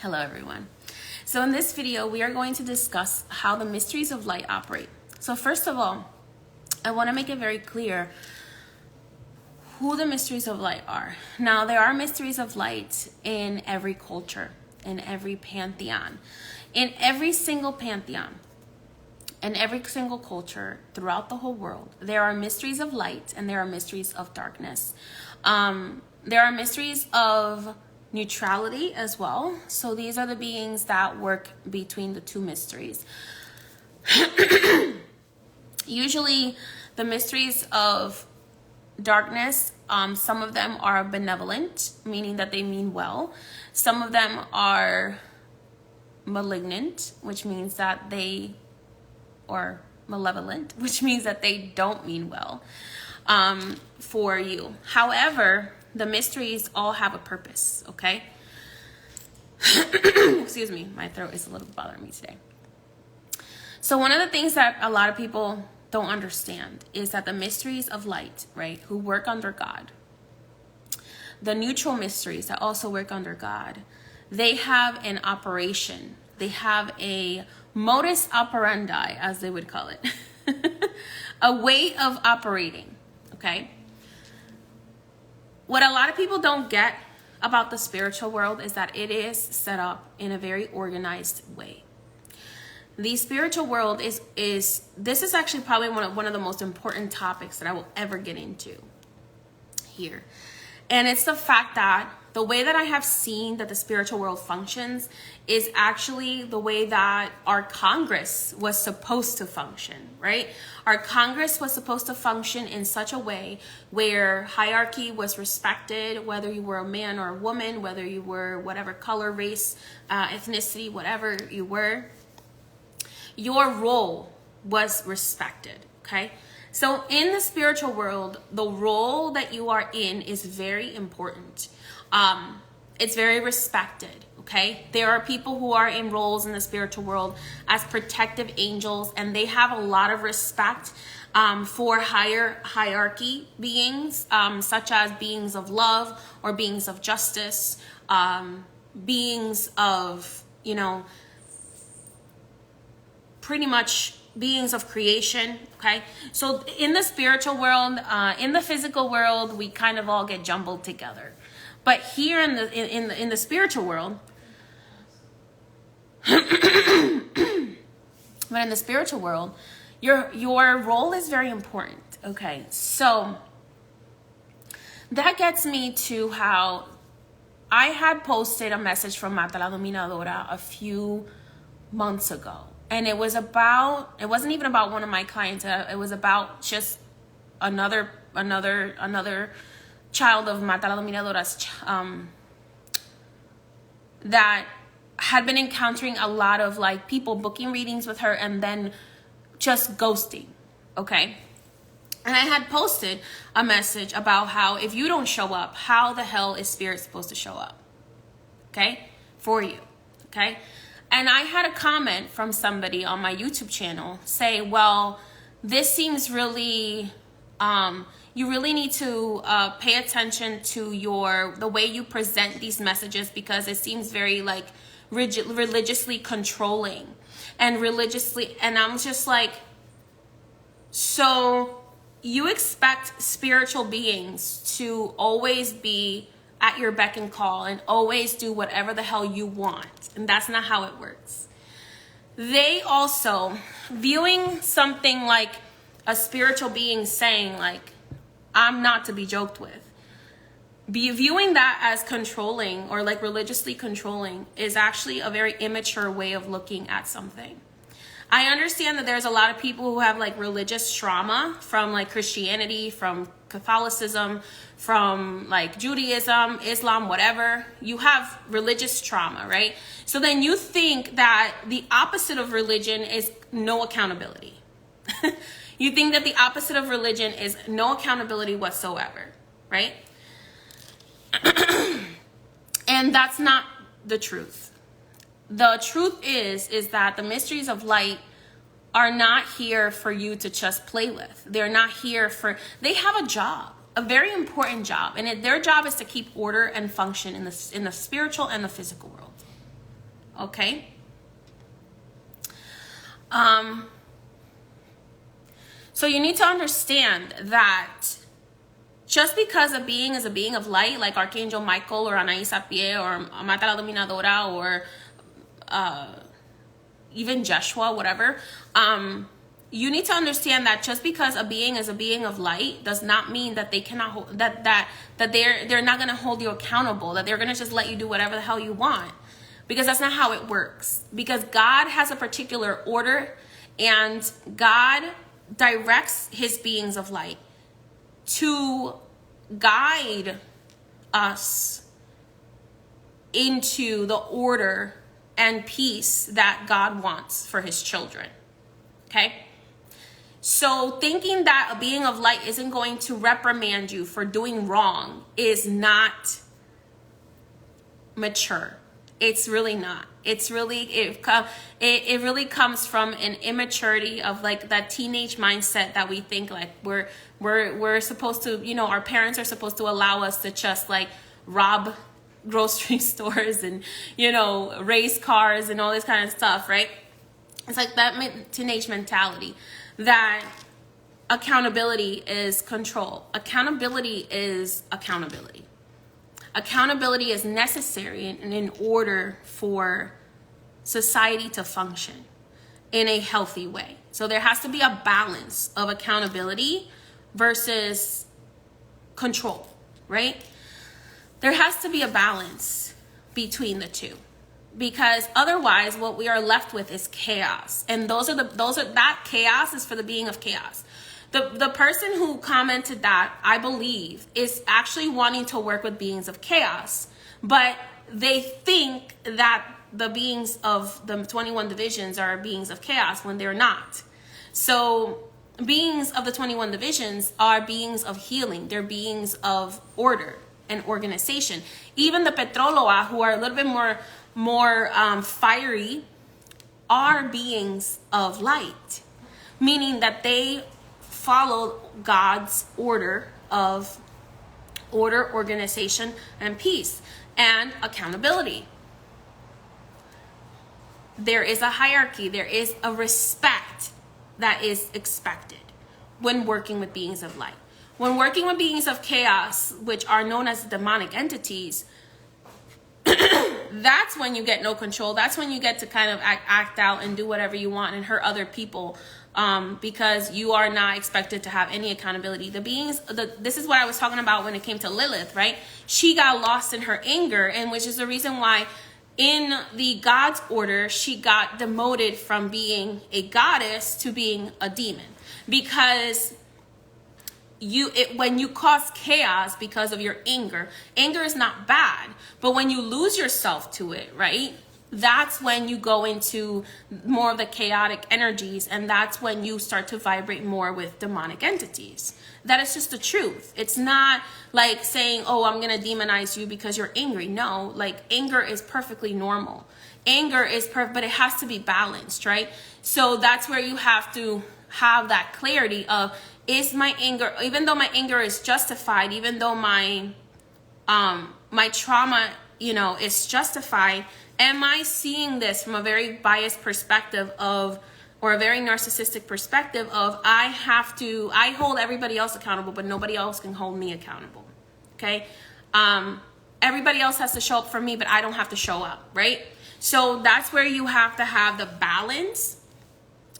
Hello everyone. So in this video, we are going to discuss how the mysteries of light operate. So first of all, I want to make it very clear who the mysteries of light are. Now, there are mysteries of light in every culture, in every pantheon, in every single pantheon, in every single culture throughout the whole world. There are mysteries of light and there are mysteries of darkness. There are mysteries of neutrality as well. So these are the beings that work between the two mysteries. Usually the mysteries of darkness, some of them are benevolent, meaning that they mean well. Some of them are malignant, which means that or malevolent, which means that they don't mean well for you. However, the mysteries all have a purpose, okay? Excuse me, my throat is a little bothering me today. So one of the things that a lot of people don't understand is that the mysteries of light, right, who work under God, the neutral mysteries that also work under God, they have an operation. They have a modus operandi, as they would call it, a way of operating, okay? What a lot of people don't get about the spiritual world is that it is set up in a very organized way. The spiritual world this is actually probably one of the most important topics that I will ever get into here. And it's the fact that the way that I have seen that the spiritual world functions is actually the way that our Congress was supposed to function, right? Our Congress was supposed to function in such a way where hierarchy was respected, whether you were a man or a woman, whether you were whatever color, race, ethnicity, whatever you were, your role was respected, okay? So in the spiritual world, the role that you are in is very important. It's very respected, okay? There are people who are in roles in the spiritual world as protective angels, and they have a lot of respect for higher hierarchy beings, such as beings of love or beings of justice, beings of, pretty much beings of creation, okay? So in the spiritual world, in the physical world, we kind of all get jumbled together. But here in the spiritual world, your role is very important, okay? So that gets me to how I had posted a message from Mata la Dominadora a few months ago. And it wasn't even about one of my clients. It was about just another child of Mata la Dominadora's that had been encountering a lot of people booking readings with her and then just ghosting, okay? And I had posted a message about how if you don't show up, how the hell is spirit supposed to show up, okay, for you, okay? And I had a comment from somebody on my YouTube channel say, well, this seems really, you really need to pay attention to the way you present these messages, because it seems very religiously controlling and I'm just like, so you expect spiritual beings to always be at your beck and call and always do whatever the hell you want. And that's not how it works. They also, viewing something like a spiritual being saying I'm not to be joked with, viewing that as controlling or religiously controlling is actually a very immature way of looking at something. I understand that there's a lot of people who have religious trauma from Christianity, from Catholicism, from Judaism, Islam, whatever. You have religious trauma, right? So then you think that the opposite of religion is no accountability. You think that the opposite of religion is no accountability whatsoever, right? And that's not the truth. The truth is that the mysteries of light are not here for you to just play with. They're not here they have a job, a very important job. And their job is to keep order and function in the spiritual and the physical world. Okay? So you need to understand that just because a being is a being of light, like Archangel Michael or Anaís Sapie or Amata la Dominadora or even Joshua, whatever, you need to understand that just because a being is a being of light does not mean that they cannot hold, that they're not going to hold you accountable, that they're going to just let you do whatever the hell you want, because that's not how it works. Because God has a particular order, and God directs his beings of light to guide us into the order and peace that God wants for his children. Okay? So thinking that a being of light isn't going to reprimand you for doing wrong is not mature. It's really not. It's really, it really comes from an immaturity of like that teenage mindset that we think like we're supposed to, you know, our parents are supposed to allow us to just like rob grocery stores and, you know, race cars and all this kind of stuff, right? It's like that teenage mentality that accountability is control. Accountability is accountability. Accountability is necessary in order for society to function in a healthy way. So there has to be a balance of accountability versus control, right? There has to be a balance between the two, because otherwise what we are left with is chaos. And that chaos is for the being of chaos. The person who commented that, I believe, is actually wanting to work with beings of chaos, but they think that the beings of the 21 divisions are beings of chaos when they're not. So beings of the 21 divisions are beings of healing. They're beings of order and organization. Even the Petroloa, who are a little bit more fiery, are beings of light, meaning that they follow God's order of order, organization, and peace, and accountability. There is a hierarchy. There is a respect that is expected when working with beings of light. When working with beings of chaos, which are known as demonic entities, that's when you get no control. That's when you get to kind of act out and do whatever you want and hurt other people, because you are not expected to have any accountability. This is what I was talking about when it came to Lilith, right? She got lost in her anger, and which is the reason why in the God's order, she got demoted from being a goddess to being a demon, because when you cause chaos because of your anger is not bad, but when you lose yourself to it, right, that's when you go into more of the chaotic energies, and that's when you start to vibrate more with demonic entities. That is just the truth. It's not like saying, oh, I'm gonna demonize you because you're angry. No, like anger is perfectly normal. Anger is perfect, but it has to be balanced, right? So that's where you have to have that clarity of, is my anger, even though my anger is justified, even though my trauma, is justified, am I seeing this from a very biased perspective of, or a very narcissistic perspective of, I hold everybody else accountable, but nobody else can hold me accountable, okay? Everybody else has to show up for me, but I don't have to show up, right? So that's where you have to have the balance.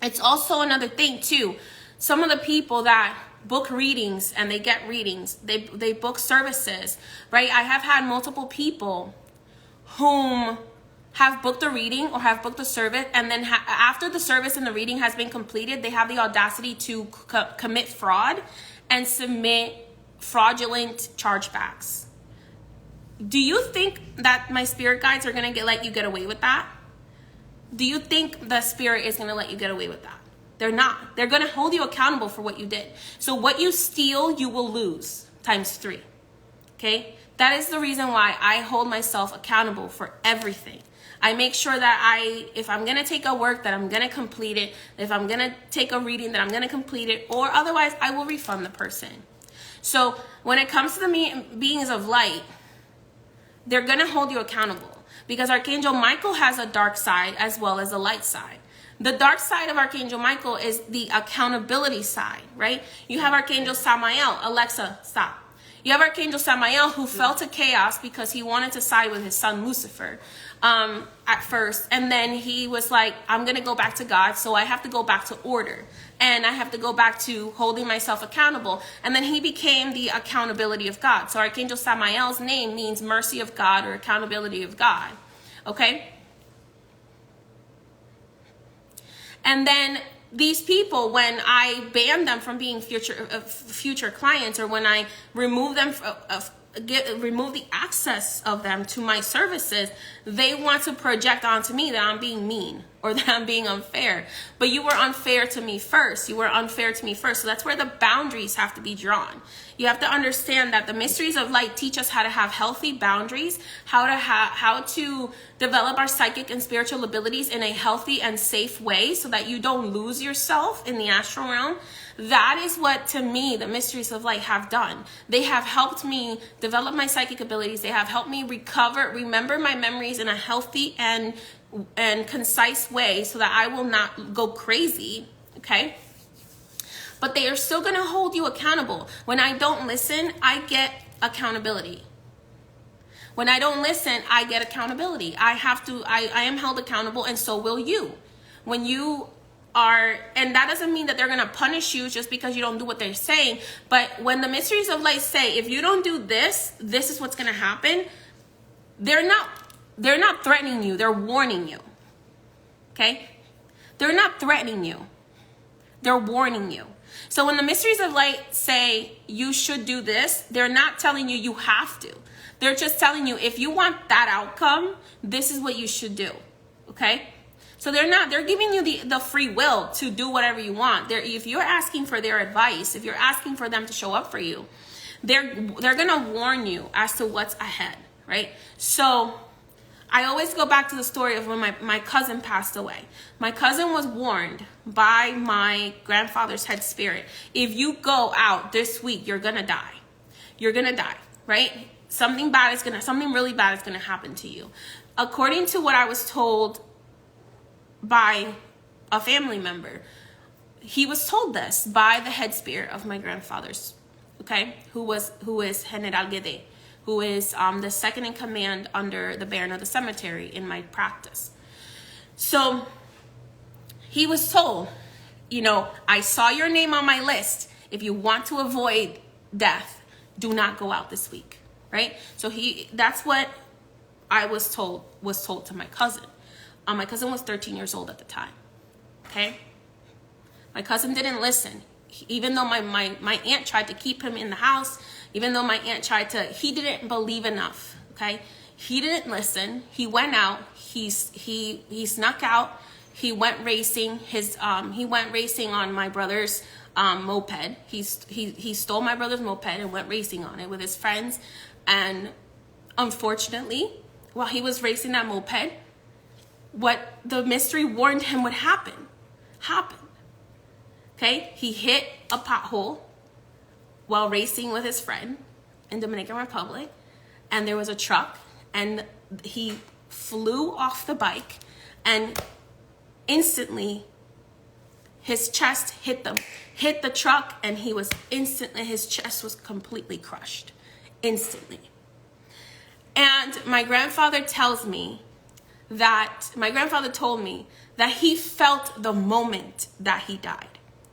It's also another thing too. Some of the people that book readings and they get readings, they book services, right? I have had multiple people whom have booked a reading or have booked a service, and then after the service and the reading has been completed, they have the audacity to commit fraud and submit fraudulent chargebacks. Do you think that my spirit guides are going to let you get away with that? Do you think the spirit is going to let you get away with that? They're not. They're going to hold you accountable for what you did. So what you steal, you will lose times 3. Okay? That is the reason why I hold myself accountable for everything. I make sure that if I'm going to take a work, that I'm going to complete it. If I'm going to take a reading, that I'm going to complete it. Or otherwise, I will refund the person. So when it comes to the beings of light, they're going to hold you accountable. because Archangel Michael has a dark side as well as a light side. The dark side of Archangel Michael is the accountability side, right? You have Archangel Samael. Alexa, stop. You have Archangel Samael, who fell to chaos because he wanted to side with his son Lucifer at first. And then he was like, I'm going to go back to God, so I have to go back to order. And I have to go back to holding myself accountable. And then he became the accountability of God. So Archangel Samael's name means mercy of God or accountability of God. Okay? And then these people, when I ban them from being future clients, or when I remove them, remove the access of them to my services, they want to project onto me that I'm being mean or that I'm being unfair. But you were unfair to me first. You were unfair to me first. So that's where the boundaries have to be drawn. You have to understand that the mysteries of light teach us how to have healthy boundaries, how to develop our psychic and spiritual abilities in a healthy and safe way so that you don't lose yourself in the astral realm. That is what, to me, the mysteries of light have done. They have helped me develop my psychic abilities. They have helped me remember my memories in a healthy and concise way so that I will not go crazy, okay? But they are still going to hold you accountable. When I don't listen, I get accountability. When I don't listen, I get accountability. I am held accountable, and so will you. When you are, and that doesn't mean that they're going to punish you just because you don't do what they're saying. But when the mysteries of light say, if you don't do this, this is what's going to happen. They're not threatening you. They're warning you. Okay? They're not threatening you. They're warning you. So when the mysteries of light say you should do this, they're not telling you you have to. They're just telling you, if you want that outcome, this is what you should do. Okay? So they're giving you the free will to do whatever you want. If you're asking for their advice, if you're asking for them to show up for you, they're going to warn you as to what's ahead, right? So I always go back to the story of when my cousin passed away. My cousin was warned by my grandfather's head spirit, if you go out this week, you're going to die. You're going to die, right? Something really bad is going to happen to you. According to what I was told by a family member, he was told this by the head spirit of my grandfather's, okay, who is General Guede, who is the second in command under the Baron of the Cemetery in my practice. So he was told, I saw your name on my list. If you want to avoid death, do not go out this week, right? So that's what I was told to my cousin. My cousin was 13 years old at the time, okay? My cousin didn't listen. Even though my aunt tried to keep him in the house, even though my aunt he didn't believe enough, okay? He didn't listen. He went out. He snuck out. He went racing. He went racing on my brother's moped. He stole my brother's moped and went racing on it with his friends. And unfortunately, while he was racing that moped, what the mystery warned him would happen. Okay, he hit a pothole while racing with his friend in Dominican Republic, and there was a truck, and he flew off the bike, and instantly his chest hit the truck, and his chest was completely crushed instantly. And my grandfather told me that he felt the moment that he died,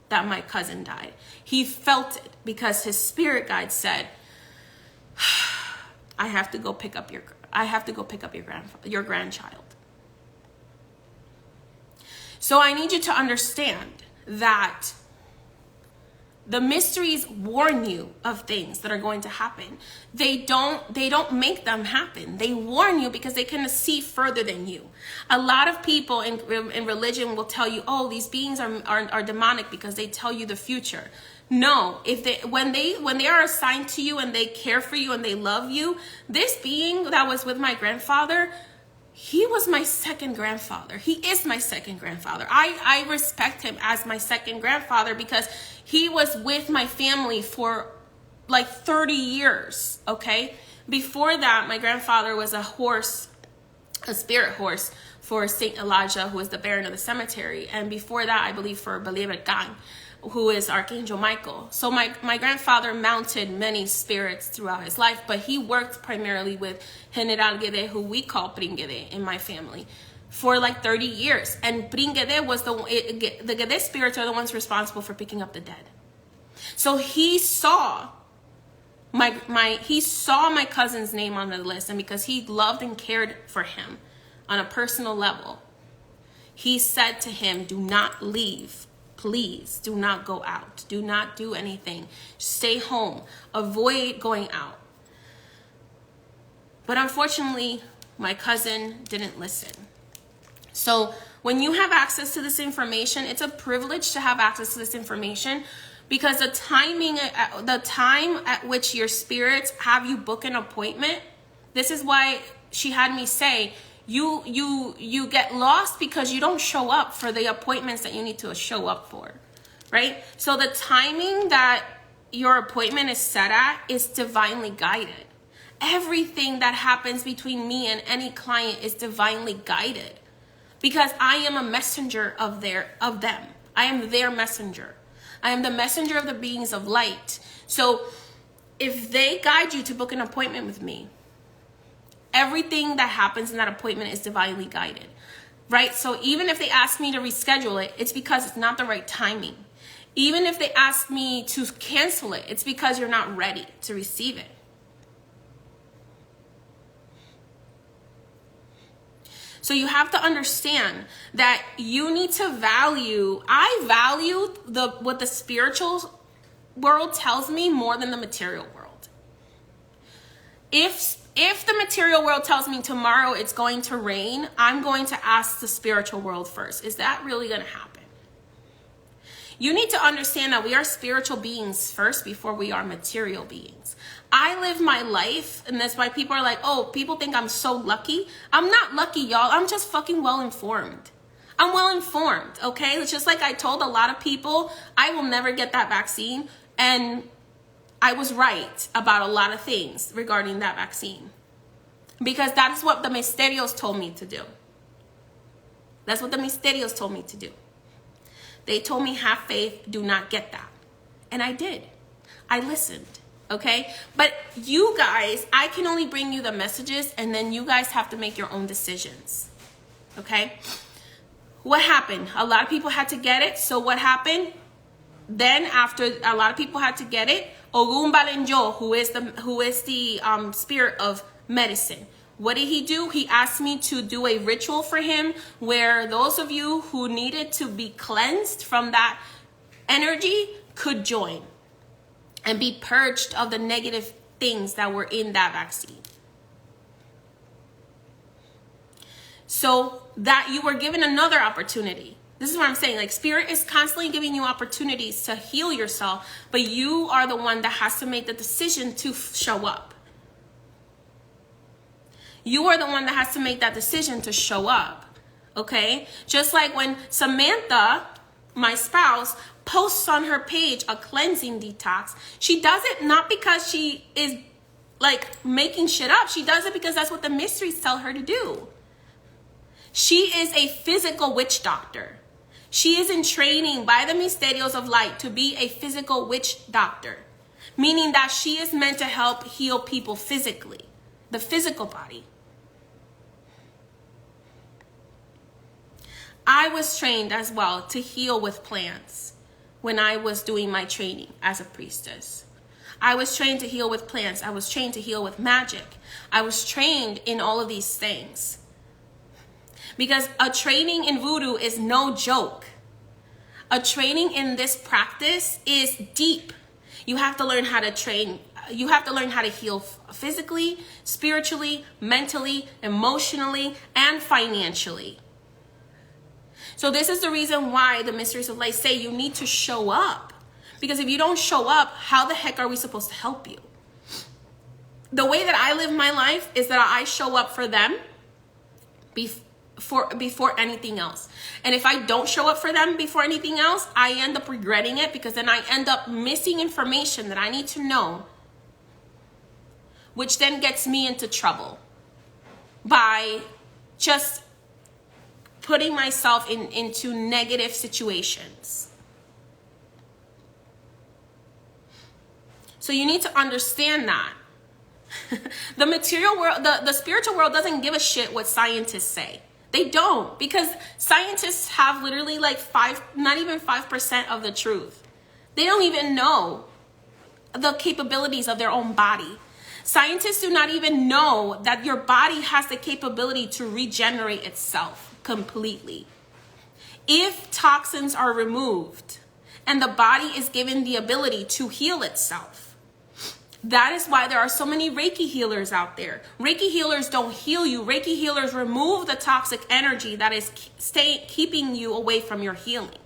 that my cousin died. He felt it because his spirit guide said, I have to go pick up your grandchild. So I need you to understand that the mysteries warn you of things that are going to happen. They don't make them happen. They warn you because they can see further than you. A lot of people in religion will tell you, oh, these beings are demonic because they tell you the future. No, when they are assigned to you and they care for you and they love you, this being that was with my grandfather, he was my second grandfather. He is my second grandfather. I respect him as my second grandfather because he was with my family for like 30 years, okay? Before that, my grandfather was a horse a spirit horse for Saint Elijah, who is the Baron of the cemetery. And before that, I believe for Belibergan, who is Archangel Michael. So my grandfather mounted many spirits throughout his life, but he worked primarily with General Guede, who we call Pringede in my family, for like 30 years. And Pringede was the Guede spirits are the ones responsible for picking up the dead. So he saw my cousin's name on the list, and because he loved and cared for him on a personal level, he said to him, do not leave. Please do not go out. Do not do anything. Stay home. Avoid going out. But unfortunately, my cousin didn't listen. So when you have access to this information, it's a privilege to have access to this information, because the time at which your spirits have you book an appointment, this is why she had me say, you get lost because you don't show up for the appointments that you need to show up for, right? So the timing that your appointment is set at is divinely guided. Everything that happens between me and any client is divinely guided, because I am a messenger of them. I am their messenger. I am the messenger of the beings of light. So if they guide you to book an appointment with me, everything that happens in that appointment is divinely guided, right? So even if they ask me to reschedule it, it's because it's not the right timing. Even if they ask me to cancel it, it's because you're not ready to receive it. So you have to understand that you need to I value what the spiritual world tells me more than the material world. If the material world tells me tomorrow it's going to rain, I'm going to ask the spiritual world first. Is that really going to happen? You need to understand that we are spiritual beings first before we are material beings. I live my life, and that's why people are like, oh, people think I'm so lucky. I'm not lucky, y'all. I'm just fucking well informed. I'm well informed, okay? It's just like I told a lot of people, I will never get that vaccine. And I was right about a lot of things regarding that vaccine, because that's what the Misterios told me to do. That's what the Misterios told me to do. They told me, have faith, do not get that. And I did. I listened, okay? But you guys, I can only bring you the messages, and then you guys have to make your own decisions, okay? What happened? A lot of people had to get it. So what happened? Then after a lot of people had to get it, Ogun Balenjo, who is the spirit of medicine, what did he do? He asked me to do a ritual for him where those of you who needed to be cleansed from that energy could join and be purged of the negative things that were in that vaccine. So that you were given another opportunity. This is what I'm saying. Like, spirit is constantly giving you opportunities to heal yourself, but you are the one that has to make the decision to show up. You are the one that has to make that decision to show up, okay? Just like when Samantha, my spouse, posts on her page a cleansing detox, she does it not because she is like making shit up. She does it because that's what the mysteries tell her to do. She is a physical witch doctor. She is in training by the Misterios of Light to be a physical witch doctor, meaning that she is meant to help heal people physically, the physical body. I was trained as well to heal with plants when I was doing my training as a priestess. I was trained to heal with plants. I was trained to heal with magic. I was trained in all of these things. Because a training in voodoo is no joke. A training in this practice is deep. You have to learn how to train. You have to learn how to heal physically, spiritually, mentally, emotionally, and financially. So this is the reason why the Mysteries of Light say you need to show up. Because if you don't show up, how the heck are we supposed to help you? The way that I live my life is that I show up for them before anything else. And if I don't show up for them before anything else, I end up regretting it, because then I end up missing information that I need to know, which then gets me into trouble by just putting myself into negative situations. So you need to understand that. The material world, the spiritual world doesn't give a shit what scientists say. They don't, because scientists have literally like not even 5% of the truth. They don't even know the capabilities of their own body. Scientists do not even know that your body has the capability to regenerate itself completely. If toxins are removed and the body is given the ability to heal itself. That is why there are so many Reiki healers out there. Reiki healers don't heal you. Reiki healers remove the toxic energy that is keeping you away from your healing.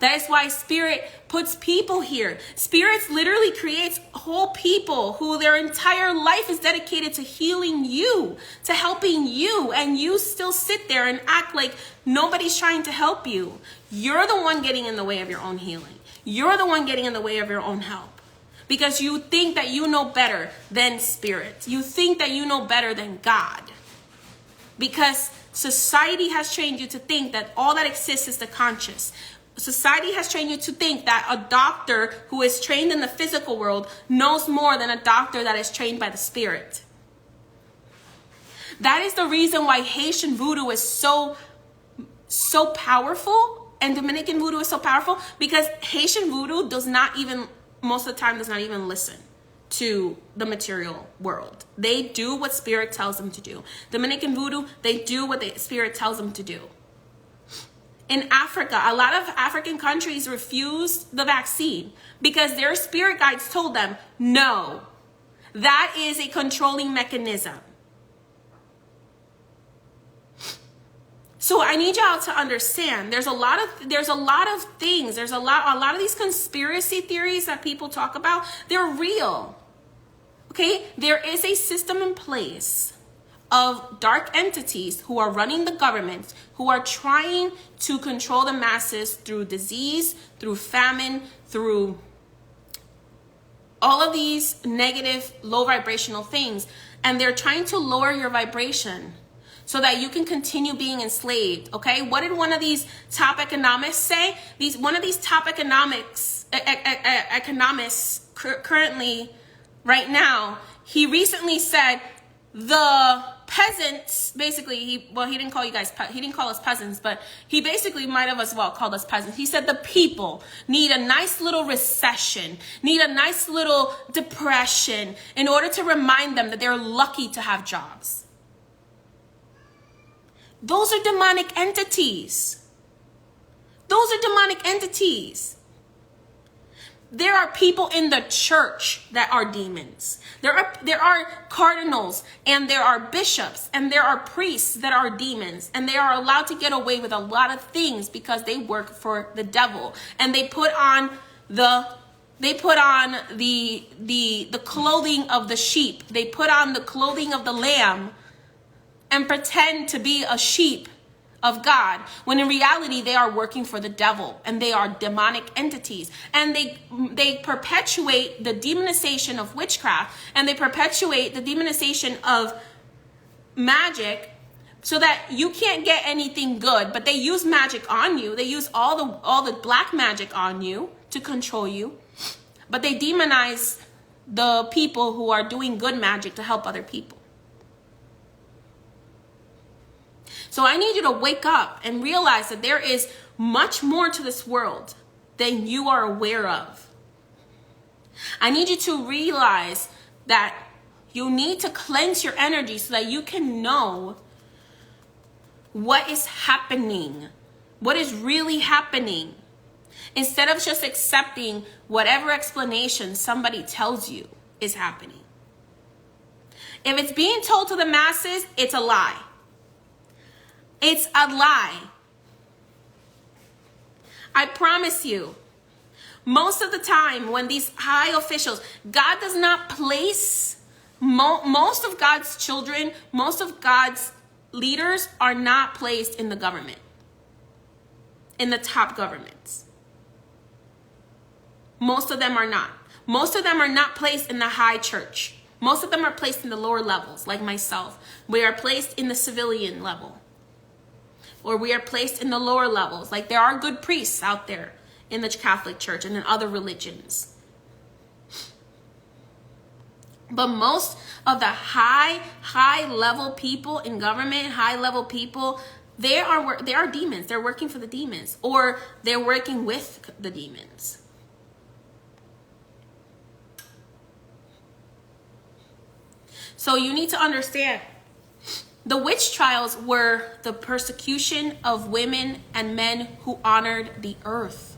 That is why spirit puts people here. Spirits literally creates whole people who their entire life is dedicated to healing you, to helping you, and you still sit there and act like nobody's trying to help you. You're the one getting in the way of your own healing. You're the one getting in the way of your own help. Because you think that you know better than spirit. You think that you know better than God. Because society has trained you to think that all that exists is the conscious. Society has trained you to think that a doctor who is trained in the physical world knows more than a doctor that is trained by the spirit. That is the reason why Haitian voodoo is so powerful, and Dominican voodoo is so powerful, because Haitian voodoo most of the time does not even listen to the material world. They do what spirit tells them to do. Dominican voodoo, they do what the spirit tells them to do. In Africa, a lot of African countries refused the vaccine because their spirit guides told them, no, that is a controlling mechanism. So I need y'all to understand, there's a lot of things, there's a lot of these conspiracy theories that people talk about, they're real. Okay? There is a system in place of dark entities who are running the government, who are trying to control the masses through disease, through famine, through all of these negative, low vibrational things. And they're trying to lower your vibration so that you can continue being enslaved, okay? What did one of these top economists say? One of these top economists currently, right now, he recently said the peasants, basically, he didn't call us peasants, but he basically might have as well called us peasants. He said the people need a nice little recession, need a nice little depression in order to remind them that they're lucky to have jobs. Those are demonic entities. Those are demonic entities. There are people in the church that are demons. There are cardinals, and there are bishops, and there are priests that are demons, and they are allowed to get away with a lot of things because they work for the devil, and they put on the clothing of the sheep. They put on the clothing of the lamb and pretend to be a sheep of God, when in reality they are working for the devil, and they are demonic entities, and they perpetuate the demonization of witchcraft, and they perpetuate the demonization of magic, so that you can't get anything good. But they use magic on you. They use all the black magic on you to control you, but they demonize the people who are doing good magic to help other people. So I need you to wake up and realize that there is much more to this world than you are aware of. I need you to realize that you need to cleanse your energy so that you can know what is happening, what is really happening, instead of just accepting whatever explanation somebody tells you is happening. If it's being told to the masses, it's a lie. It's a lie. I promise you, most of the time when these high officials, God does not place, most of God's children, most of God's leaders are not placed in the government, in the top governments. Most of them are not. Most of them are not placed in the high church. Most of them are placed in the lower levels, like myself. We are placed in the civilian level. Or we are placed in the lower levels. Like there are good priests out there in the Catholic Church and in other religions. But most of the high level people in government, high level people, they are demons. They're working for the demons, or they're working with the demons. So you need to understand, the witch trials were the persecution of women and men who honored the earth,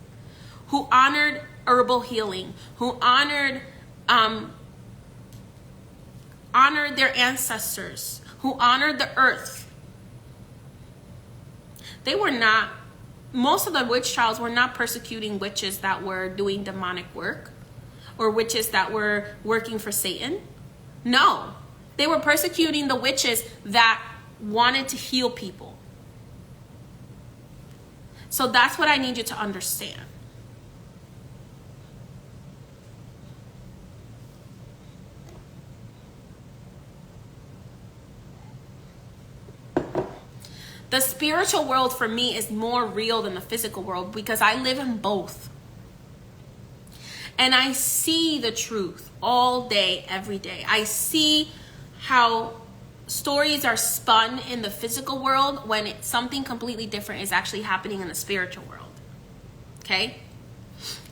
who honored herbal healing, who honored their ancestors, who honored the earth. They were not, most of the witch trials were not persecuting witches that were doing demonic work or witches that were working for Satan. No, they were persecuting the witches that wanted to heal people. So that's what I need you to understand. The spiritual world for me is more real than the physical world because I live in both. And I see the truth all day, every day. I see how stories are spun in the physical world when something completely different is actually happening in the spiritual world. Okay?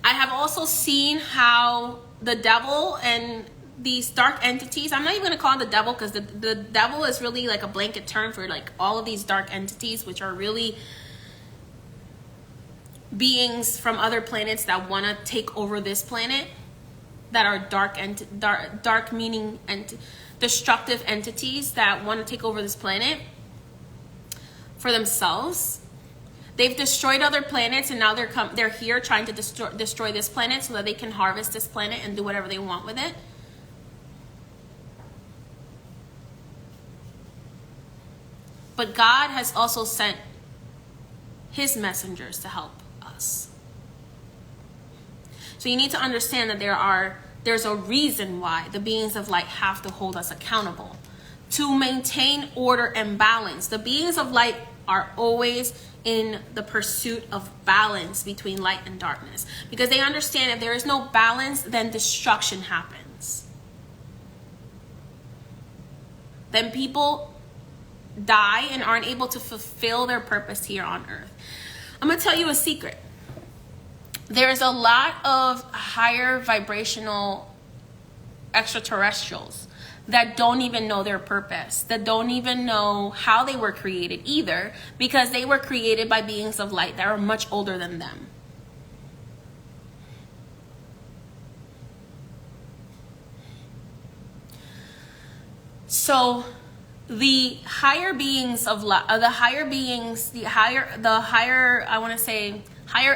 I have also seen how the devil and these dark entities, I'm not even going to call it the devil because the devil is really like a blanket term for like all of these dark entities, which are really beings from other planets that want to take over this planet, that are dark meaning and destructive entities that want to take over this planet for themselves. They've destroyed other planets and now they're here trying to destroy this planet so that they can harvest this planet and do whatever they want with it. But God has also sent his messengers to help us. So you need to understand that there's a reason why the beings of light have to hold us accountable to maintain order and balance. The beings of light are always in the pursuit of balance between light and darkness, because they understand if there is no balance, then destruction happens. Then people die and aren't able to fulfill their purpose here on earth. I'm going to tell you a secret. There's a lot of higher vibrational extraterrestrials that don't even know their purpose, that don't even know how they were created either, because they were created by beings of light that are much older than them. So the higher beings of light, higher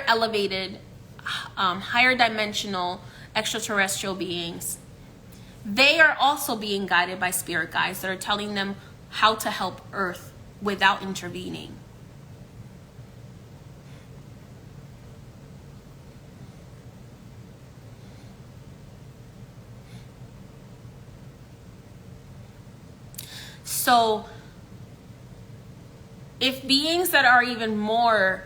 elevated, higher dimensional extraterrestrial beings, they are also being guided by spirit guides that are telling them how to help Earth without intervening. So if beings that are even more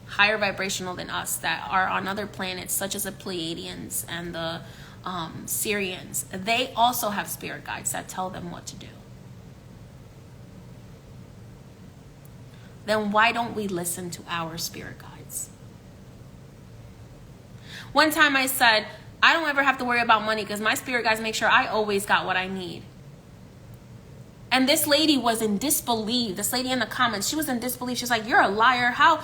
higher vibrational than us, that are on other planets such as the Pleiadians and the Syrians, they also have spirit guides that tell them what to do. Then why don't we listen to our spirit guides? One time I said, I don't ever have to worry about money because my spirit guides make sure I always got what I need. And this lady was in disbelief. This lady in the comments, she was in disbelief. She's like, you're a liar. How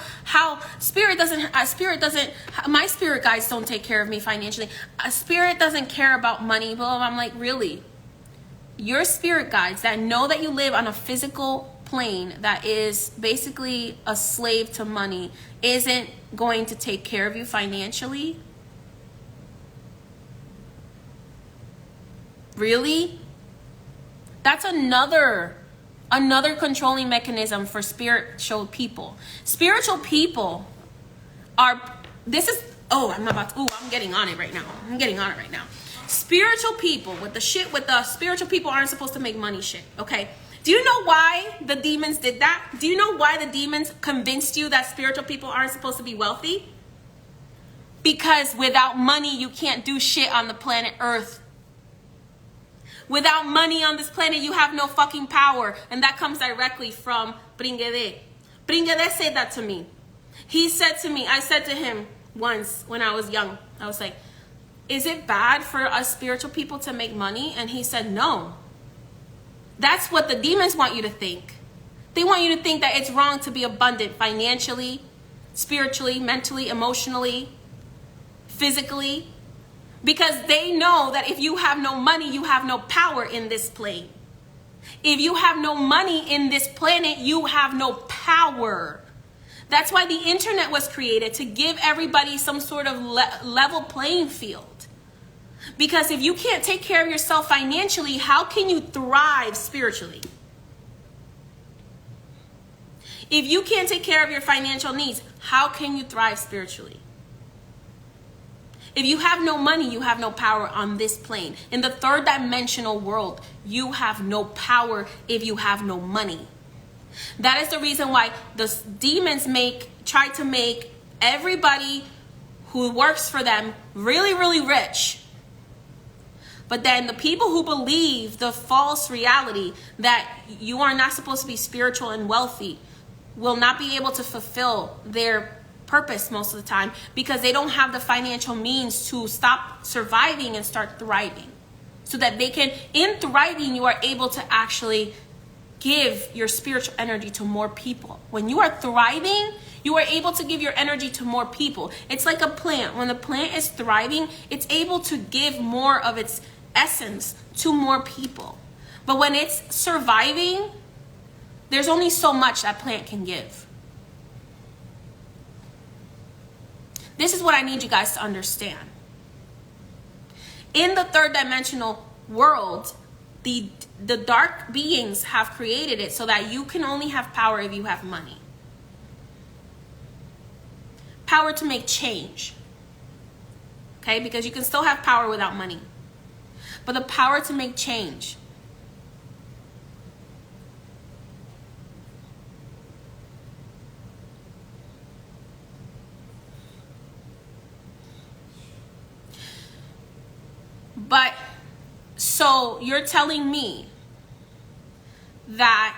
my spirit guides don't take care of me financially. A spirit doesn't care about money. Well, I'm like, really? Your spirit guides that know that you live on a physical plane that is basically a slave to money isn't going to take care of you financially? Really? That's another controlling mechanism for spiritual people. Spiritual people are, I'm getting on it right now. spiritual people with the spiritual people aren't supposed to make money shit, okay? Do you know why the demons did that? Do you know why the demons convinced you that spiritual people aren't supposed to be wealthy? Because without money, you can't do shit on the planet Earth. Without money on this planet, you have no fucking power. And that comes directly from Bringede. Bringede said that to me. He said to me, I said to him once when I was young, I was like, is it bad for us spiritual people to make money? And he said, no. That's what the demons want you to think. They want you to think that it's wrong to be abundant financially, spiritually, mentally, emotionally, physically, because they know that if you have no money, you have no power in this plane. If you have no money in this planet, you have no power. That's why the internet was created, to give everybody some sort of level playing field. Because if you can't take care of yourself financially, how can you thrive spiritually? If you can't take care of your financial needs, how can you thrive spiritually? If you have no money, you have no power on this plane. In the third dimensional world, you have no power if you have no money. That is the reason why the demons try to make everybody who works for them really, really rich. But then the people who believe the false reality that you are not supposed to be spiritual and wealthy will not be able to fulfill their purpose most of the time, because they don't have the financial means to stop surviving and start thriving. So that they can, in thriving, you are able to actually give your spiritual energy to more people. When you are thriving, you are able to give your energy to more people. It's like a plant. When the plant is thriving, it's able to give more of its essence to more people. But when it's surviving, there's only so much that plant can give. This is what I need you guys to understand. In the third dimensional world, the dark beings have created it so that you can only have power if you have money. Power to make change. Okay? Because you can still have power without money. But the power to make change. But, so you're telling me that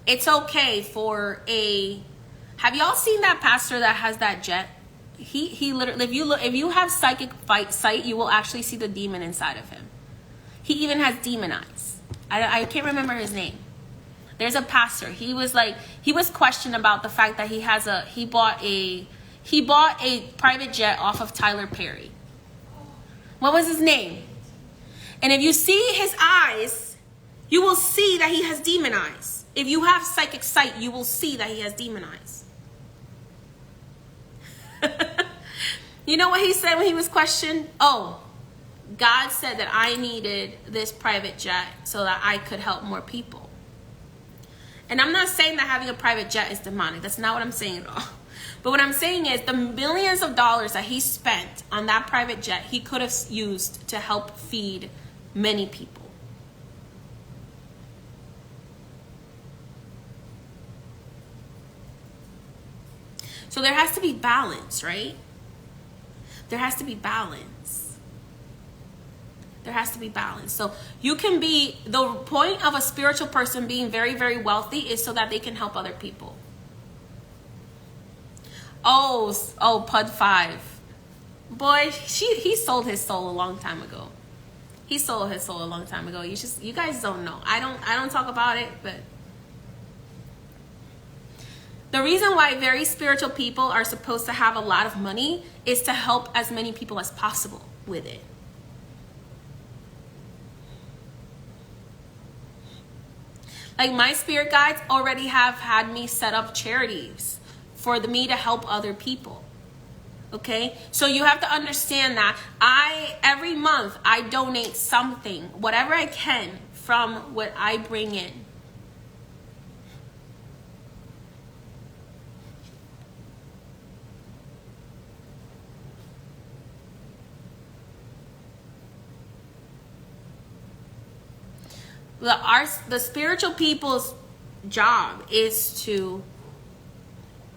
it's okay for have y'all seen that pastor that has that jet? He literally, if you have psychic sight, you will actually see the demon inside of him. He even has demon eyes. I can't remember his name. There's a pastor. He was questioned about the fact that he bought a private jet off of Tyler Perry. What was his name? And if you see his eyes, you will see that he has demon eyes. If you have psychic sight, you will see that he has demon eyes. You know what he said when he was questioned? Oh, God said that I needed this private jet so that I could help more people. And I'm not saying that having a private jet is demonic. That's not what I'm saying at all. But what I'm saying is the millions of dollars that he spent on that private jet, he could have used to help feed many people. So there has to be balance, right? There has to be balance. There has to be balance. So you can be, the point of a spiritual person being very, very wealthy is so that they can help other people. Oh, Pud 5. Boy, he sold his soul a long time ago. He sold his soul a long time ago. You guys don't know. I don't talk about it, but the reason why very spiritual people are supposed to have a lot of money is to help as many people as possible with it. Like my spirit guides already have had me set up charities for me to help other people. Okay? So you have to understand that every month I donate something, whatever I can from what I bring in. The spiritual people's job is to,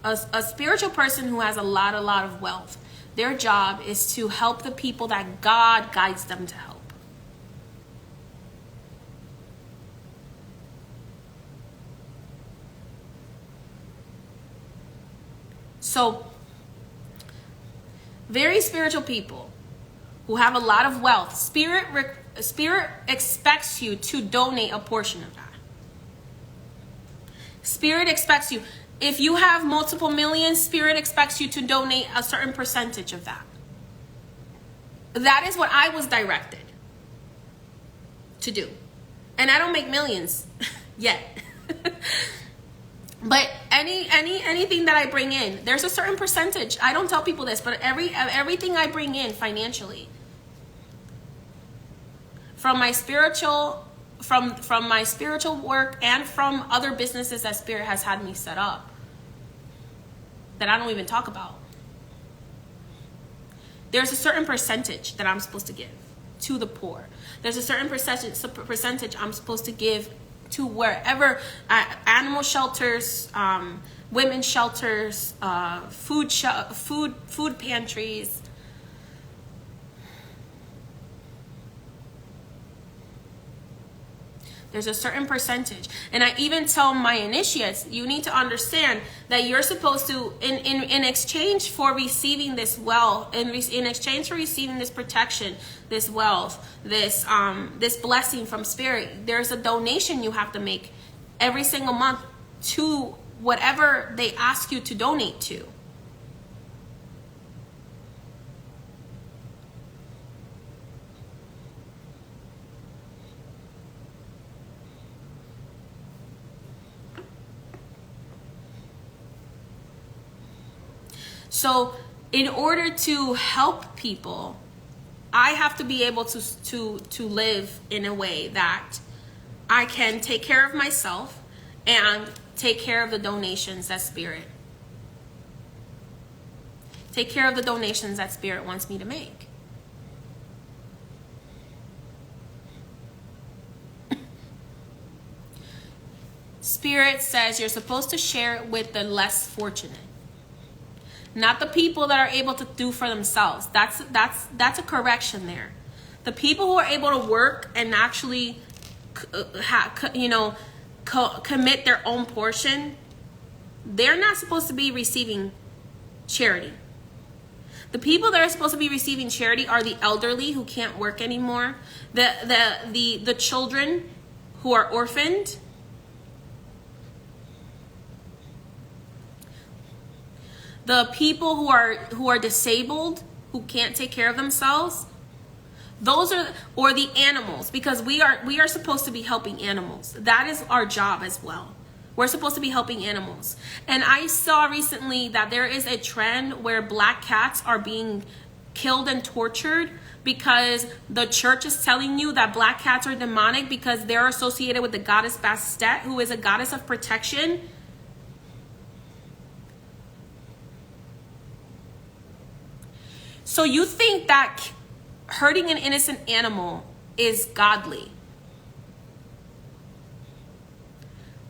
a spiritual person who has a lot of wealth, their job is to help the people that God guides them to help. So, very spiritual people who have a lot of wealth, Spirit expects you to donate a portion of that. Spirit expects you. If you have multiple millions, Spirit expects you to donate a certain percentage of that. That is what I was directed to do. And I don't make millions yet. But anything that I bring in, there's a certain percentage. I don't tell people this, but everything I bring in financially, from my spiritual work and from other businesses that Spirit has had me set up, that I don't even talk about, there's a certain percentage that I'm supposed to give to the poor. There's a certain percentage I'm supposed to give to wherever, animal shelters, women's shelters, food pantries. There's a certain percentage. And I even tell my initiates, you need to understand that you're supposed to, in exchange for receiving this wealth, in exchange for receiving this protection, this wealth, this blessing from Spirit, there's a donation you have to make every single month to whatever they ask you to donate to. So in order to help people, I have to be able to live in a way that I can take care of myself and take care of the donations that Spirit wants me to make. Spirit says you're supposed to share it with the less fortunate. Not the people that are able to do for themselves. That's a correction there. The people who are able to work and actually, commit their own portion, they're not supposed to be receiving charity. The people that are supposed to be receiving charity are the elderly who can't work anymore, the children who are orphaned, the people who are disabled, who can't take care of themselves. Those are, or the animals, because we are supposed to be helping animals. That is our job as well. We're supposed to be helping animals. And I saw recently that there is a trend where black cats are being killed and tortured because the church is telling you that black cats are demonic because they're associated with the goddess Bastet, who is a goddess of protection. So you think that hurting an innocent animal is godly,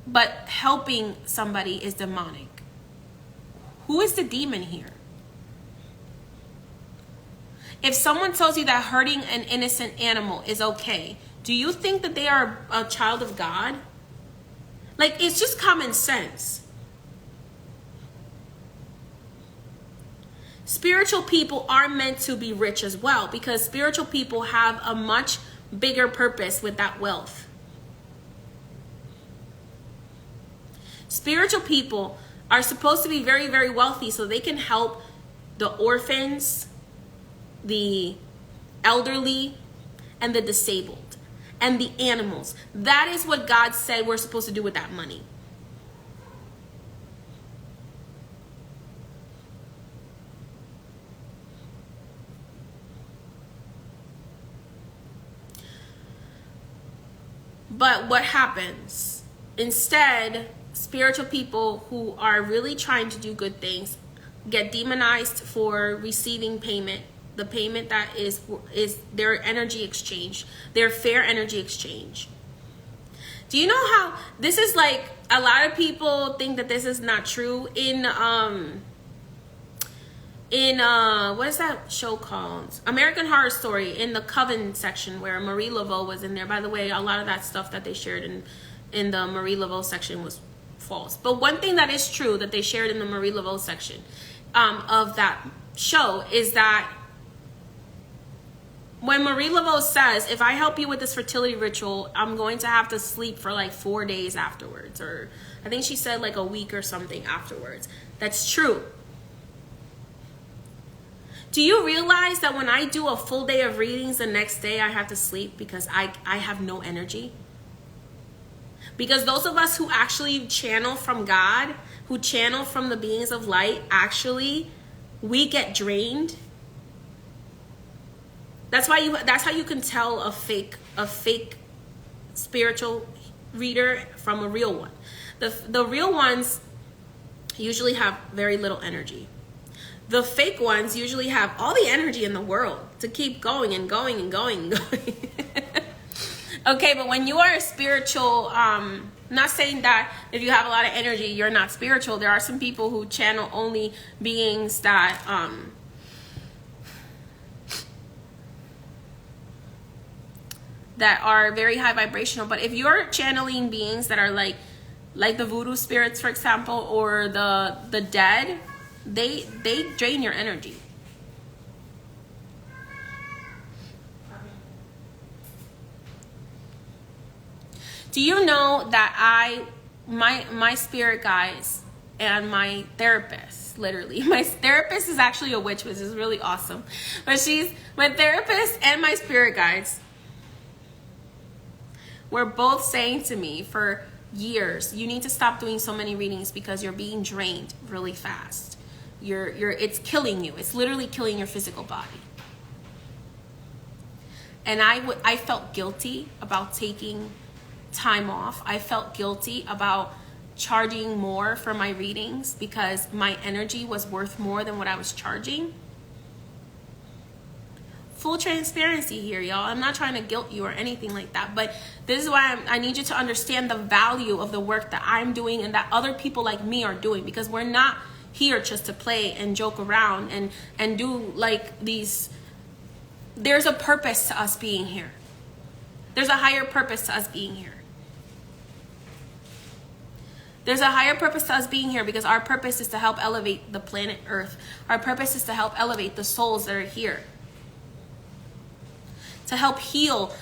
but helping somebody is demonic. Who is the demon here? If someone tells you that hurting an innocent animal is okay, do you think that they are a child of God? Like, it's just common sense. Spiritual people are meant to be rich as well, because spiritual people have a much bigger purpose with that wealth. Spiritual people are supposed to be very, very wealthy so they can help the orphans, the elderly, and the disabled, and the animals. That is what God said we're supposed to do with that money. But what happens? Instead, spiritual people who are really trying to do good things get demonized for receiving payment. The payment that is their energy exchange, their fair energy exchange. Do you know how this is like, a lot of people think that this is not true in what is that show called? American Horror Story, in the Coven section where Marie Laveau was in there. By the way, a lot of that stuff that they shared in the Marie Laveau section was false. But one thing that is true that they shared in the Marie Laveau section of that show is that when Marie Laveau says, if I help you with this fertility ritual, I'm going to have to sleep for like 4 days afterwards, or I think she said like a week or something afterwards. That's true. Do you realize that when I do a full day of readings, the next day I have to sleep because I have no energy? Because those of us who actually channel from God, who channel from the beings of light, actually, we get drained. That's how you can tell a fake spiritual reader from a real one. The real ones usually have very little energy. The fake ones usually have all the energy in the world to keep going and going and going and going. Okay, but when you are a spiritual, not saying that if you have a lot of energy, you're not spiritual. There are some people who channel only beings that that are very high vibrational. But if you're channeling beings that are like the voodoo spirits, for example, or the dead, they drain your energy. Do you know that my spirit guides and my therapist, literally, my therapist is actually a witch, which is really awesome. But she's my therapist, and my spirit guides were both saying to me for years, you need to stop doing so many readings because you're being drained really fast. It's killing you. It's literally killing your physical body. And I felt guilty about taking time off. I felt guilty about charging more for my readings because my energy was worth more than what I was charging. Full transparency here, y'all. I'm not trying to guilt you or anything like that, but this is why I need you to understand the value of the work that I'm doing and that other people like me are doing, because we're not here just to play and joke around and do like these. There's a purpose to us being here. There's a higher purpose to us being here. There's a higher purpose to us being here because our purpose is to help elevate the planet Earth. Our purpose is to help elevate the souls that are here. To help heal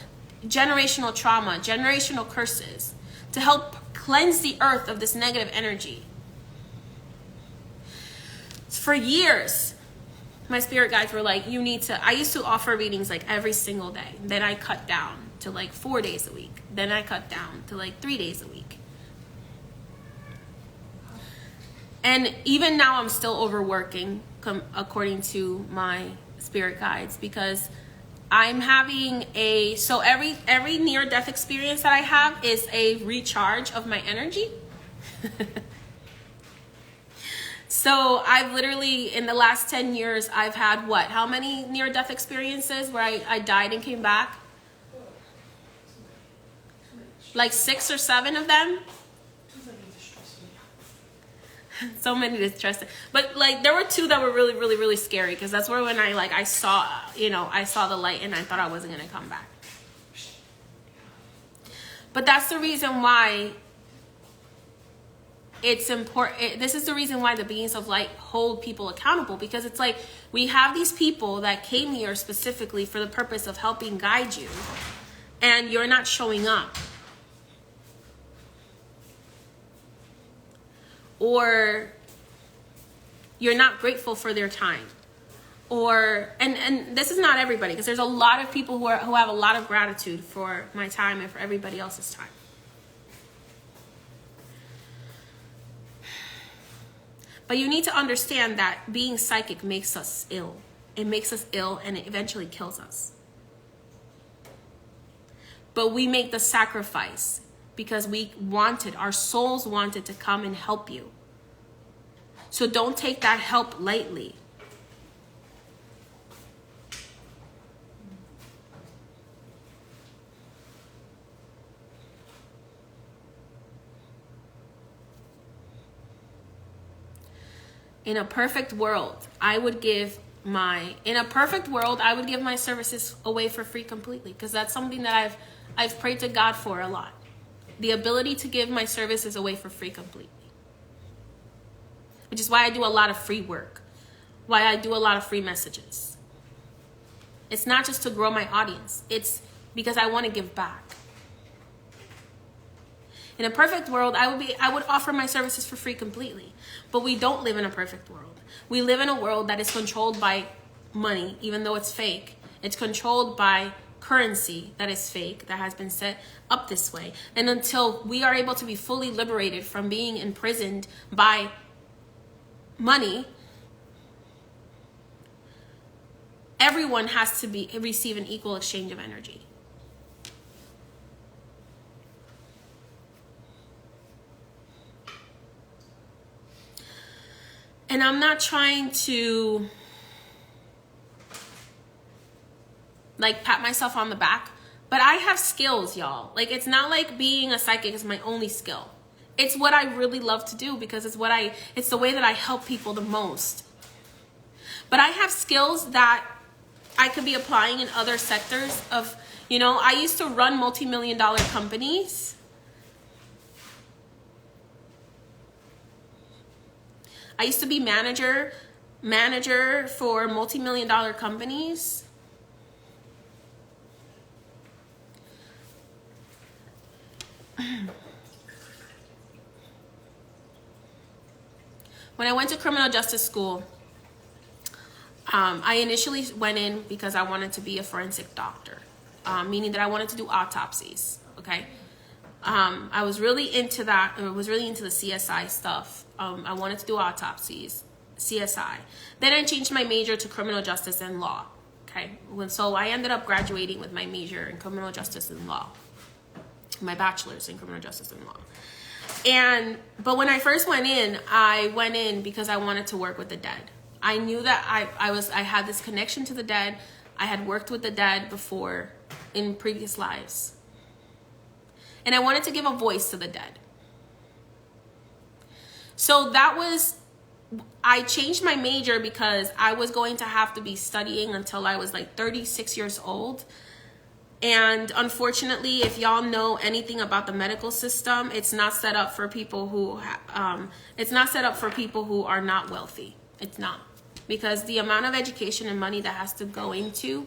generational trauma, generational curses. To help cleanse the earth of this negative energy. For years, my spirit guides were like, you need to, I used to offer readings like every single day. Then I cut down to like 4 days a week. Then I cut down to like 3 days a week. And even now I'm still overworking according to my spirit guides, because I'm having so every near-death experience that I have is a recharge of my energy. So I've literally, in the last 10 years, I've had how many near-death experiences where I died and came back? Like 6 or 7 of them. So many distressing. But like there were 2 that were really, really, really scary, because that's where when I saw the light and I thought I wasn't going to come back. But that's the reason why it's important. This is the reason why the beings of light hold people accountable, because it's like we have these people that came here specifically for the purpose of helping guide you, and you're not showing up. Or you're not grateful for their time, and this is not everybody, because there's a lot of people who have a lot of gratitude for my time and for everybody else's time. But you need to understand that being psychic makes us ill. It makes us ill, and it eventually kills us. But we make the sacrifice because our souls wanted to come and help you. So don't take that help lightly. In a perfect world, I would give my services away for free completely, because that's something that I've prayed to God for a lot. The ability to give my services away for free completely. Which is why I do a lot of free work. Why I do a lot of free messages. It's not just to grow my audience. It's because I want to give back. In a perfect world, I would offer my services for free completely. But we don't live in a perfect world. We live in a world that is controlled by money, even though it's fake. It's controlled by currency that is fake, that has been set up this way. And until we are able to be fully liberated from being imprisoned by money, everyone has to receive an equal exchange of energy. And I'm not trying to like pat myself on the back, but I have skills, y'all. Like, it's not like being a psychic is my only skill. It's what I really love to do, because it's the way that I help people the most. But I have skills that I could be applying in other sectors of, I used to run multi-million-dollar companies. I used to be manager for multi-million-dollar companies. When I went to criminal justice school, I initially went in because I wanted to be a forensic doctor, meaning that I wanted to do autopsies, okay? I was really into that. I was really into the CSI stuff. I wanted to do autopsies, CSI. Then I changed my major to criminal justice and law, okay? So I ended up graduating with my major in criminal justice and law, my bachelor's in criminal justice and law. But when I first went in because I wanted to work with the dead. I knew that I had this connection to the dead. I had worked with the dead before in previous lives. And I wanted to give a voice to the dead. So I changed my major because I was going to have to be studying until I was like 36 years old. And unfortunately, if y'all know anything about the medical system, it's not set up for people who are not wealthy. It's not, because the amount of education and money that has to go into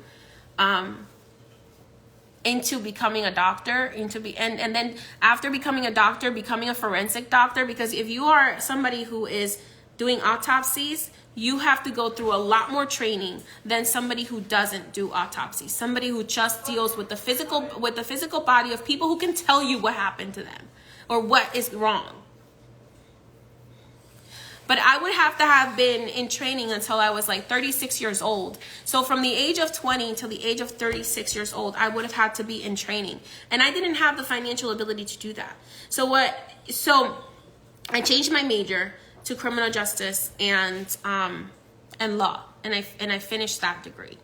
becoming a doctor, and then after becoming a doctor, becoming a forensic doctor, because if you are somebody who is doing autopsies, you have to go through a lot more training than somebody who doesn't do autopsies. Somebody who just deals with the physical body of people who can tell you what happened to them or what is wrong. But I would have to have been in training until I was like 36 years old. So from the age of 20 until the age of 36 years old, I would have had to be in training. And I didn't have the financial ability to do that. So I changed my major to criminal justice and law, and I finished that degree.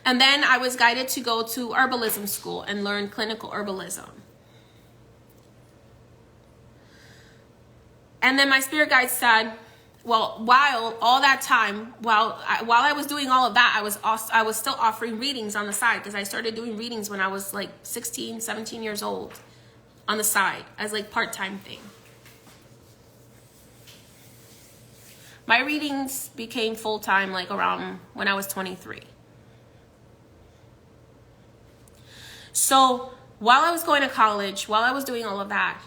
And then I was guided to go to herbalism school and learn clinical herbalism. And then my spirit guide said, well, while I was doing all of that, I was still offering readings on the side, because I started doing readings when I was like 16, 17 years old on the side as like part-time thing. My readings became full-time like around when I was 23. So while I was going to college, while I was doing all of that,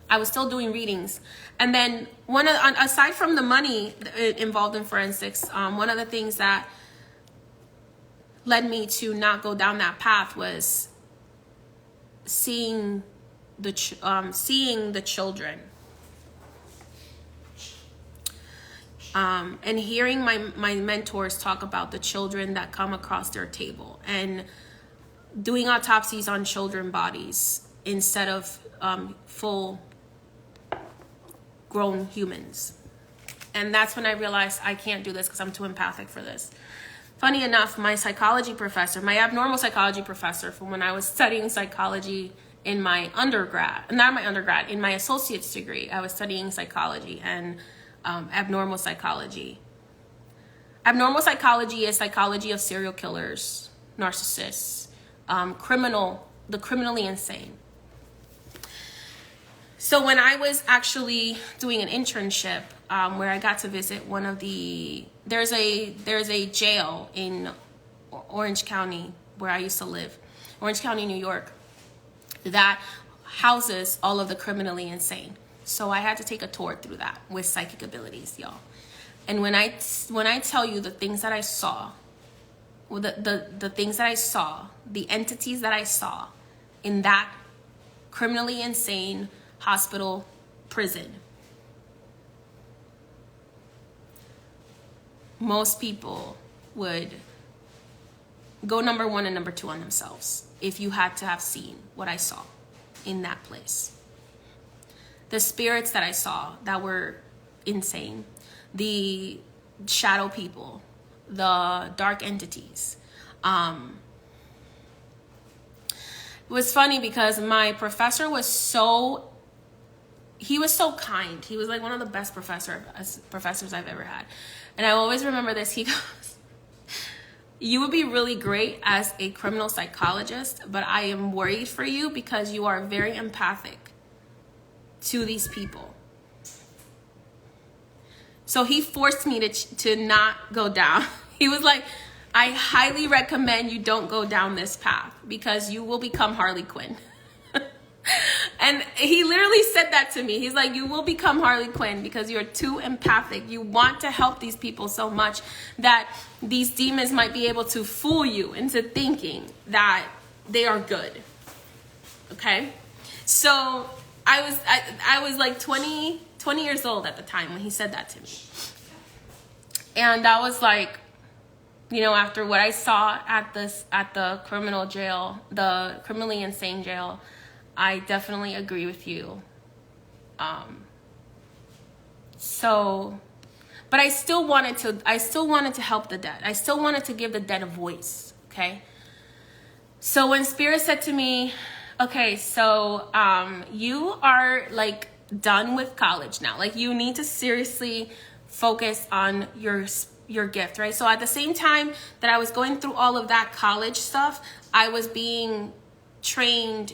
I was still doing readings. And then aside from the money involved in forensics, one of the things that led me to not go down that path was seeing the children. And hearing my mentors talk about the children that come across their table, and doing autopsies on children bodies instead of full grown humans. And that's when I realized I can't do this because I'm too empathic for this. Funny enough, my abnormal psychology professor from when I was studying psychology in my undergrad, not my undergrad, in my associate's degree. I was studying psychology and abnormal psychology. Abnormal psychology is psychology of serial killers, narcissists, the criminally insane. So when I was actually doing an internship, where I got to visit one of there's a jail in Orange County where I used to live, Orange County, New York, that houses all of the criminally insane. So I had to take a tour through that with psychic abilities, y'all. And when I tell you the things that I saw, the things that I saw, the entities that I saw in that criminally insane hospital prison, most people would go number 1 and number 2 on themselves if you had to have seen what I saw in that place. The spirits that I saw that were insane, the shadow people, the dark entities. It was funny because my professor was so kind. He was like one of the best professors I've ever had. And I always remember this. He goes, "You would be really great as a criminal psychologist, but I am worried for you because you are very empathic to these people." So he forced me to not go down. He was like, "I highly recommend you don't go down this path because you will become Harley Quinn." And he literally said that to me. He's like, "You will become Harley Quinn because you're too empathic. You want to help these people so much that these demons might be able to fool you into thinking that they are good." Okay? So I was like 20 years old at the time when he said that to me. And I was like, after what I saw at the criminal jail, the criminally insane jail, I definitely agree with you. But I still wanted to help the dead. I still wanted to give the dead a voice. Okay. So when Spirit said to me, "Okay, so you are like done with college now. Like you need to seriously focus on your gift," right? So at the same time that I was going through all of that college stuff, I was being trained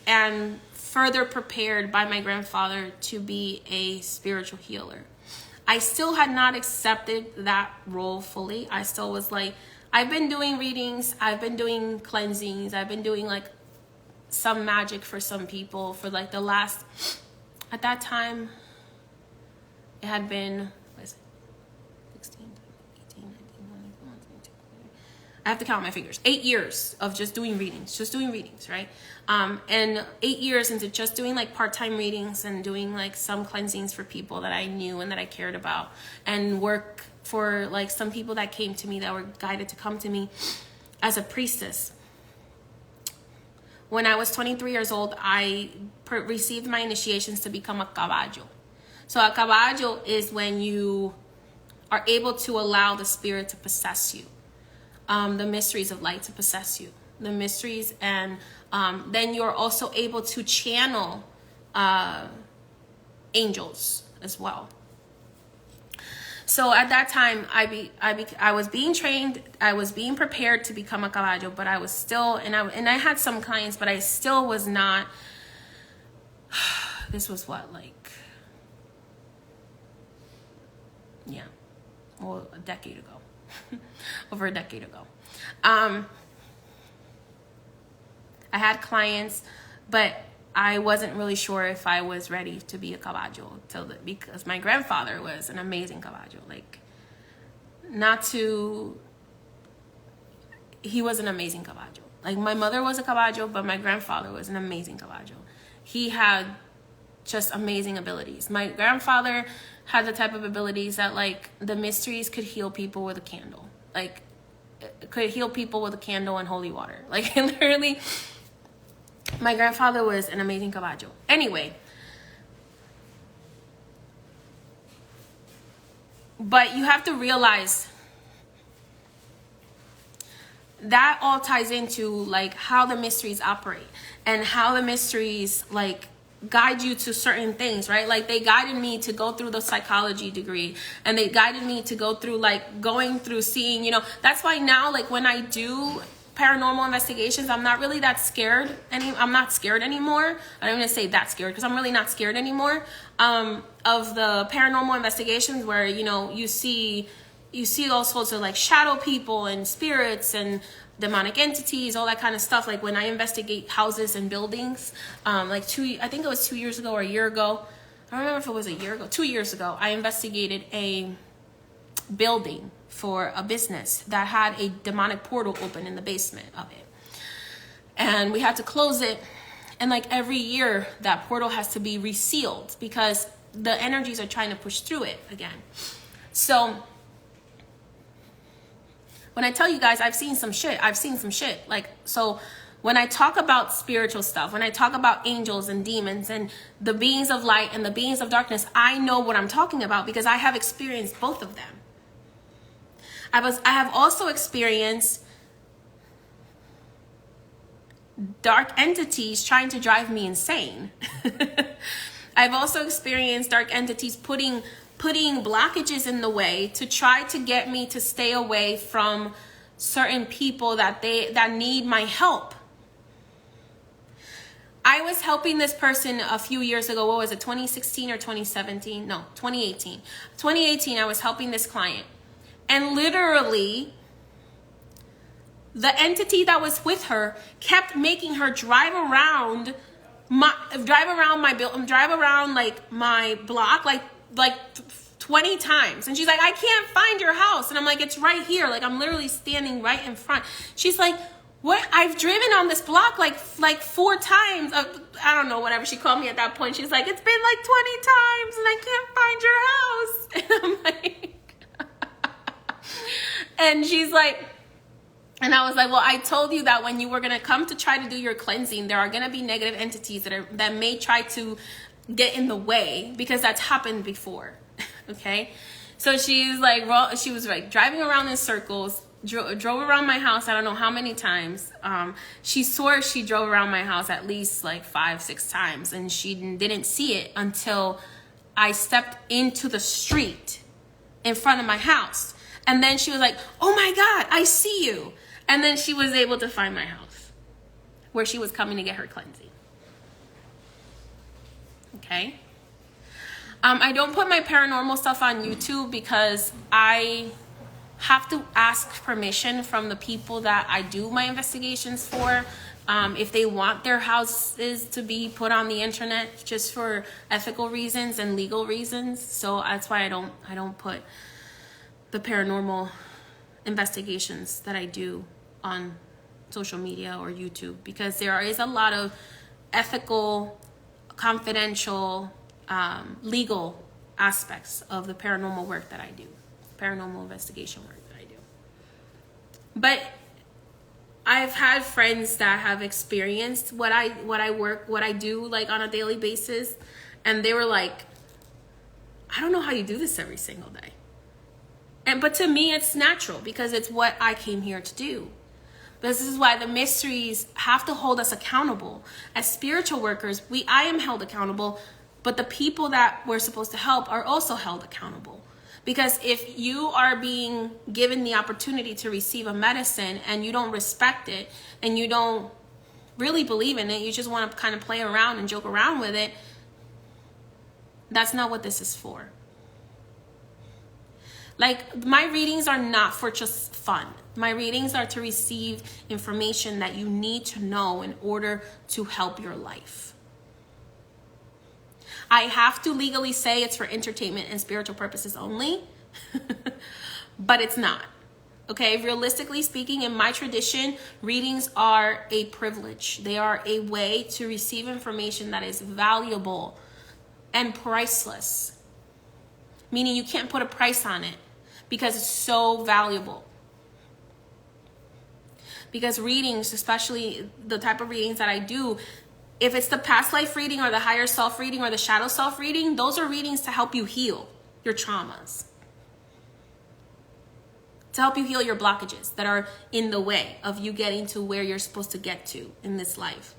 and further prepared by my grandfather to be a spiritual healer. I still had not accepted that role fully. I still was like, I've been doing readings, I've been doing cleansings, I've been doing like some magic for some people for like the last, at that time, it had been, what is it, 16, 18, 19, 20, 21, 22, I have to count my fingers, 8 years of just doing readings, right? And 8 years into just doing like part-time readings and doing like some cleansings for people that I knew and that I cared about, and work for like some people that came to me that were guided to come to me as a priestess. When I was 23 years old, I received my initiations to become a caballo. So a caballo is when you are able to allow the spirit to possess you, the mysteries of light to possess you, the mysteries, and then you're also able to channel angels as well. So at that time, I was being trained, I was being prepared to become a caballo, but I was still, and I had some clients, but I still was not. This was what, like, yeah, well, a decade ago, over a decade ago. I had clients, but I wasn't really sure if I was ready to be a caballo because my grandfather was an amazing caballo. Like, he was an amazing caballo. Like, my mother was a caballo, but my grandfather was an amazing caballo. He had just amazing abilities. My grandfather had the type of abilities that, like, the mysteries could heal people with a candle. Like, could heal people with a candle and holy water. Like, literally, my grandfather was an amazing caballo. Anyway, but you have to realize that all ties into like how the mysteries operate and how the mysteries like guide you to certain things, right? Like they guided me to go through the psychology degree, and they guided me to go through like going through seeing, you know, that's why now like when I do paranormal investigations, I'm not really that scared. I'm not scared anymore. I don't even say that scared because I'm really not scared anymore of the paranormal investigations where, you know, you see all sorts of like shadow people and spirits and demonic entities, all that kind of stuff. Like when I investigate houses and buildings, I think it was 2 years ago or a year ago. I don't remember if it was a year ago, 2 years ago, I investigated a building for a business that had a demonic portal open in the basement of it. And we had to close it. And like every year that portal has to be resealed because the energies are trying to push through it again. So when I tell you guys, I've seen some shit. Like, so when I talk about spiritual stuff, when I talk about angels and demons and the beings of light and the beings of darkness, I know what I'm talking about because I have experienced both of them. I have also experienced dark entities trying to drive me insane. I've also experienced dark entities putting blockages in the way to try to get me to stay away from certain people that need my help. I was helping this person a few years ago. What was it, 2016 or 2017? No, 2018. 2018, I was helping this client. And literally, the entity that was with her kept making her drive around my block like 20 times. And she's like, I can't find your house. And I'm like, it's right here. Like, I'm literally standing right in front. She's like, what? I've driven on this block like 4 times. I don't know, whatever she called me at that point. She's like, it's been like 20 times and I can't find your house. And I'm like, and she's like, and I was like, well, I told you that when you were going to come to try to do your cleansing, there are going to be negative entities that may try to get in the way because that's happened before. Okay. So she's like, she was like driving around in circles, drove around my house. I don't know how many times. She swore she drove around my house at least like 5-6 times. And she didn't see it until I stepped into the street in front of my house. And then she was like, oh my God, I see you. And then she was able to find my house where she was coming to get her cleansing. Okay. I don't put my paranormal stuff on YouTube because I have to ask permission from the people that I do my investigations for. If they want their houses to be put on the internet just for ethical reasons and legal reasons. So that's why I don't put the paranormal investigations that I do on social media or YouTube, because there is a lot of ethical, confidential, legal aspects of the paranormal work that I do, paranormal investigation work that I do. But I've had friends that have experienced what I do like on a daily basis, and they were like, I don't know how you do this every single day. But to me, it's natural because it's what I came here to do. This is why the mysteries have to hold us accountable. As spiritual workers, I am held accountable, but the people that we're supposed to help are also held accountable. Because if you are being given the opportunity to receive a medicine and you don't respect it and you don't really believe in it, you just want to kind of play around and joke around with it, that's not what this is for. Like, my readings are not for just fun. My readings are to receive information that you need to know in order to help your life. I have to legally say it's for entertainment and spiritual purposes only, but it's not. Okay, realistically speaking, in my tradition, readings are a privilege. They are a way to receive information that is valuable and priceless, meaning you can't put a price on it because it's so valuable. Because readings, especially the type of readings that I do, if it's the past life reading or the higher self reading or the shadow self reading, those are readings to help you heal your traumas, to help you heal your blockages that are in the way of you getting to where you're supposed to get to in this life.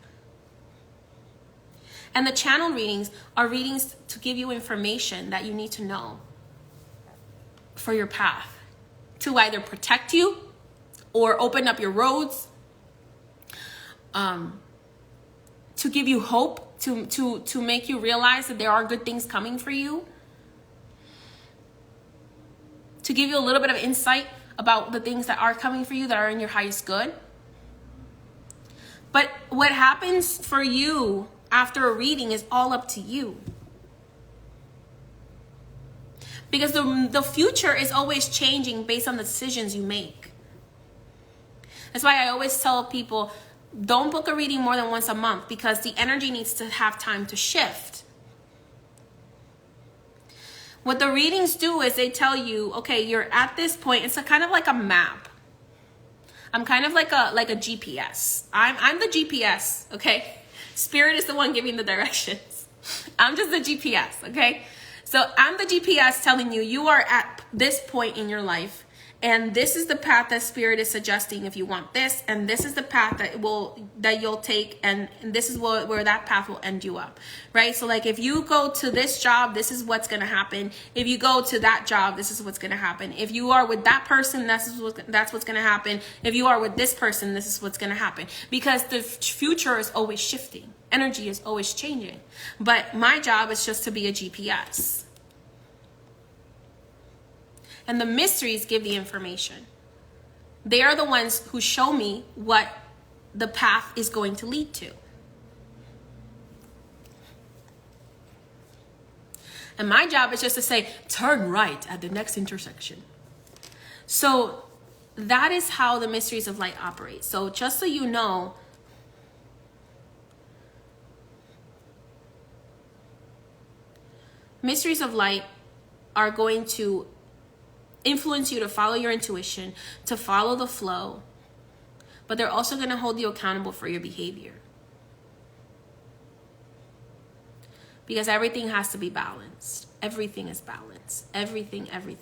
And the channel readings are readings to give you information that you need to know for your path, to either protect you or open up your roads, to give you hope, to make you realize that there are good things coming for you, to give you a little bit of insight about the things that are coming for you that are in your highest good. But what happens for you after a reading is all up to you. Because the future is always changing based on the decisions you make. That's why I always tell people, don't book a reading more than once a month, because the energy needs to have time to shift. What the readings do is they tell you, okay, you're at this point. It's kind of like a map. I'm kind of like a GPS. I'm the GPS, okay? Spirit is the one giving the directions. I'm just the GPS, okay? So I'm the GPS telling you, you are at this point in your life, and this is the path that Spirit is suggesting if you want this, and this is the path that you'll take, and this is where that path will end you up, right? So like if you go to this job, this is what's going to happen. If you go to that job, this is what's going to happen. If you are with that person, that's what's going to happen. If you are with this person, this is what's going to happen. Because the future is always shifting. Energy is always changing. But my job is just to be a GPS. And the mysteries give the information. They are the ones who show me what the path is going to lead to. And my job is just to say, turn right at the next intersection. So that is how the mysteries of light operate. So just so you know, mysteries of light are going to influence you to follow your intuition, to follow the flow, but they're also going to hold you accountable for your behavior. Because everything has to be balanced. Everything is balanced. Everything is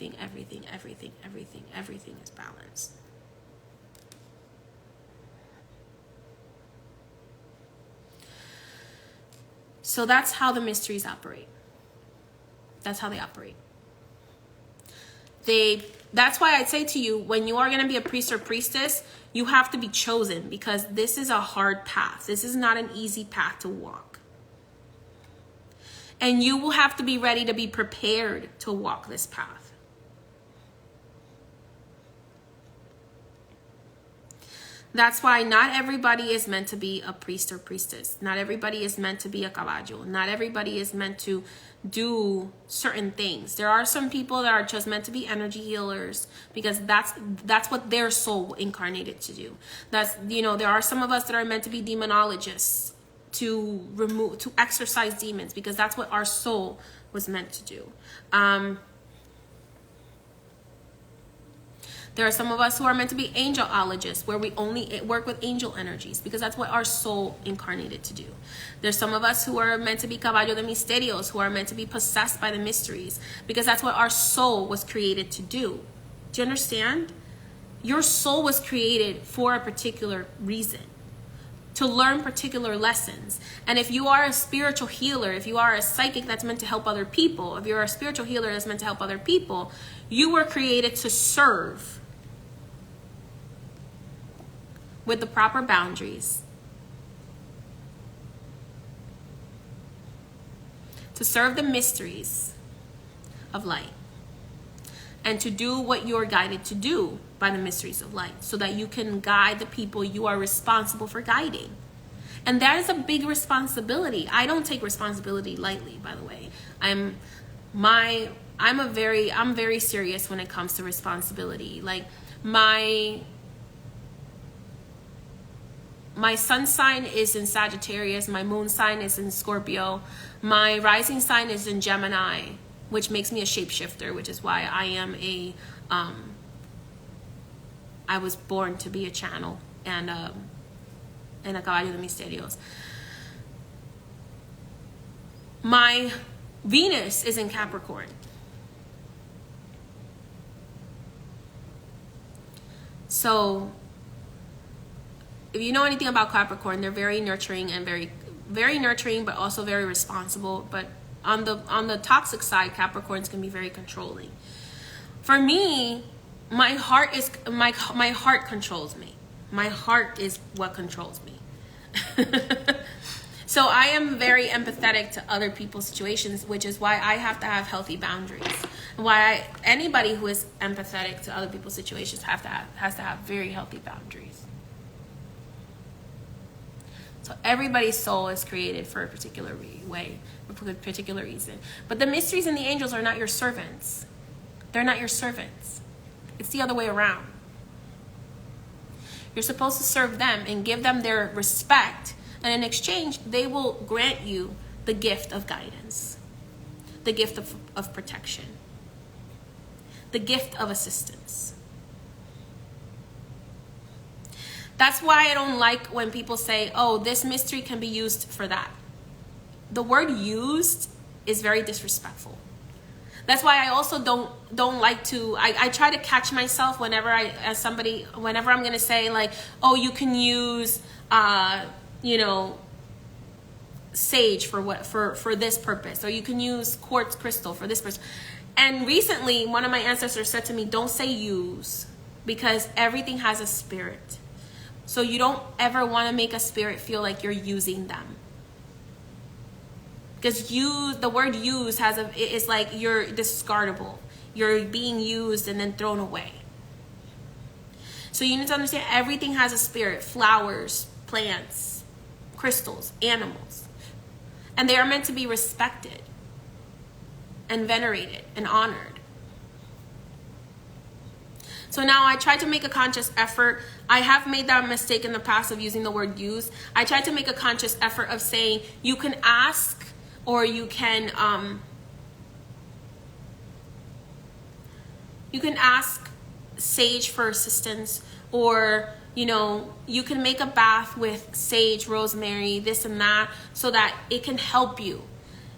balanced. So that's how the mysteries operate. That's how they operate. That's why I'd say to you, when you are going to be a priest or priestess, you have to be chosen, because this is a hard path. This is not an easy path to walk. And you will have to be ready to be prepared to walk this path. That's why not everybody is meant to be a priest or priestess. Not everybody is meant to be a caballo. Not everybody is meant to do certain things. There are some people that are just meant to be energy healers, because that's what their soul incarnated to do. There are some of us that are meant to be demonologists, to exorcise demons, because that's what our soul was meant to do. There are some of us who are meant to be angelologists, where we only work with angel energies, because that's what our soul incarnated to do. There's some of us who are meant to be caballo de Misterios, who are meant to be possessed by the mysteries, because that's what our soul was created to do. Do you understand? Your soul was created for a particular reason, to learn particular lessons. And if you are a spiritual healer, if you are a psychic that's meant to help other people, if you're a spiritual healer that's meant to help other people, you were created to serve with the proper boundaries, to serve the mysteries of light, and to do what you're guided to do by the mysteries of light, so that you can guide the people you are responsible for guiding. And that is a big responsibility. I don't take responsibility lightly, by the way. I'm very serious when it comes to responsibility. Like my sun sign is in Sagittarius. My moon sign is in Scorpio. My rising sign is in Gemini, which makes me a shapeshifter, which is why I am I was born to be a channel and a caballo de Misterios. My Venus is in Capricorn. So if you know anything about Capricorn, they're very nurturing and very nurturing, but also very responsible. But on the toxic side, Capricorns can be very controlling. For me, my heart controls me. My heart is what controls me. So I am very empathetic to other people's situations, which is why I have to have healthy boundaries. Anybody who is empathetic to other people's situations has to have very healthy boundaries. So everybody's soul is created for a particular way, for a particular reason. But the mysteries and the angels are not your servants. They're not your servants. It's the other way around. You're supposed to serve them and give them their respect. And in exchange, they will grant you the gift of guidance, the gift of protection, the gift of assistance. That's why I don't like when people say, oh, this mystery can be used for that. The word used is very disrespectful. That's why I also don't like to, I try to catch myself whenever I'm going to say like, oh, you can use, sage for this purpose, or you can use quartz crystal for this purpose. And recently, one of my ancestors said to me, don't say use, because everything has a spirit. So you don't ever want to make a spirit feel like you're using them. Because the word use it's like you're discardable. You're being used and then thrown away. So you need to understand everything has a spirit. Flowers, plants, crystals, animals. And they are meant to be respected and venerated and honored. So now I try to make a conscious effort. I have made that mistake in the past of using the word use. I try to make a conscious effort of saying you can ask, or you can ask sage for assistance, or you can make a bath with sage, rosemary, this and that, so that it can help you.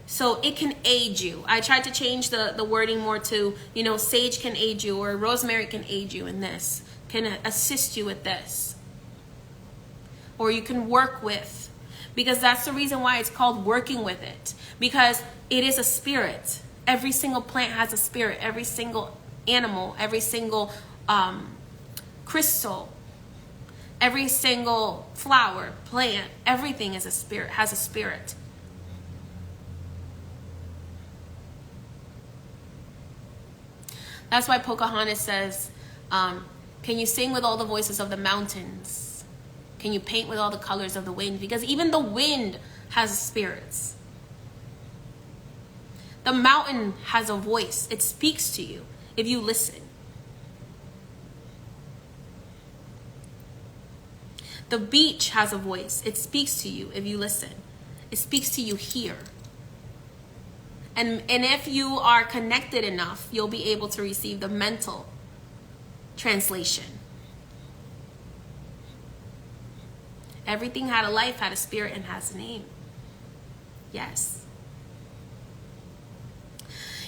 So it can aid you. I tried to change the wording more to, sage can aid you, or rosemary can aid you in this, can assist you with this. Or you can work with, because that's the reason why it's called working with it, because it is a spirit. Every single plant has a spirit. Every single animal, every single crystal, every single flower, plant, everything is a spirit, has a spirit. That's why Pocahontas says, can you sing with all the voices of the mountains? Can you paint with all the colors of the wind? Because even the wind has spirits. The mountain has a voice. It speaks to you if you listen. The beach has a voice. It speaks to you if you listen. It speaks to you here. And if you are connected enough, you'll be able to receive the mental translation. Everything had a life, had a spirit, and has a name. Yes.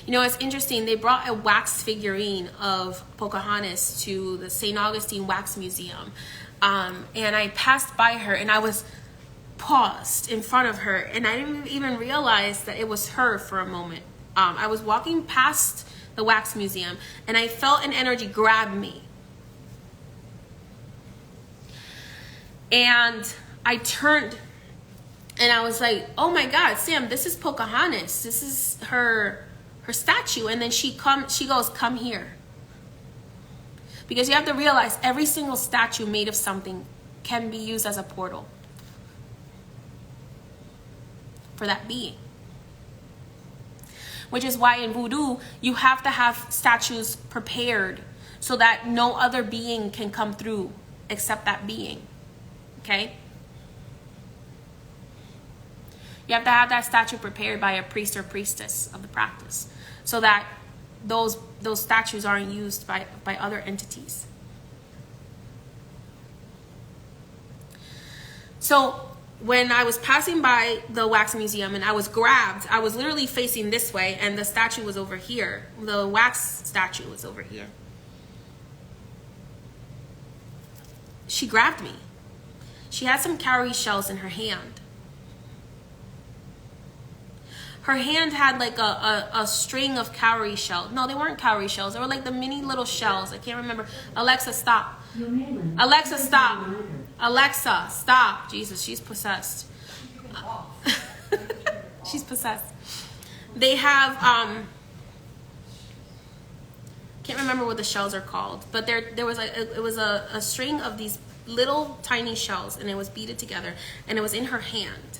It's interesting. They brought a wax figurine of Pocahontas to the St. Augustine Wax Museum. And I passed by her, and I was paused in front of her, and I didn't even realize that it was her for a moment. I was walking past the wax museum, and I felt an energy grab me. And I turned, and I was like, oh my God, Sam, this is Pocahontas. This is her statue. And then she goes, come here. Because you have to realize every single statue made of something can be used as a portal for that being. Which is why in voodoo, you have to have statues prepared so that no other being can come through except that being. Okay? You have to have that statue prepared by a priest or priestess of the practice so that those statues aren't used by other entities. So when I was passing by the wax museum and I was grabbed, I was literally facing this way, and the statue was over here. The wax statue was over here. she grabbed me. She had some cowrie shells in her hand. Her hand had like a string of cowrie shells. No, they weren't cowrie shells. They were like the mini little shells. I can't remember. Alexa, stop. Alexa, stop. Alexa, stop. Jesus, she's possessed. She's possessed. They have, can't remember what the shells are called, but there was a string of these little tiny shells, and it was beaded together, and it was in her hand.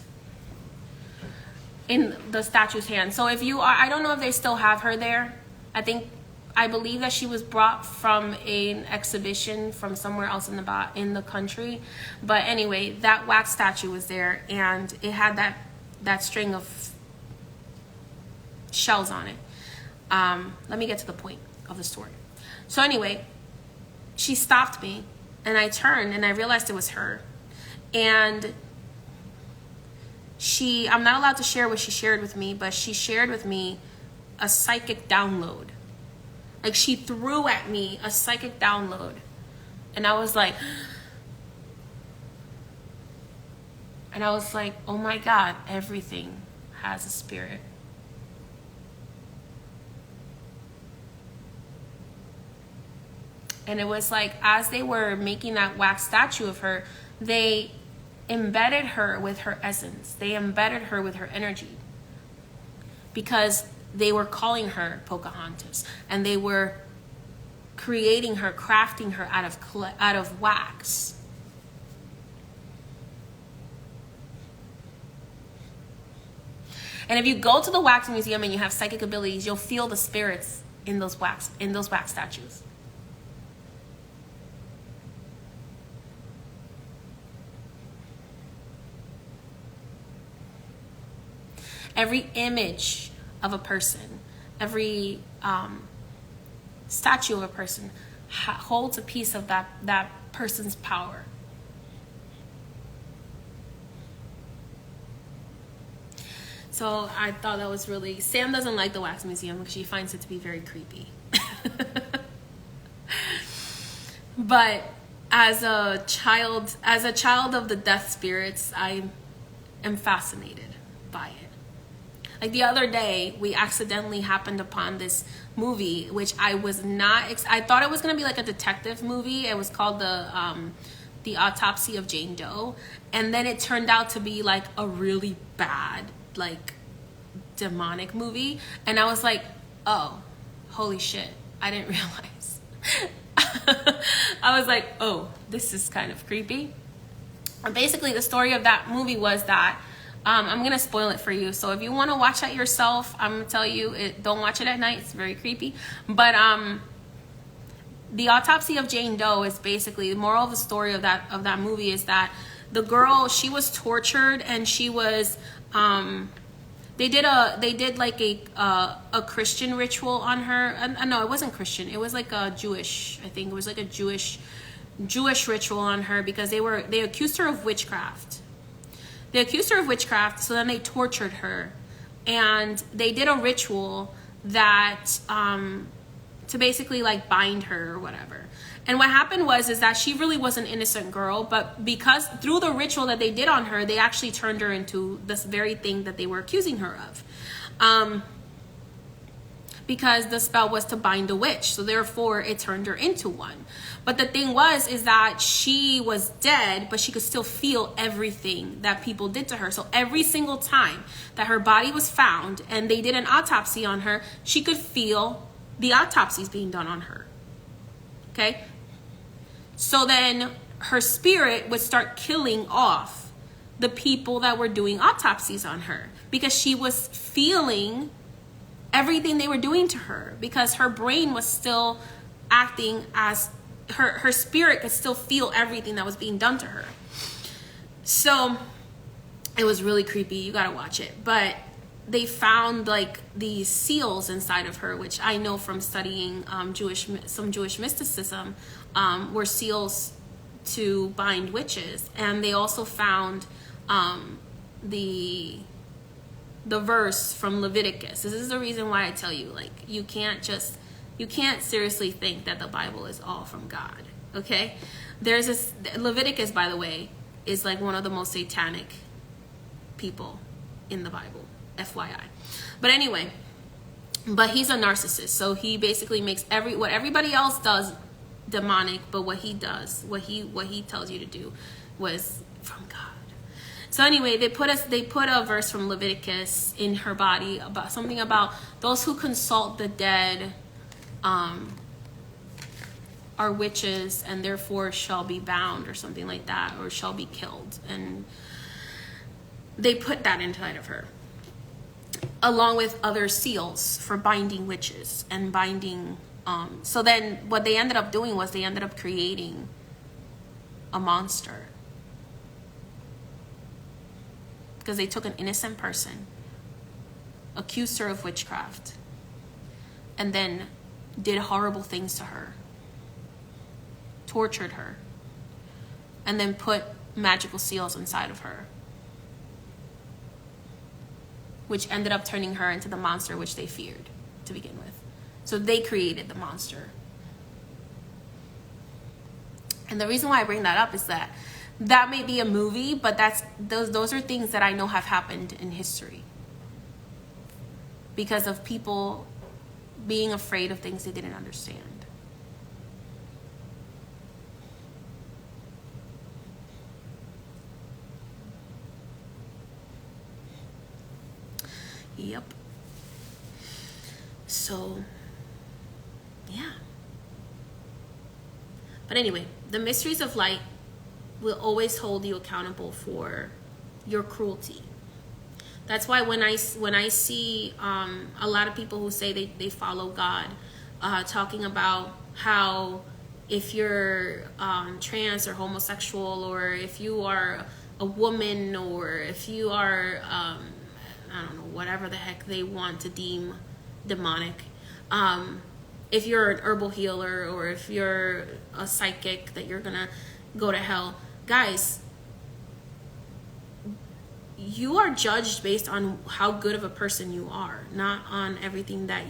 In the statue's hand. So if you are, I don't know if they still have her there. I believe that she was brought from an exhibition from somewhere else in the country. But anyway, that wax statue was there, and it had that string of shells on it. Let me get to the point of the story. So anyway, she stopped me, and I turned, and I realized it was her. And I'm not allowed to share what she shared with me, but she shared with me a psychic download. Like, she threw at me a psychic download. And I was like, oh my God, everything has a spirit. And it was like, as they were making that wax statue of her, they embedded her with her essence. They embedded her with her energy, because they were calling her Pocahontas, and they were creating her, crafting her out of wax. And if you go to the wax museum and you have psychic abilities, you'll feel the spirits in those wax statues. Every image of a person, every statue of a person holds a piece of that person's power. So I thought that was really... Sam doesn't like the wax museum because she finds it to be very creepy. But as a child of the death spirits, I am fascinated by it. Like the other day, we accidentally happened upon this movie, which I was not... I thought it was going to be like a detective movie. It was called The Autopsy of Jane Doe. And then it turned out to be like a really bad, like, demonic movie. And I was like, oh, holy shit. I didn't realize. I was like, oh, this is kind of creepy. And basically, the story of that movie was that... I'm going to spoil it for you. So if you want to watch it yourself, I'm going to tell you, don't watch it at night. It's very creepy. But The Autopsy of Jane Doe is basically, the moral of the story of that movie is that the girl, she was tortured, and she was, they did like a Christian ritual on her. No, it wasn't Christian. It was like a Jewish, I think it was like a Jewish ritual on her, because they accused her of witchcraft. They accused her of witchcraft, so then they tortured her. And they did a ritual that, to basically like bind her or whatever. And what happened is that she really was an innocent girl, but because through the ritual that they did on her, they actually turned her into this very thing that they were accusing her of. Because the spell was to bind a witch, so therefore it turned her into one. But the thing is that she was dead, but she could still feel everything that people did to her. So every single time that her body was found and they did an autopsy on her, she could feel the autopsies being done on her. Okay? So then her spirit would start killing off the people that were doing autopsies on her, because she was feeling everything they were doing to her, because her brain was still acting as her spirit could still feel everything that was being done to her. So it was really creepy. You gotta watch it. But they found like these seals inside of her, which I know from studying some Jewish mysticism, were seals to bind witches. And they also found the verse from Leviticus. This is the reason why I tell you, like, you can't seriously think that the Bible is all from God, okay? There's this Leviticus, by the way, is like one of the most satanic people in the Bible, FYI. But anyway, but he's a narcissist, so he basically makes what everybody else does demonic, but what he does, what he tells you to do, was from God. So anyway, they put a verse from Leviticus in her body about something about those who consult the dead are witches and therefore shall be bound, or something like that, or shall be killed. And they put that inside of her, along with other seals for binding witches and binding. So then what they ended up doing was they ended up creating a monster. Because they took an innocent person, accused her of witchcraft, and then did horrible things to her, tortured her, and then put magical seals inside of her, which ended up turning her into the monster which they feared to begin with. So they created the monster. And the reason why I bring that up is that may be a movie, but those are things that I know have happened in history because of people being afraid of things they didn't understand. Yep. So, yeah. But anyway, the mysteries of light will always hold you accountable for your cruelty. That's why when I see a lot of people who say they follow God, talking about how if you're trans or homosexual, or if you are a woman, or if you are I don't know, whatever the heck they want to deem demonic, if you're an herbal healer, or if you're a psychic, that you're gonna go to hell. Guys, you are judged based on how good of a person you are, not on everything that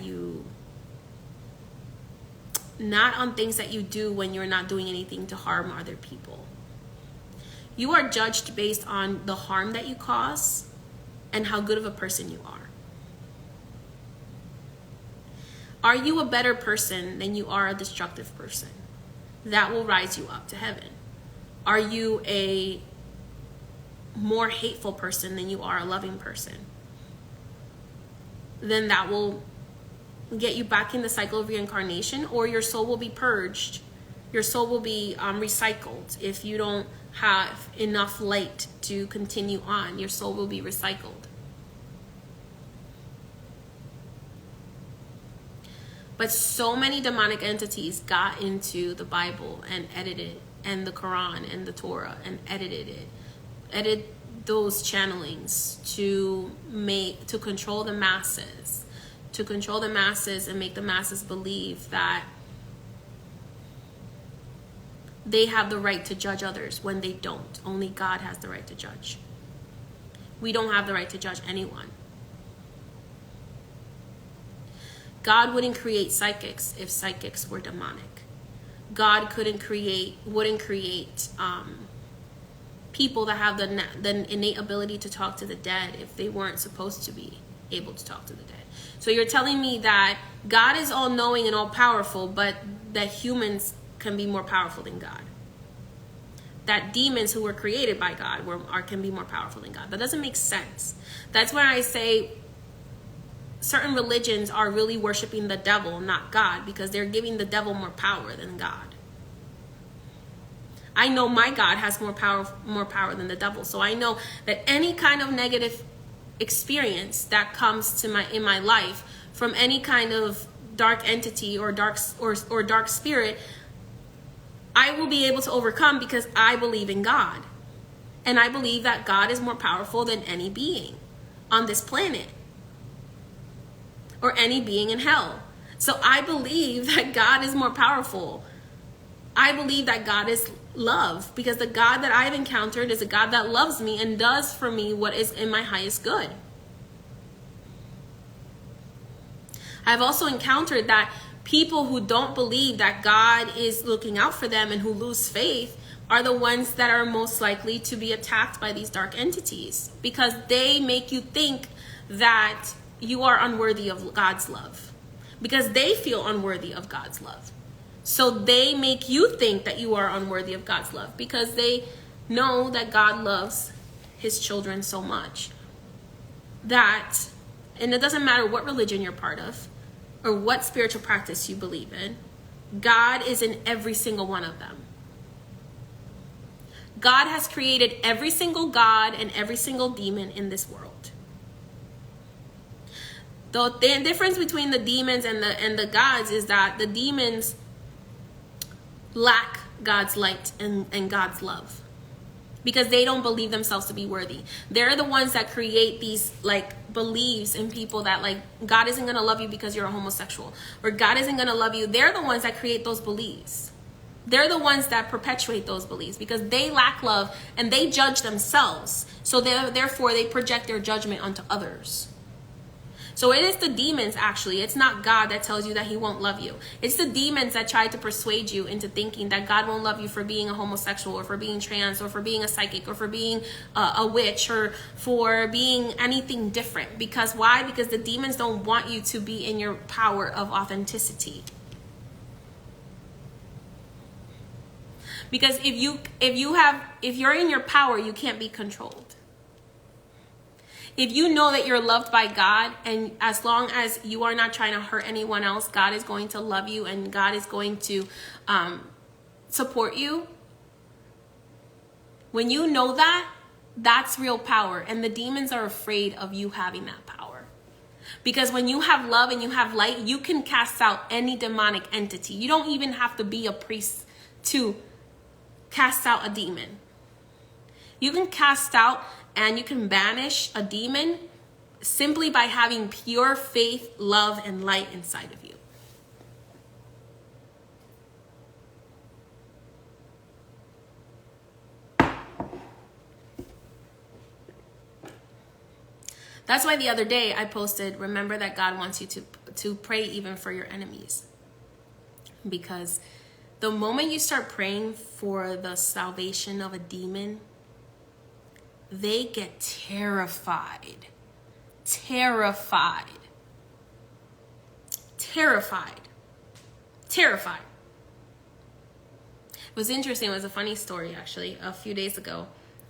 not on things that you do when you're not doing anything to harm other people. You are judged based on the harm that you cause and how good of a person you are. Are you a better person than you are a destructive person? That will rise you up to heaven. Are you a more hateful person than you are a loving person? Then that will get you back in the cycle of reincarnation, or your soul will be purged. Your soul will be recycled. If you don't have enough light to continue on, your soul will be recycled. But so many demonic entities got into the Bible and edited, and the Quran and the Torah, and edited those channelings to control the masses, and make the masses believe that they have the right to judge others when they don't. Only God has the right to judge. We don't have the right to judge anyone. God wouldn't create psychics if psychics were demonic. God wouldn't create people that have the innate ability to talk to the dead if they weren't supposed to be able to talk to the dead. So you're telling me that God is all-knowing and all-powerful, but that humans can be more powerful than God? That demons who were created by God can be more powerful than God? That doesn't make sense. That's when I say certain religions are really worshiping the devil, not God, because they're giving the devil more power than God. I know my God has more power than the devil. So I know that any kind of negative experience that comes in my life from any kind of dark entity or dark spirit, I will be able to overcome, because I believe in God. And I believe that God is more powerful than any being on this planet, or any being in hell. So I believe that God is more powerful. I believe that God is love, because the God that I've encountered is a God that loves me and does for me what is in my highest good. I've also encountered that people who don't believe that God is looking out for them and who lose faith are the ones that are most likely to be attacked by these dark entities, because they make you think that you are unworthy of God's love, because they feel unworthy of God's love. So they make you think that you are unworthy of God's love, because they know that God loves his children so much that, and it doesn't matter what religion you're part of or what spiritual practice you believe in, God is in every single one of them. God has created every single god and every single demon in this world. The difference between the demons and the gods is that the demons lack God's light and God's love, because they don't believe themselves to be worthy. They're the ones that create these like beliefs in people that like God isn't going to love you because you're a homosexual, or God isn't going to love you. They're the ones that create those beliefs. They're the ones that perpetuate those beliefs, because they lack love and they judge themselves. So therefore they project their judgment onto others. So it is the demons, actually. It's not God that tells you that he won't love you. It's the demons that try to persuade you into thinking that God won't love you for being a homosexual, or for being trans, or for being a psychic, or for being a witch, or for being anything different. Because why? Because the demons don't want you to be in your power of authenticity. Because if you're in your power, you can't be controlled. If you know that you're loved by God, and as long as you are not trying to hurt anyone else, God is going to love you and God is going to support you. When you know that, that's real power. And the demons are afraid of you having that power. Because when you have love and you have light, you can cast out any demonic entity. You don't even have to be a priest to cast out a demon. You can cast out and you can banish a demon simply by having pure faith, love, and light inside of you. That's why the other day I posted, remember that God wants you to pray even for your enemies. Because the moment you start praying for the salvation of a demon, they get terrified. Terrified. Terrified. Terrified. It was interesting. It was a funny story, actually. A few days ago,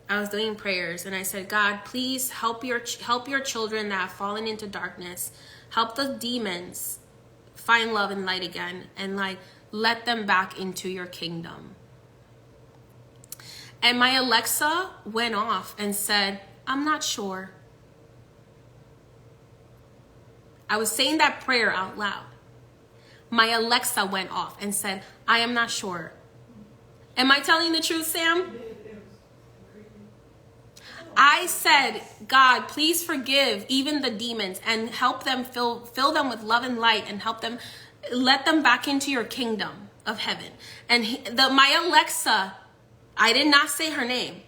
I was doing prayers and I said, God, please help your children that have fallen into darkness. Help the demons find love and light again, and like let them back into your kingdom. And my Alexa went off and said, I'm not sure. I was saying that prayer out loud. My Alexa went off and said, I am not sure. Am I telling the truth, Sam? I said, God, please forgive even the demons and help them, fill them with love and light, and help them, let them back into your kingdom of heaven. And my Alexa, I did not say her name,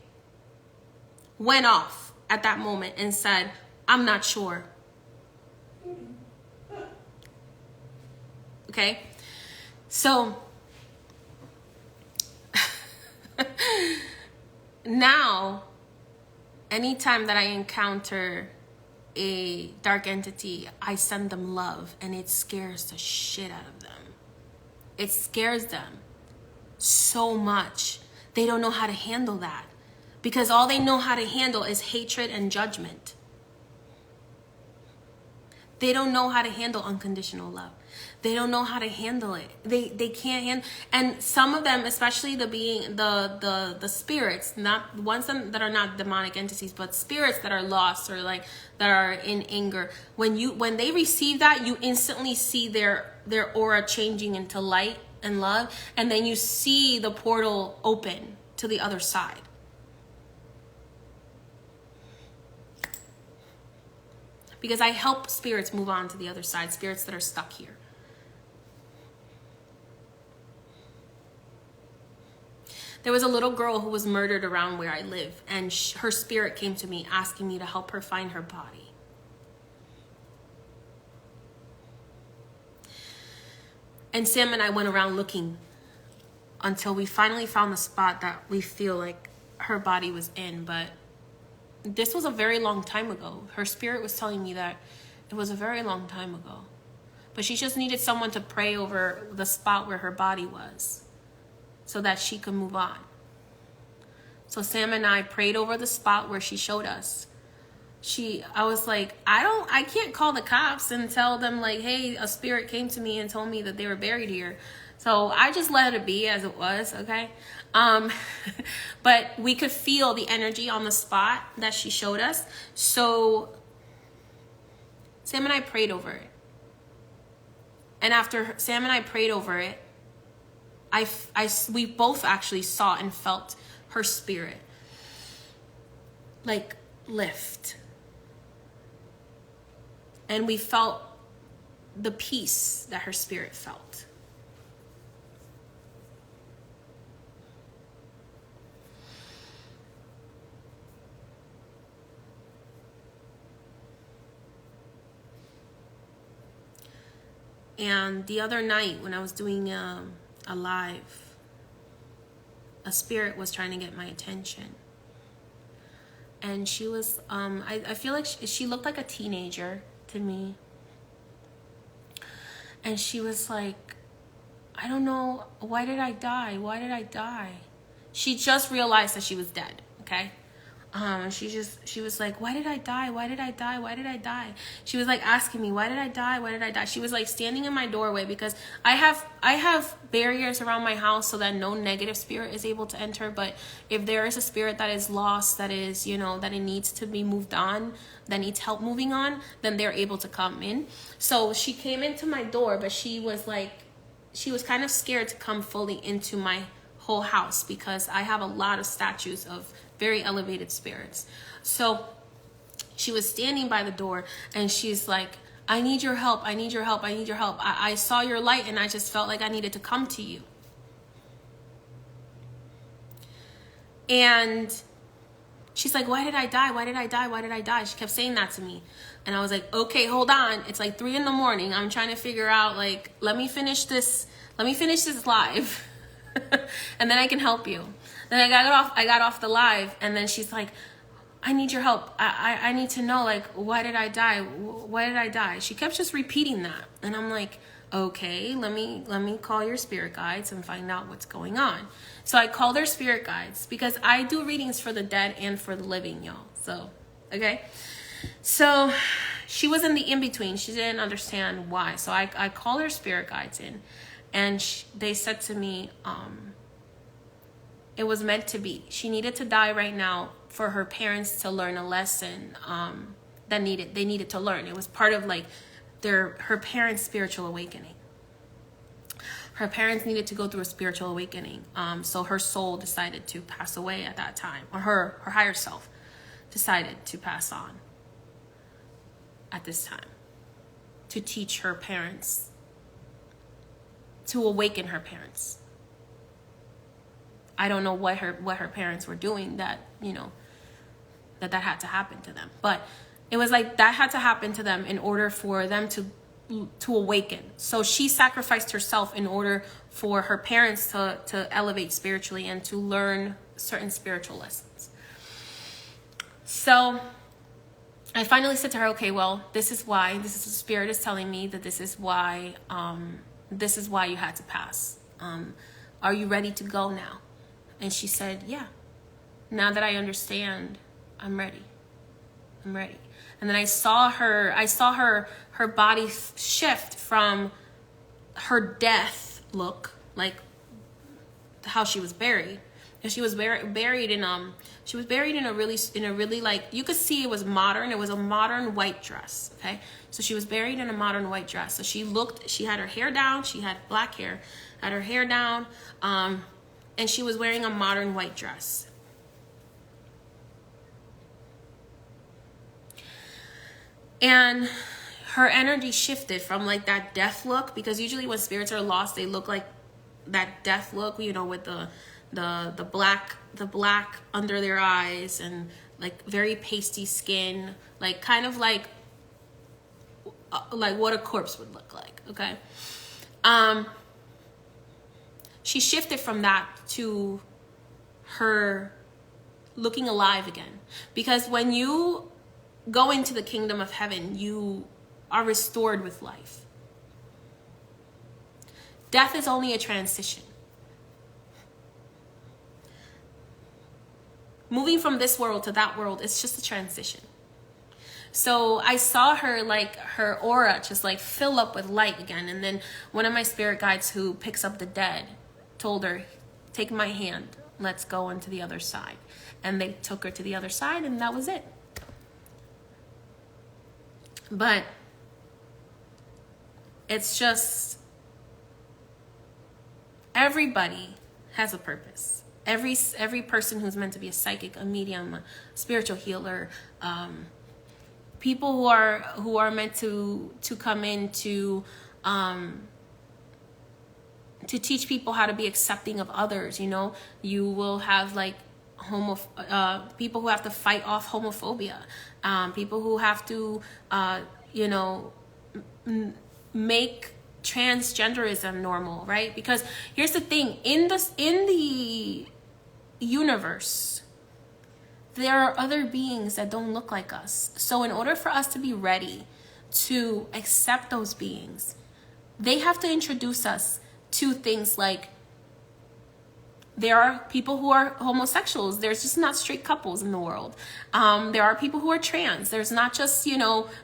went off at that moment and said, I'm not sure. Okay? So, now, anytime that I encounter a dark entity, I send them love, and it scares the shit out of them. It scares them so much. They don't know how to handle that, because all they know how to handle is hatred and judgment. They don't know how to handle unconditional love. They don't know how to handle it. They can't handle. And some of them, especially the spirits, not ones that are not demonic entities, but spirits that are lost or like that are in anger. When they receive that, you instantly see their aura changing into light and love, and then you see the portal open to the other side. Because I help spirits move on to the other side, spirits that are stuck here. There was a little girl who was murdered around where I live, and her spirit came to me asking me to help her find her body. And Sam and I went around looking until we finally found the spot that we feel like her body was in. But this was a very long time ago. Her spirit was telling me that it was a very long time ago. But she just needed someone to pray over the spot where her body was so that she could move on. So Sam and I prayed over the spot where she showed us. I was like, I can't call the cops and tell them like, hey, a spirit came to me and told me that they were buried here. So I just let it be as it was, okay? But we could feel the energy on the spot that she showed us. So Sam and I prayed over it. And after Sam and I prayed over it, we both actually saw and felt her spirit like lift. And we felt the peace that her spirit felt. And the other night when I was doing a live, a spirit was trying to get my attention. And she was, I feel like she looked like a teenager to me. And she was like, I don't know, why did I die? Why did I die? She just realized that she was dead, okay? She was like, why did I die? Why did I die? Why did I die? She was like asking me, why did I die? Why did I die? She was like standing in my doorway because I have barriers around my house so that no negative spirit is able to enter. But if there is a spirit that is lost, that is, that it needs to be moved on, that needs help moving on, then they're able to come in. So she came into my door, but she was kind of scared to come fully into my whole house because I have a lot of statues of very elevated spirits. So she was standing by the door and she's like, I need your help. I need your help. I need your help. I saw your light and I just felt like I needed to come to you. And she's like, why did I die? Why did I die? Why did I die? She kept saying that to me. And I was like, okay, hold on. It's like 3 a.m. I'm trying to figure out, like, let me finish this live. And then I can help you. Then I got off the live, and then she's like, I need your help. I need to know, like, why did I die? Why did I die? She kept just repeating that. And I'm like, okay, let me call your spirit guides and find out what's going on. So I called her spirit guides because I do readings for the dead and for the living, y'all. So, okay. So she was in the in-between. She didn't understand why. So I called her spirit guides in. And they said to me, it was meant to be. She needed to die right now for her parents to learn a lesson they needed to learn. It was part of like her parents' spiritual awakening. Her parents needed to go through a spiritual awakening. So her soul decided to pass away at that time, or her higher self decided to pass on at this time to teach her parents, to awaken her parents. I don't know what her parents were doing that that had to happen to them, but it was like that had to happen to them in order for them to awaken. So she sacrificed herself in order for her parents to elevate spiritually and to learn certain spiritual lessons. So I finally said to her, okay, well, this is the spirit is telling me that this is why you had to pass. Are you ready to go now? And she said, yeah. Now that I understand, I'm ready. I'm ready. And then I saw her body shift from her death look, like how she was buried. And she was buried in a really like, you could see it was modern. It was a modern white dress. Okay. So she was buried in a modern white dress. So she had her hair down. She had black hair, had her hair down. And she was wearing a modern white dress. And her energy shifted from like that death look, because usually when spirits are lost, they look like that death look, with the black under their eyes and like very pasty skin, like kind of like what a corpse would look like. Okay. she shifted from that to her looking alive again. Because when you go into the kingdom of heaven, you are restored with life. Death is only a transition. Moving from this world to that world, it's just a transition. So I saw her, like, her aura just like fill up with light again. And then one of my spirit guides who picks up the dead told her, take my hand, let's go on to the other side. And they took her to the other side, and that was it. But it's just, everybody has a purpose. Every person who's meant to be a psychic, a medium, a spiritual healer, people who are meant to come in to teach people how to be accepting of others. You know, you will have like people who have to fight off homophobia, people who have to make transgenderism normal, right? Because here's the thing, in the universe, there are other beings that don't look like us. So in order for us to be ready to accept those beings, they have to introduce us to things like, there are people who are homosexuals. There's just not straight couples in the world. There are people who are trans. There's not just,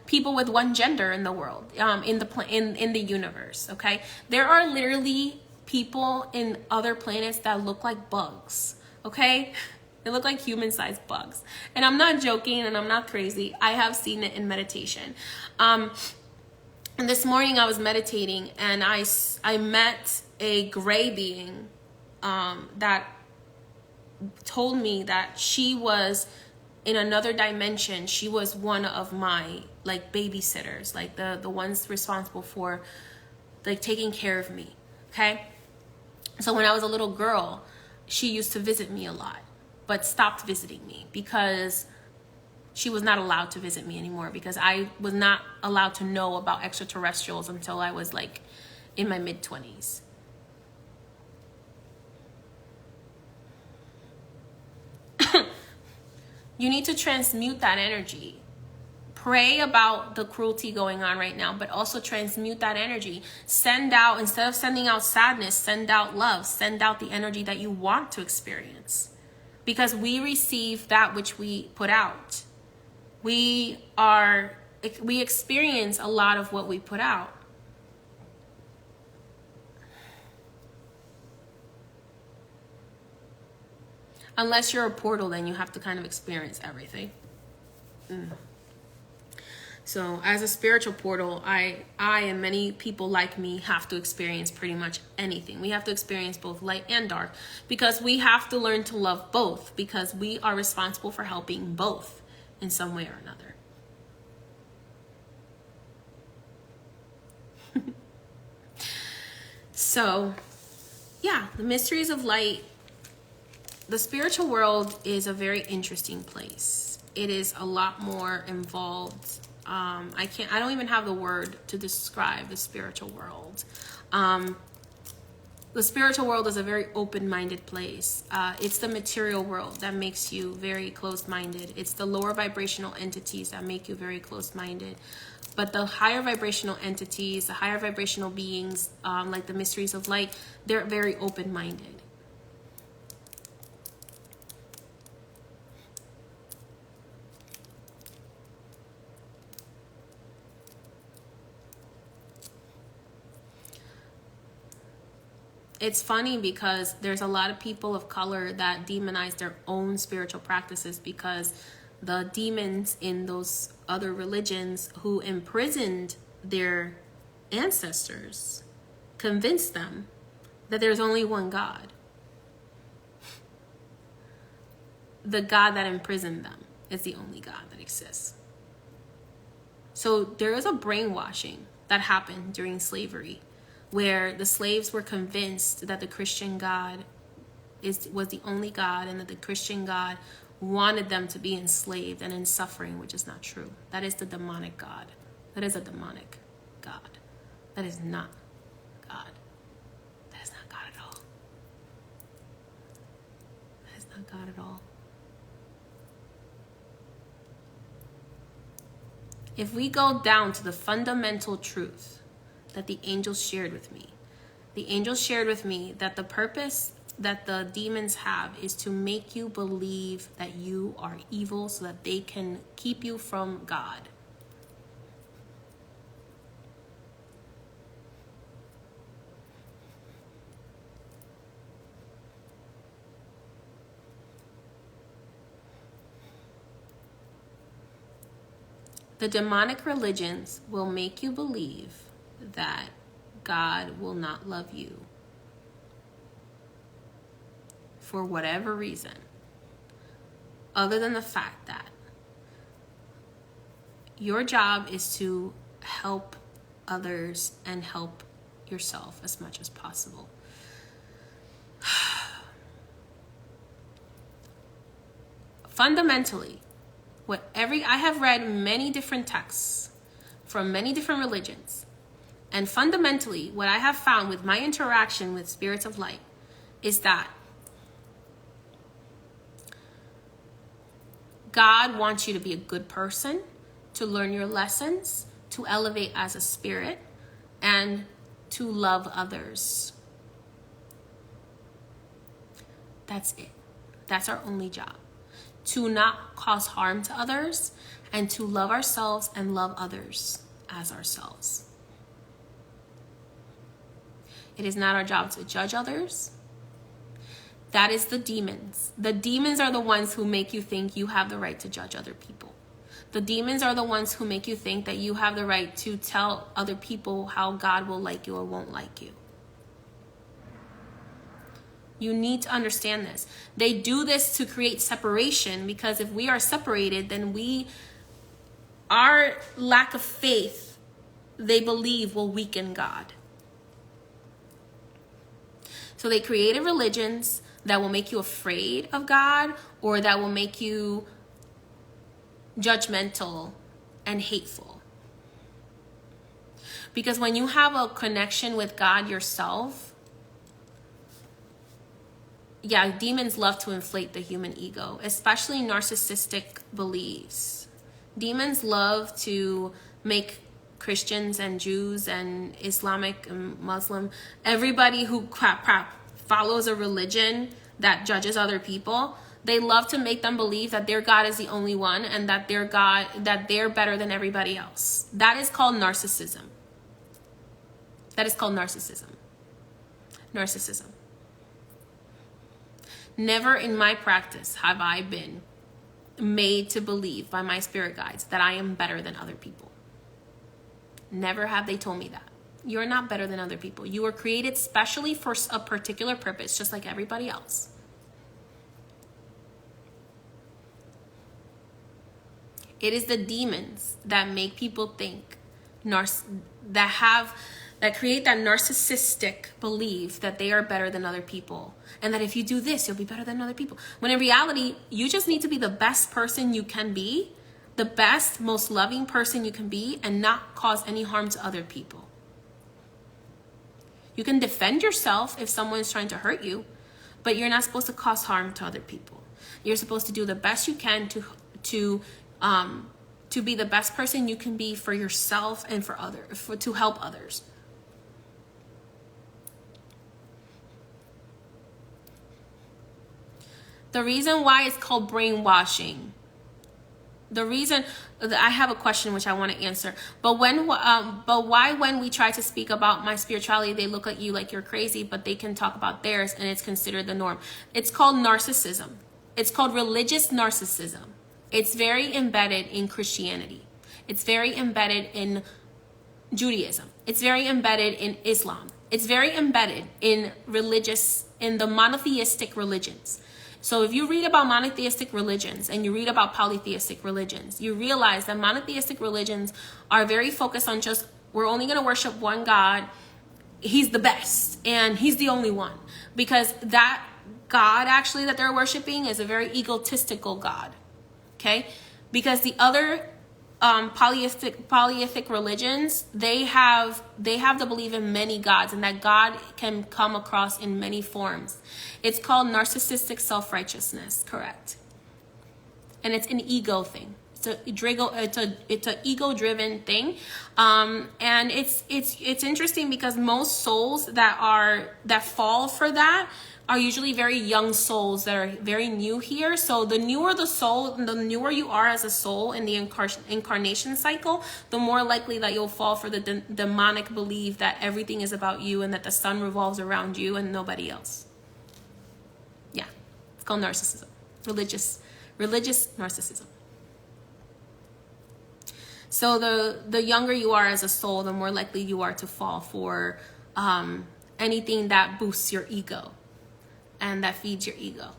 people with one gender in the world, in the universe, okay? There are literally people in other planets that look like bugs, okay? They look like human-sized bugs. And I'm not joking, and I'm not crazy. I have seen it in meditation. And this morning I was meditating, and I met a gray being that told me that she was in another dimension. She was one of my like babysitters, like the ones responsible for like taking care of me. Okay. So when I was a little girl, she used to visit me a lot, but stopped visiting me because she was not allowed to visit me anymore, because I was not allowed to know about extraterrestrials until I was like in my mid-20s. You need to transmute that energy. Pray about the cruelty going on right now, but also transmute that energy. Send out, instead of sending out sadness, send out love. Send out the energy that you want to experience. Because we receive that which we put out. We experience a lot of what we put out. Unless you're a portal, then you have to kind of experience everything. So as a spiritual portal, I and many people like me have to experience pretty much anything. We have to experience both light and dark, because we have to learn to love both, because we are responsible for helping both in some way or another. So, yeah, the mysteries of light. The spiritual world is a very interesting place. It is a lot more involved. I don't even have the word to describe the spiritual world. The spiritual world is a very open-minded place. It's the material world that makes you very closed-minded. It's the lower vibrational entities that make you very closed-minded. But the higher vibrational entities, the higher vibrational beings, like the mysteries of light, they're very open-minded. It's funny because there's a lot of people of color that demonize their own spiritual practices, because the demons in those other religions who imprisoned their ancestors convinced them that there's only one God. The God that imprisoned them is the only God that exists. So there is a brainwashing that happened during slavery, where the slaves were convinced that the Christian God was the only God, and that the Christian God wanted them to be enslaved and in suffering, which is not true. That is the demonic God. That is a demonic God. That is not God. That is not God at all. God at all. If we go down to the fundamental truth that the angels shared with me, the angels shared with me that the purpose that the demons have is to make you believe that you are evil so that they can keep you from God. The demonic religions will make you believe that God will not love you for whatever reason, other than the fact that your job is to help others and help yourself as much as possible. Fundamentally, I have read many different texts from many different religions, and fundamentally what I have found with my interaction with spirits of light is that God wants you to be a good person, to learn your lessons, to elevate as a spirit, and to love others. That's it. That's our only job. To not cause harm to others, and to love ourselves and love others as ourselves. It is not our job to judge others. That is the demons. The demons are the ones who make you think you have the right to judge other people. The demons are the ones who make you think that you have the right to tell other people how God will like you or won't like you. You need to understand this. They do this to create separation, because if we are separated, then our lack of faith, they believe, will weaken God. So they created religions that will make you afraid of God, or that will make you judgmental and hateful. Because when you have a connection with God yourself, demons love to inflate the human ego, especially narcissistic beliefs. Demons love to make Christians and Jews and Islamic and Muslim, everybody who follows a religion that judges other people, they love to make them believe that their God is the only one, and that they're better than everybody else. That is called narcissism. That is called narcissism. Narcissism. Never in my practice have I been made to believe by my spirit guides that I am better than other people. Never have they told me that. You're not better than other people. You were created specially for a particular purpose, just like everybody else. It is the demons that make people think, that create that narcissistic belief that they are better than other people, and that if you do this, you'll be better than other people. When in reality, you just need to be the best person you can be, the best, most loving person you can be, and not cause any harm to other people. You can defend yourself if someone is trying to hurt you, but you're not supposed to cause harm to other people. You're supposed to do the best you can to be the best person you can be for yourself and to help others. The reason why it's called brainwashing, I have a question which I want to answer, but why when we try to speak about my spirituality, they look at you like you're crazy, but they can talk about theirs and it's considered the norm? It's called narcissism. It's called religious narcissism. It's very embedded in Christianity. It's very embedded in Judaism. It's very embedded in Islam. It's very embedded in the monotheistic religions. So if you read about monotheistic religions and you read about polytheistic religions, you realize that monotheistic religions are very focused on just, we're only going to worship one God. He's the best and he's the only one. Because that God actually that they're worshiping is a very egotistical God. Okay? Because the other polytheistic religions, they have to believe in many gods, and that God can come across in many forms. It's called narcissistic self-righteousness, correct? And it's an ego thing. It's a ego-driven thing, and it's interesting because most souls that fall for that are usually very young souls that are very new here. So the newer the soul, the newer you are as a soul in the incarnation cycle, the more likely that you'll fall for the demonic belief that everything is about you and that the sun revolves around you and nobody else. Yeah, it's called narcissism, religious narcissism. So the younger you are as a soul, the more likely you are to fall for anything that boosts your ego and that feeds your ego.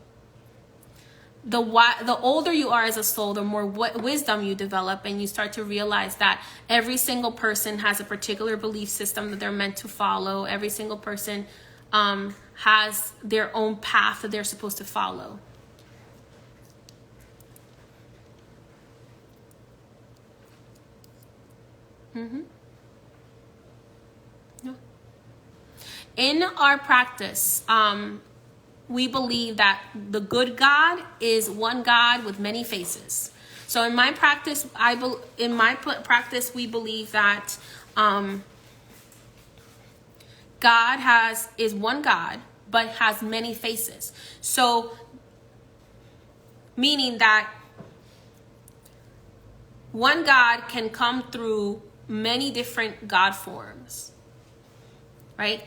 The older you are as a soul, the more wisdom you develop, and you start to realize that every single person has a particular belief system that they're meant to follow. Every single person has their own path that they're supposed to follow. No. In our practice, we believe that the good God is one God with many faces. So in my practice, we believe that God is one God, but has many faces. So meaning that one God can come through many different God forms, right?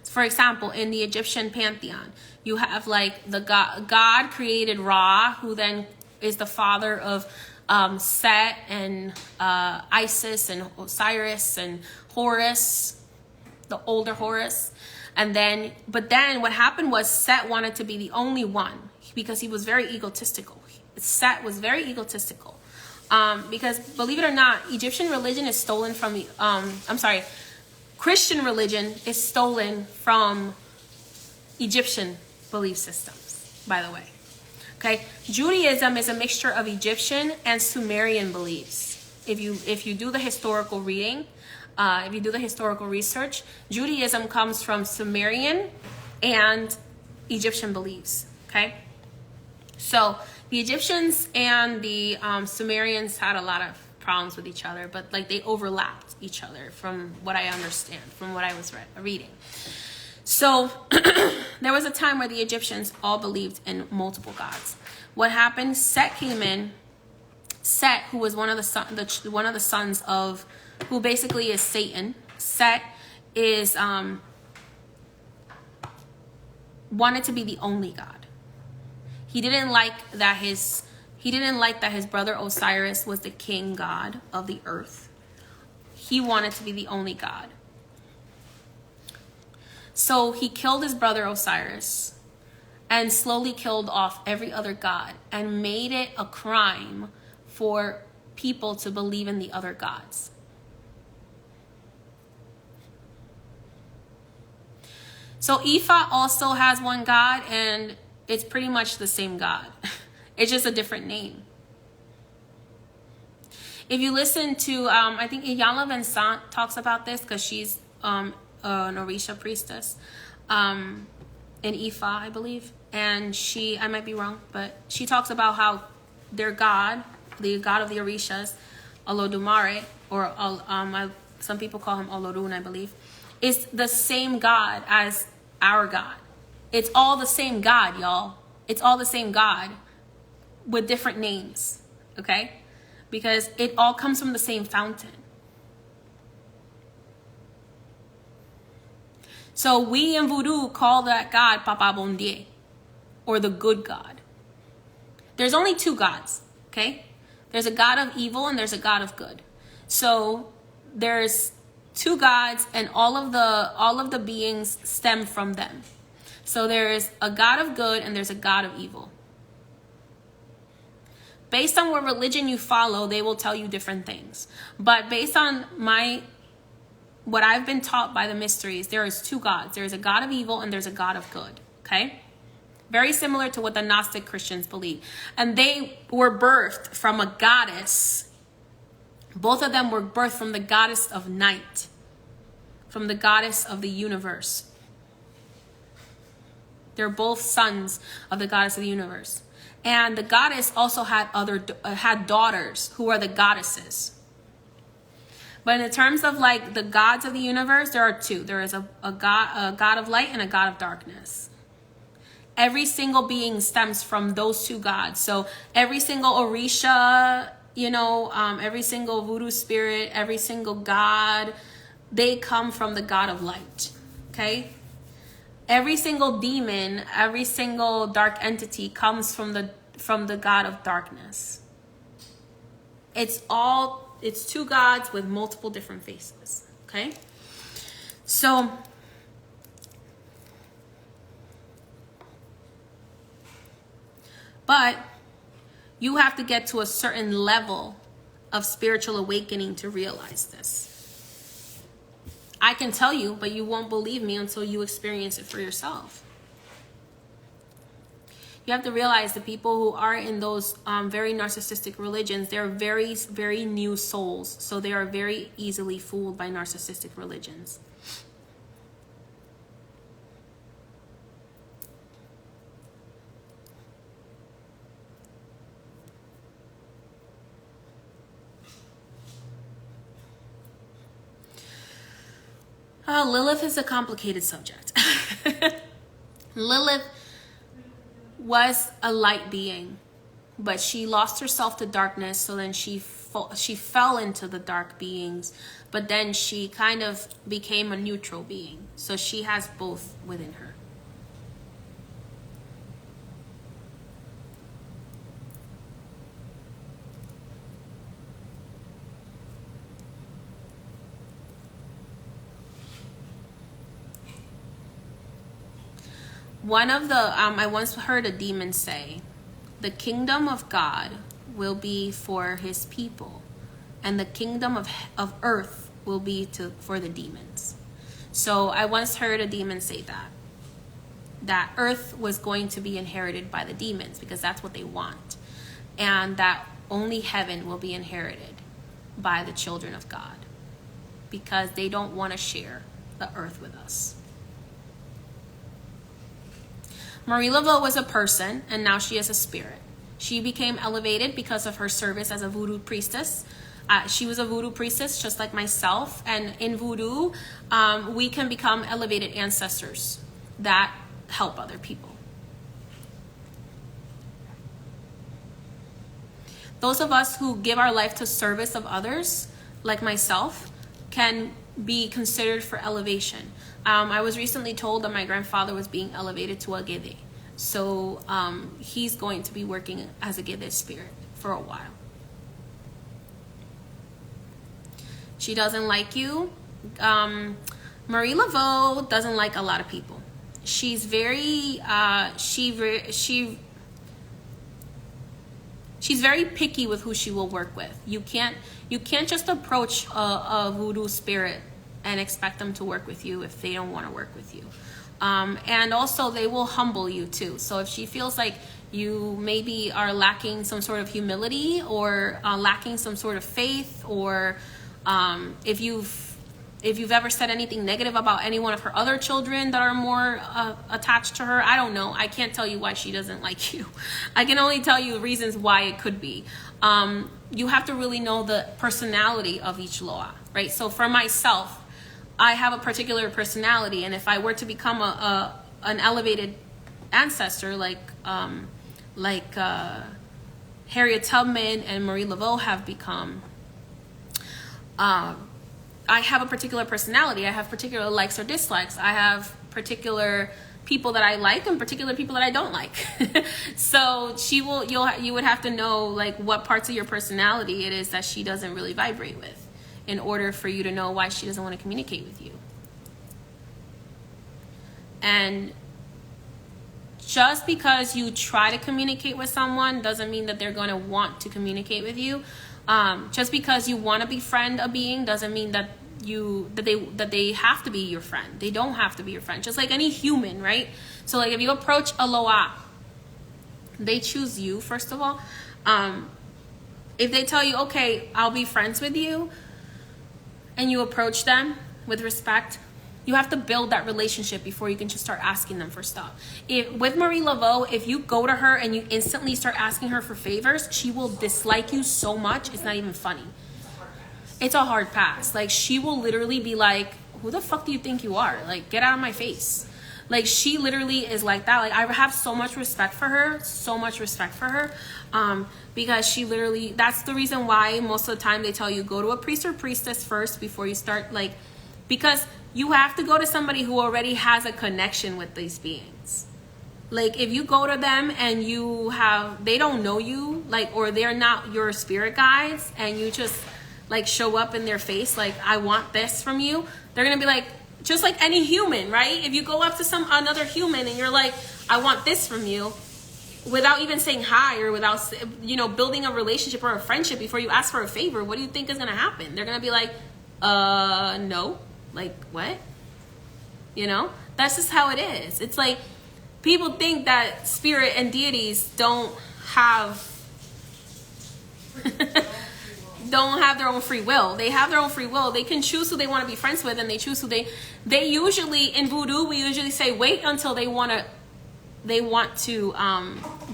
For example, in the Egyptian pantheon, you have like the God created Ra, who then is the father of Set and Isis and Osiris and Horus, the older Horus. But then what happened was Set wanted to be the only one because he was very egotistical. Set was very egotistical. Because believe it or not, Egyptian religion is stolen from Christian religion is stolen from Egyptian belief systems, by the way. Okay, Judaism is a mixture of Egyptian and Sumerian beliefs. If you do the historical reading, if you do the historical research, Judaism comes from Sumerian and Egyptian beliefs. Okay, so the Egyptians and the Sumerians had a lot of problems with each other, but like they overlapped each other from what I understand, from what I was reading. So there was a time where the Egyptians all believed in multiple gods. What happened? Set came in. Set, who was one of the sons of, who basically is Satan. Set is wanted to be the only God. He didn't like that his brother Osiris was the king god of the earth. He wanted to be the only god. So he killed his brother Osiris and slowly killed off every other god and made it a crime for people to believe in the other gods. So Ifa also has one god, and it's pretty much the same god. It's just a different name. If you listen to, I think Iyanla Vincent talks about this because she's an Orisha priestess in Ifa, I believe. And I might be wrong, but she talks about how their god, the god of the Orishas, Olodumare, or some people call him Olorun, I believe, is the same God as our God. It's all the same God, y'all. It's all the same God with different names, okay? Because it all comes from the same fountain. So we in Voodoo call that God Papa Bondie, or the good God. There's only two gods, okay? There's a God of evil and there's a God of good. So there's two gods, and all of the beings stem from them. So there is a God of good and there's a God of evil. Based on what religion you follow, they will tell you different things. But based on what I've been taught by the mysteries, there is two gods. There is a God of evil and there's a God of good. Okay? very similar to what the Gnostic Christians believe. And they were birthed from a goddess. Both of them were birthed from the goddess of night, from the goddess of the universe. They're both sons of the goddess of the universe. And the goddess also had had daughters who are the goddesses. But in terms of like the gods of the universe, there are two. There is a god of light and a god of darkness. Every single being stems from those two gods. So every single Orisha, every single voodoo spirit, every single god, they come from the god of light. Okay? Every single demon, every single dark entity comes from the god of darkness. It's two gods with multiple different faces. Okay? So but you have to get to a certain level of spiritual awakening to realize this. I can tell you, but you won't believe me until you experience it for yourself. You have to realize the people who are in those very narcissistic religions, they're very, very new souls. So they are very easily fooled by narcissistic religions. Lilith is a complicated subject. Lilith was a light being, but she lost herself to darkness. So then she fell into the dark beings, but then she kind of became a neutral being. So she has both within her. One of the, I once heard a demon say, the kingdom of God will be for his people, and the kingdom of earth will be for the demons. So I once heard a demon say that earth was going to be inherited by the demons because that's what they want, and that only heaven will be inherited by the children of God because they don't want to share the earth with us. Marie Laveau was a person, and now she is a spirit. She became elevated because of her service as a voodoo priestess. She was a voodoo priestess just like myself, and in voodoo, we can become elevated ancestors that help other people. Those of us who give our life to service of others, like myself, can be considered for elevation. I was recently told that my grandfather was being elevated to a Gede. So he's going to be working as a Gede spirit for a while. She doesn't like you. Marie Laveau doesn't like a lot of people. She's very, she's very picky with who she will work with. You can't just approach a voodoo spirit and expect them to work with you if they don't want to work with you. And also they will humble you too. So if she feels like you maybe are lacking some sort of humility or lacking some sort of faith, or if you've ever said anything negative about any one of her other children that are more attached to her, I don't know. I can't tell you why she doesn't like you. I can only tell you reasons why it could be. You have to really know the personality of each loa, right? So for myself, I have a particular personality, and if I were to become an elevated ancestor like Harriet Tubman and Marie Laveau have become, I have a particular personality. I have particular likes or dislikes. I have particular people that I like and particular people that I don't like. So you would have to know like what parts of your personality it is that she doesn't really vibrate with, in order for you to know why she doesn't want to communicate with you. And just because you try to communicate with someone doesn't mean that they're going to want to communicate with you. Just because you want to befriend a being doesn't mean that that they have to be your friend. They don't have to be your friend. Just like any human, right? So like if you approach a loa, they choose you first of all. If they tell you, okay, I'll be friends with you, and you approach them with respect, you have to build that relationship before you can just start asking them for stuff. With Marie Laveau, if you go to her and you instantly start asking her for favors, she will dislike you so much, it's not even funny. It's a hard pass. Like, she will literally be like, who the fuck do you think you are? Like, get out of my face. Like, she literally is like that. Like, I have so much respect for her, because she literally, that's the reason why most of the time they tell you go to a priest or priestess first before you start, like, because you have to go to somebody who already has a connection with these beings. Like, if you go to them and they don't know you, like, or they're not your spirit guides, and you just like show up in their face like, I want this from you, they're gonna be like, just like any human, right? If you go up to another human and you're like, I want this from you, without even saying hi or without, building a relationship or a friendship before you ask for a favor, what do you think is gonna happen? They're gonna be like, no. Like, what? That's just how it is. It's like, people think that spirit and deities don't have their own free will. They have their own free will. They can choose who they want to be friends with, and they choose who they usually, in voodoo, we usually say wait until they want to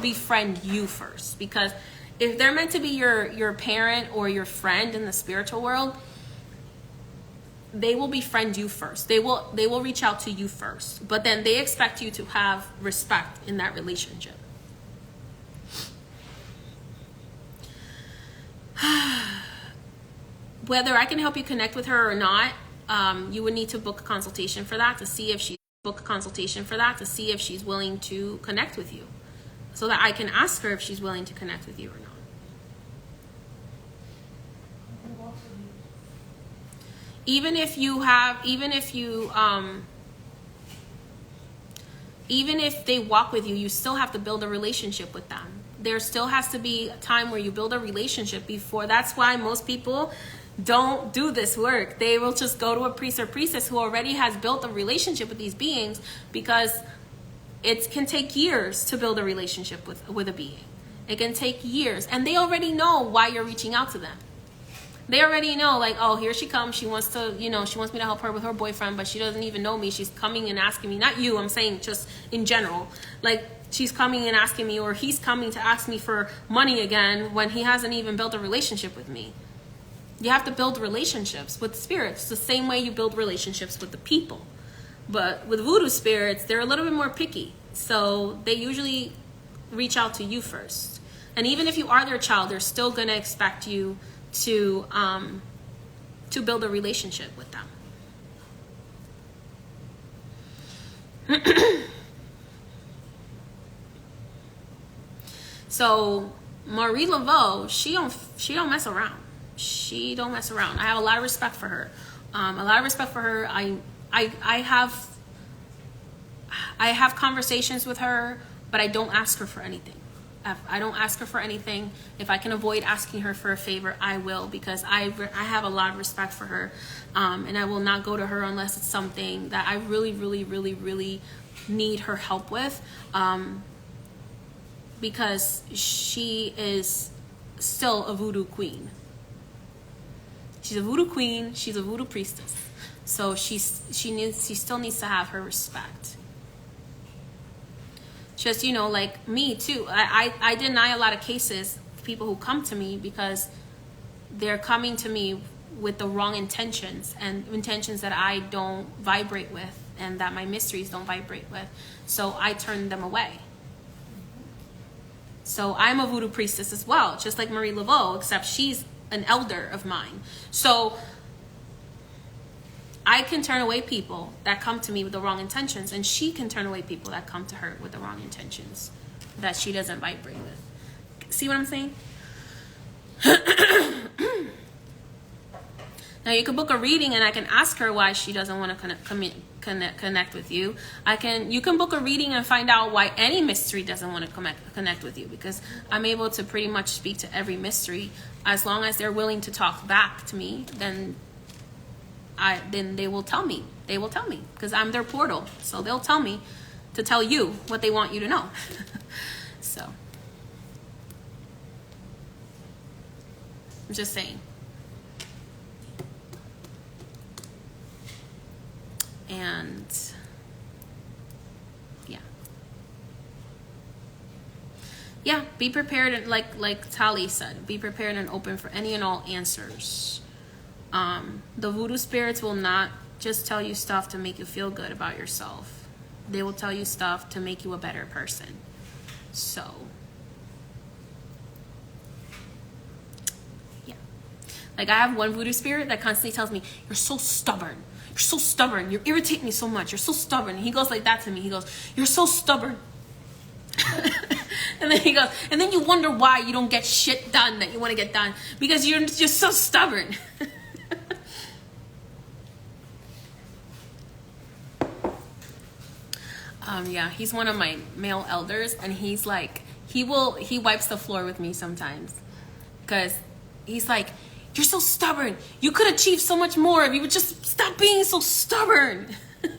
befriend you first. Because if they're meant to be your parent or your friend in the spiritual world, they will befriend you first. They will reach out to you first, but then they expect you to have respect in that relationship. Whether I can help you connect with her or not, you would need to book a consultation for that to see if she's willing to connect with you, so that I can ask her if she's willing to connect with you or not. Even if they walk with you, you still have to build a relationship with them. There still has to be a time where you build a relationship before. That's why most people don't do this work. They will just go to a priest or priestess who already has built a relationship with these beings, because it can take years to build a relationship with a being. It can take years, and they already know why you're reaching out to them. They already know, like, oh, here she comes. She wants to, she wants me to help her with her boyfriend, but she doesn't even know me. She's coming and asking me, not you, I'm saying just in general. Like, she's coming and asking me, or he's coming to ask me for money again when he hasn't even built a relationship with me. You have to build relationships with spirits the same way you build relationships with the people. But with voodoo spirits, they're a little bit more picky. So they usually reach out to you first. And even if you are their child, they're still going to expect you to build a relationship with them. So Marie Laveau, she don't mess around. She don't mess around. I have a lot of respect for her. I have conversations with her, but I don't ask her for anything. I don't ask her for anything. If I can avoid asking her for a favor, I will, because I have a lot of respect for her, and I will not go to her unless it's something that I really, really, really, really need her help with, because she is still a voodoo queen. She's a voodoo queen. She's a voodoo priestess. So she still needs to have her respect. Just, like me too. I deny a lot of cases of people who come to me because they're coming to me with the wrong intentions, and intentions that I don't vibrate with and that my mysteries don't vibrate with. So I turn them away. So I'm a voodoo priestess as well, just like Marie Laveau, except she's an elder of mine. So I can turn away people that come to me with the wrong intentions, and she can turn away people that come to her with the wrong intentions that she doesn't vibrate with. See what I'm saying? Now you can book a reading, and I can ask her why she doesn't want to connect with you. You can book a reading and find out why any mystery doesn't want to connect with you, because I'm able to pretty much speak to every mystery. As long as they're willing to talk back to me, then then they will tell me. They will tell me because I'm their portal. So they'll tell me to tell you what they want you to know. So I'm just saying. And yeah, be prepared, and like Tali said, be prepared and open for any and all answers. The voodoo spirits will not just tell you stuff to make you feel good about yourself. They will tell you stuff to make you a better person. So yeah, like I have one voodoo spirit that constantly tells me, "You're so stubborn. You're so stubborn. You irritate me so much. You're so stubborn." And he goes like that to me. He goes, "You're so stubborn." And then he goes, and then you wonder why you don't get shit done that you want to get done, because you're just so stubborn. Yeah, he's one of my male elders, and he's like, he wipes the floor with me sometimes, because he's like, "You're so stubborn. You could achieve so much more if you would just stop being so stubborn." If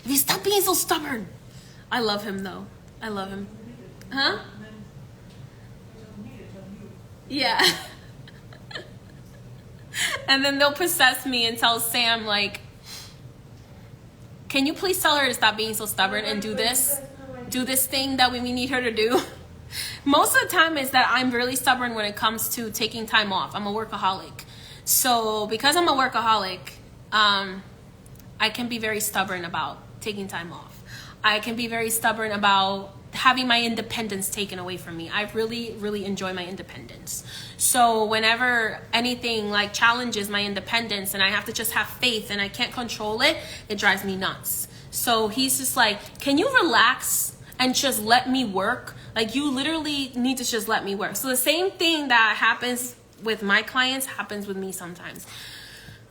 you stop being so stubborn. I love him though. I love him. Huh? Yeah. And then they'll possess me and tell Sam, like, "Can you please tell her to stop being so stubborn and do this thing that we need her to do?" Most of the time is that I'm really stubborn when it comes to taking time off. I'm a workaholic. So because I'm a workaholic, I can be very stubborn about taking time off. I can be very stubborn about having my independence taken away from me. I really, really enjoy my independence. So whenever anything like challenges my independence and I have to just have faith and I can't control it, it drives me nuts. So he's just like, "Can you relax and just let me work? Like, you literally need to just let me work." So the same thing that happens with my clients happens with me sometimes,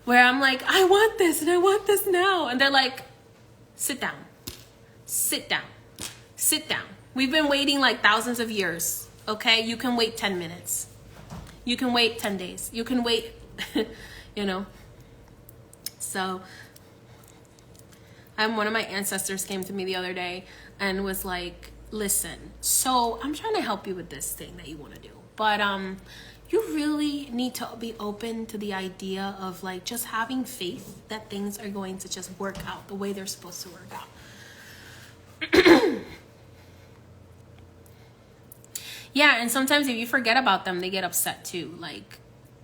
where I'm like, "I want this and I want this now." And they're like, "Sit down. Sit down. Sit down. We've been waiting like thousands of years. Okay? You can wait 10 minutes. You can wait 10 days. You can wait," you know. So one of my ancestors came to me the other day and was like, "Listen, so I'm trying to help you with this thing that you want to do. But you really need to be open to the idea of like just having faith that things are going to just work out the way they're supposed to work out." Yeah, and sometimes if you forget about them, they get upset too. Like,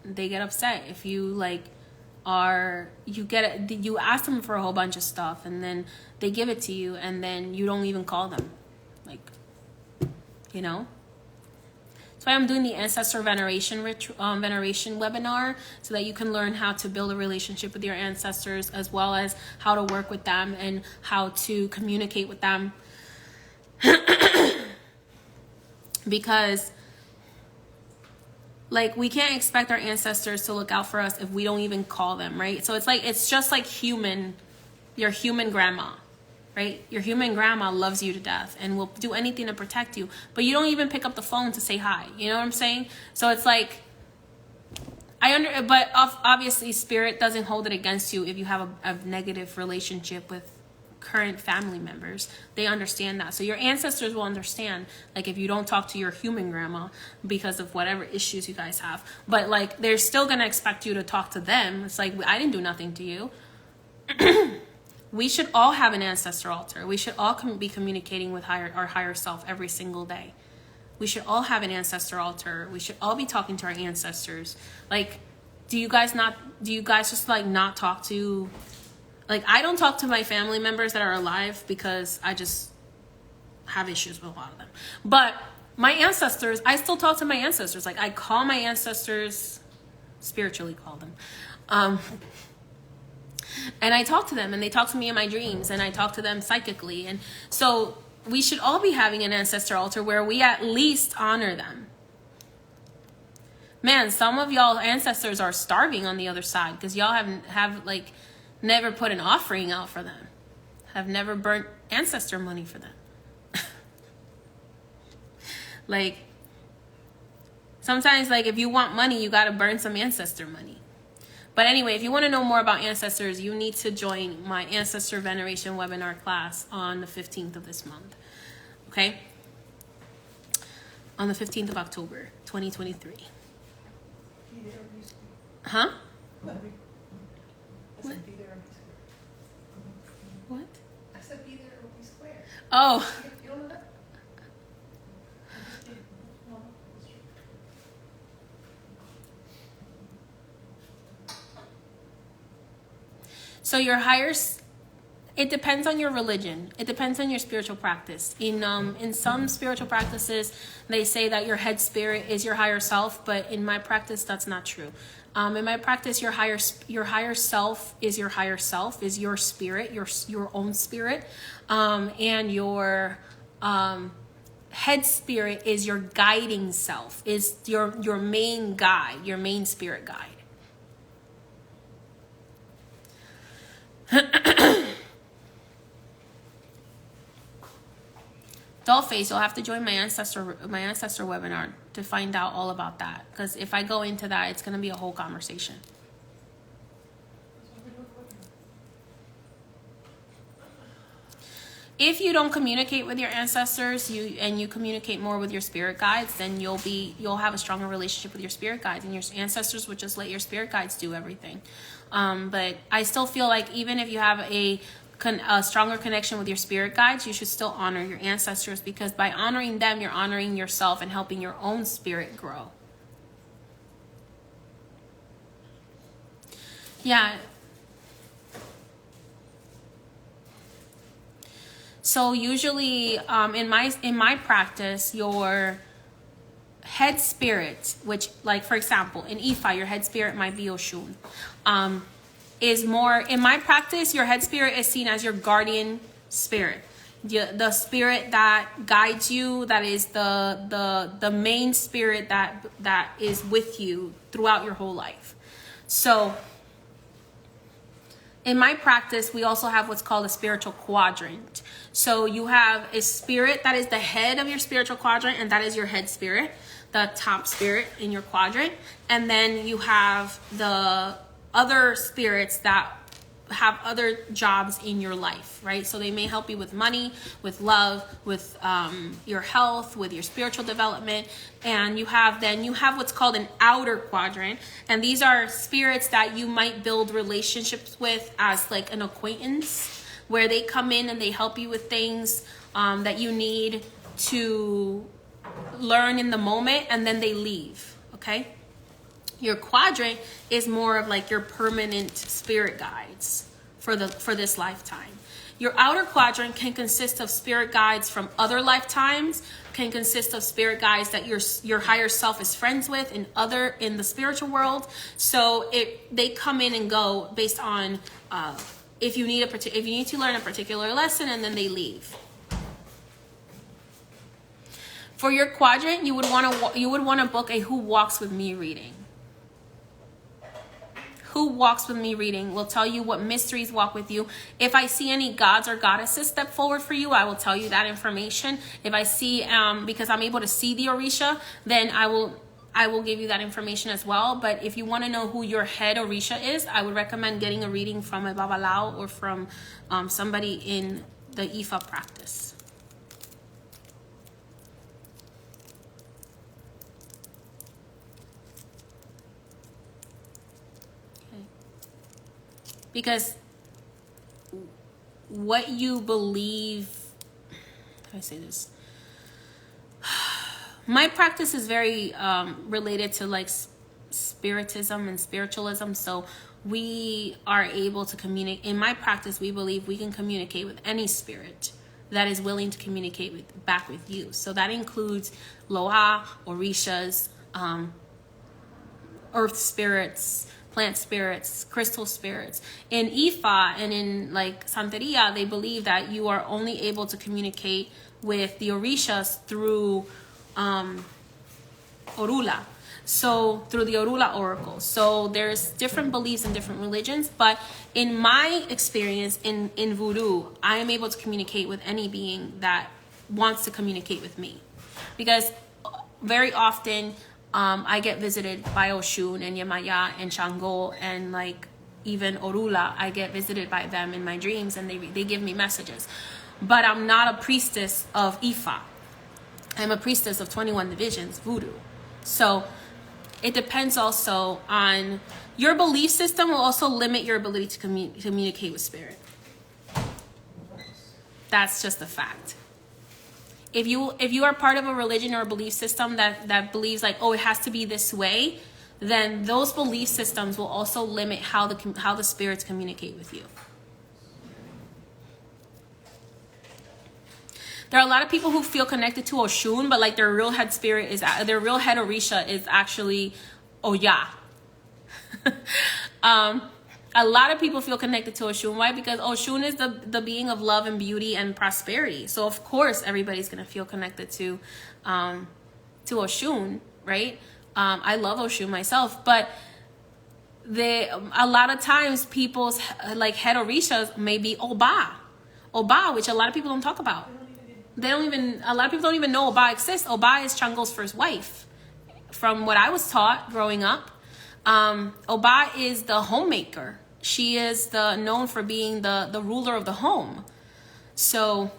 they get upset if you like you ask them for a whole bunch of stuff and then they give it to you and then you don't even call them, like, you know. That's why I'm doing the ancestor veneration webinar, so that you can learn how to build a relationship with your ancestors, as well as how to work with them and how to communicate with them. Because like, we can't expect our ancestors to look out for us if we don't even call them, right? So it's just like your human grandma, right? Your human grandma loves you to death and will do anything to protect you, but you don't even pick up the phone to say hi. You know what I'm saying? So it's like, but obviously spirit doesn't hold it against you if you have a negative relationship with current family members. They understand that. So your ancestors will understand, like, if you don't talk to your human grandma because of whatever issues you guys have, but like, they're still gonna expect you to talk to them. It's like, I didn't do nothing to you. We should all have an ancestor altar. We should all be communicating with our higher self every single day. We should all have an ancestor altar. We should all be talking to our ancestors. Like, do you guys just like not talk to, like, I don't talk to my family members that are alive because I just have issues with a lot of them. But my ancestors, I still talk to my ancestors. Like, I call my ancestors, spiritually call them. And I talk to them, and they talk to me in my dreams, and I talk to them psychically. And so we should all be having an ancestor altar where we at least honor them. Man, some of y'all ancestors are starving on the other side because y'all have like never put an offering out for them, have never burnt ancestor money for them. Like, sometimes, like, if you want money, you got to burn some ancestor money. But anyway, if you want to know more about ancestors, you need to join my ancestor veneration webinar class on the 15th of this month. Okay? On the 15th of October, 2023. Huh? What? What? I said be there or be square. Oh. You don't know that? So it depends on your religion. It depends on your spiritual practice. In some spiritual practices, they say that your head spirit is your higher self, but in my practice, that's not true. In my practice, your higher self is your spirit, your own spirit, and your head spirit is your guiding self, is your main guide, your main spirit guide. Dollface, you'll have to join my ancestor webinar to find out all about that. Because if I go into that, it's going to be a whole conversation. If you don't communicate with your ancestors, you communicate more with your spirit guides, then you'll have a stronger relationship with your spirit guides, and your ancestors would just let your spirit guides do everything. But I still feel like even if you have a stronger connection with your spirit guides, you should still honor your ancestors, because by honoring them, you're honoring yourself and helping your own spirit grow. Yeah. So usually in my practice, your head spirit, which, like, for example, in Ifa, your head spirit might be Oshun. Is more, in my practice, your head spirit is seen as your guardian spirit, the spirit that guides you, that is the main spirit that is with you throughout your whole life. So in my practice, we also have what's called a spiritual quadrant. So you have a spirit that is the head of your spiritual quadrant, and that is your head spirit, the top spirit in your quadrant. And then you have the other spirits that have other jobs in your life, right? So they may help you with money, with love, with your health, with your spiritual development. And you have what's called an outer quadrant. And these are spirits that you might build relationships with as like an acquaintance, where they come in and they help you with things that you need to learn in the moment, and then they leave, okay? Your quadrant is more of like your permanent spirit guides for this lifetime. Your outer quadrant can consist of spirit guides from other lifetimes, can consist of spirit guides that your higher self is friends with in the spiritual world. So they come in and go based on if you need to learn a particular lesson, and then they leave. For your quadrant, you would want to book a Who Walks With Me reading. Who Walks With Me reading will tell you what mysteries walk with you. If I see any gods or goddesses step forward for you, I will tell you that information. If I see, because I'm able to see the Orisha, then I will give you that information as well. But if you want to know who your head Orisha is, I would recommend getting a reading from a Babalao or from somebody in the Ifa practice. Because what you believe, how do I say this? My practice is very related to like spiritism and spiritualism. So we are able to communicate. In my practice, we believe we can communicate with any spirit that is willing to communicate back with you. So that includes Loa, Orishas, earth spirits, plant spirits, crystal spirits. In Ifa and in like Santeria, they believe that you are only able to communicate with the Orishas through Orula. So through the Orula oracle. So there's different beliefs in different religions, but in my experience in voodoo, I am able to communicate with any being that wants to communicate with me. Because very often I get visited by Oshun and Yemaya and Shango and like even Orula. I get visited by them in my dreams, and they give me messages. But I'm not a priestess of Ifa. I'm a priestess of 21 divisions, voodoo. So it depends also on your belief system will also limit your ability to communicate with spirit. That's just a fact. If you are part of a religion or a belief system that believes like, oh, it has to be this way, then those belief systems will also limit how the spirits communicate with you. There are a lot of people who feel connected to Oshun, but like their real head Orisha is actually Oya. A lot of people feel connected to Oshun. Why? Because Oshun is the being of love and beauty and prosperity. So of course everybody's gonna feel connected to Oshun, right? I love Oshun myself, but a lot of times people's like head Orishas may be Oba, which a lot of people don't talk about. A lot of people don't even know Oba exists. Oba is Chango's first wife. From what I was taught growing up, Oba is the homemaker. She is known for being the ruler of the home. So,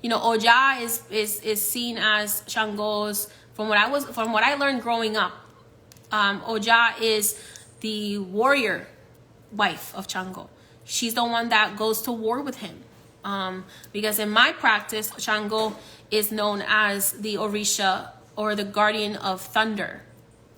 you know, Oja is seen as Chango's, from what I learned growing up, Oja is the warrior wife of Chango. She's the one that goes to war with him. Because in my practice, Chango is known as the Orisha or the guardian of thunder.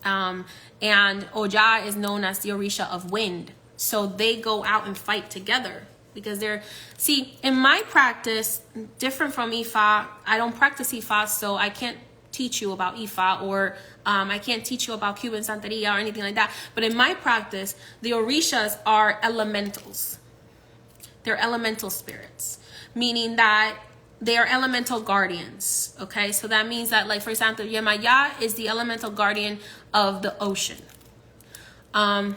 And Oja is known as the Orisha of wind. So they go out and fight together because in my practice, different from Ifa, I don't practice Ifa, so I can't teach you about Ifa or I can't teach you about Cuban Santeria or anything like that. But in my practice, the Orishas are elementals. They're elemental spirits, meaning that they are elemental guardians. Okay, so that means that, like, for example, Yemaya is the elemental guardian of the ocean. Oja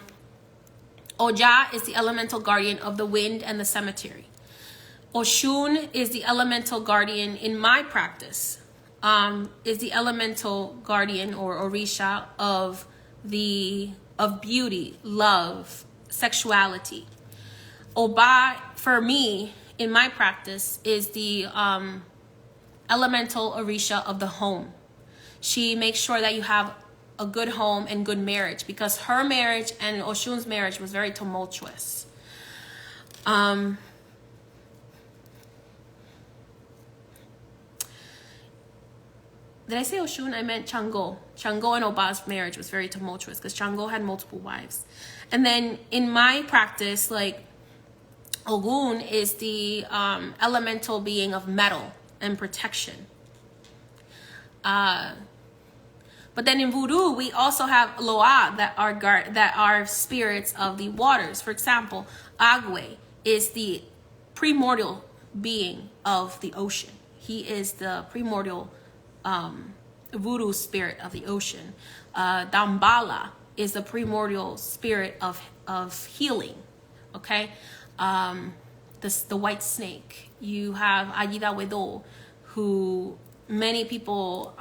is the elemental guardian of the wind and the cemetery. Oshun is the elemental guardian in my practice. Is the elemental guardian or Orisha of beauty, love, sexuality. Oba, for me, in my practice, is the elemental Orisha of the home. She makes sure that you have a good home and good marriage, because her marriage and Oshun's marriage was very tumultuous. Did I say Oshun? I meant Chango. Chango and Oba's marriage was very tumultuous because Chango had multiple wives. And then in my practice, like, Ogun is the elemental being of metal and protection. But then in voodoo, we also have Loa that are spirits of the waters. For example, Agwe is the primordial being of the ocean. He is the primordial voodoo spirit of the ocean. Dambala is the primordial spirit of healing. Okay, the white snake. You have Ayida Wedo, who many people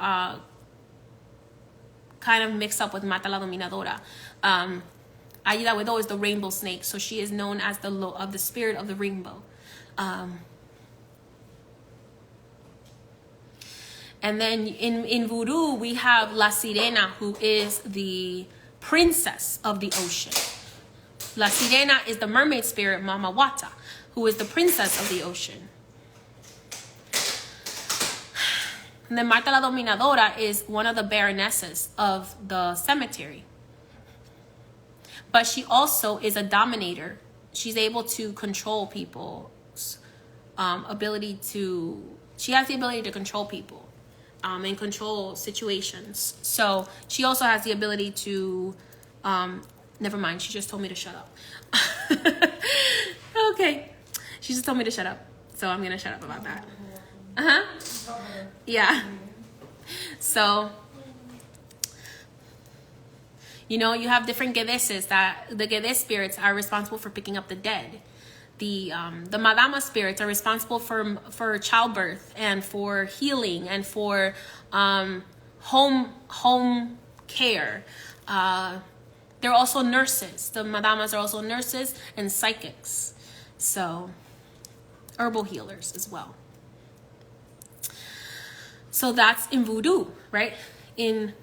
kind of mix up with Mata la Dominadora. Ayida Wedo is the rainbow snake, so she is known as the spirit of the rainbow. And then in voodoo, we have La Sirena, who is the princess of the ocean. La Sirena is the mermaid spirit, Mama Wata, who is the princess of the ocean. And then Marta la Dominadora is one of the baronesses of the cemetery. But she also is a dominator. She's able to control people's she has the ability to control people. And control situations. So she also has the ability to never mind, she just told me to shut up. Okay, she just told me to shut up, so I'm gonna shut up about that. Yeah. So, you know, you have different Gedeses that the Gede spirits are responsible for picking up the dead. The Madama spirits are responsible for childbirth and for healing and for home care. They're also nurses. The madamas are also nurses and psychics. So, herbal healers as well. So that's in voodoo, right? In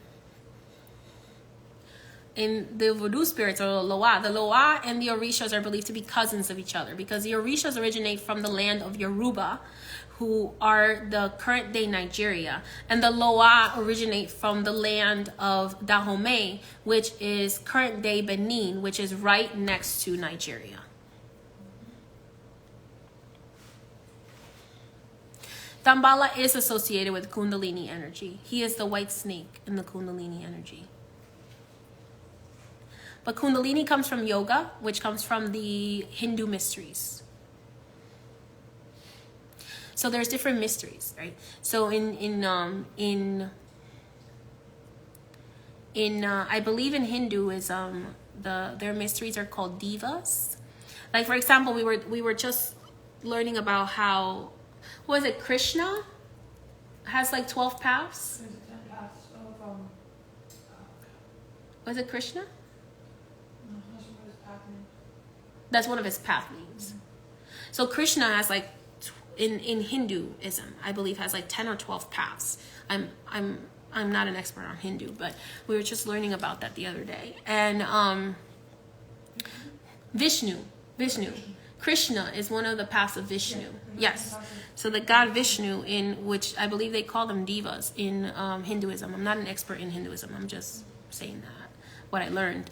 the voodoo spirits, or Loa. The Loa and the Orishas are believed to be cousins of each other, because the Orishas originate from the land of Yoruba, who are the current day Nigeria. And the Loa originate from the land of Dahomey, which is current day Benin, which is right next to Nigeria. Damballa is associated with Kundalini energy. He is the white snake in the Kundalini energy. But Kundalini comes from yoga, which comes from the Hindu mysteries. So there's different mysteries, right? So I believe in Hinduism, their mysteries are called divas. Like, for example, we were just learning about how, was it Krishna has like 12 paths? There's 10 paths of, Was it Krishna? no, that's what his path means. That's one of his path names. So Krishna has like, in Hinduism, I believe has like 10 or 12 paths. I'm not an expert on Hindu, but we were just learning about that the other day. And Vishnu. Krishna is one of the paths of Vishnu. Yes. So the god Vishnu, in which I believe they call them divas in Hinduism. I'm not an expert in Hinduism. I'm just saying that, what I learned.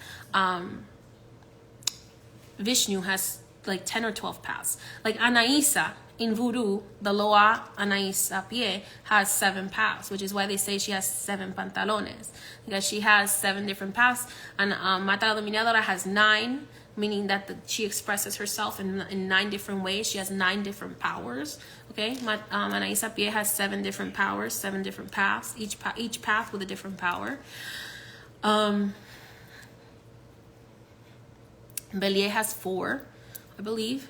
Vishnu has like 10 or 12 paths. Like Anaisa in voodoo, the Loa Anaisa Pie has 7 paths, which is why they say she has 7 pantalones, because she has 7 different paths. And Mata la Dominadora has 9, meaning that she expresses herself in 9 different ways. She has 9 different powers. Okay, Anaisa Pie has 7 different powers, 7 different paths, each path with a different power. Bélier has 4, I believe.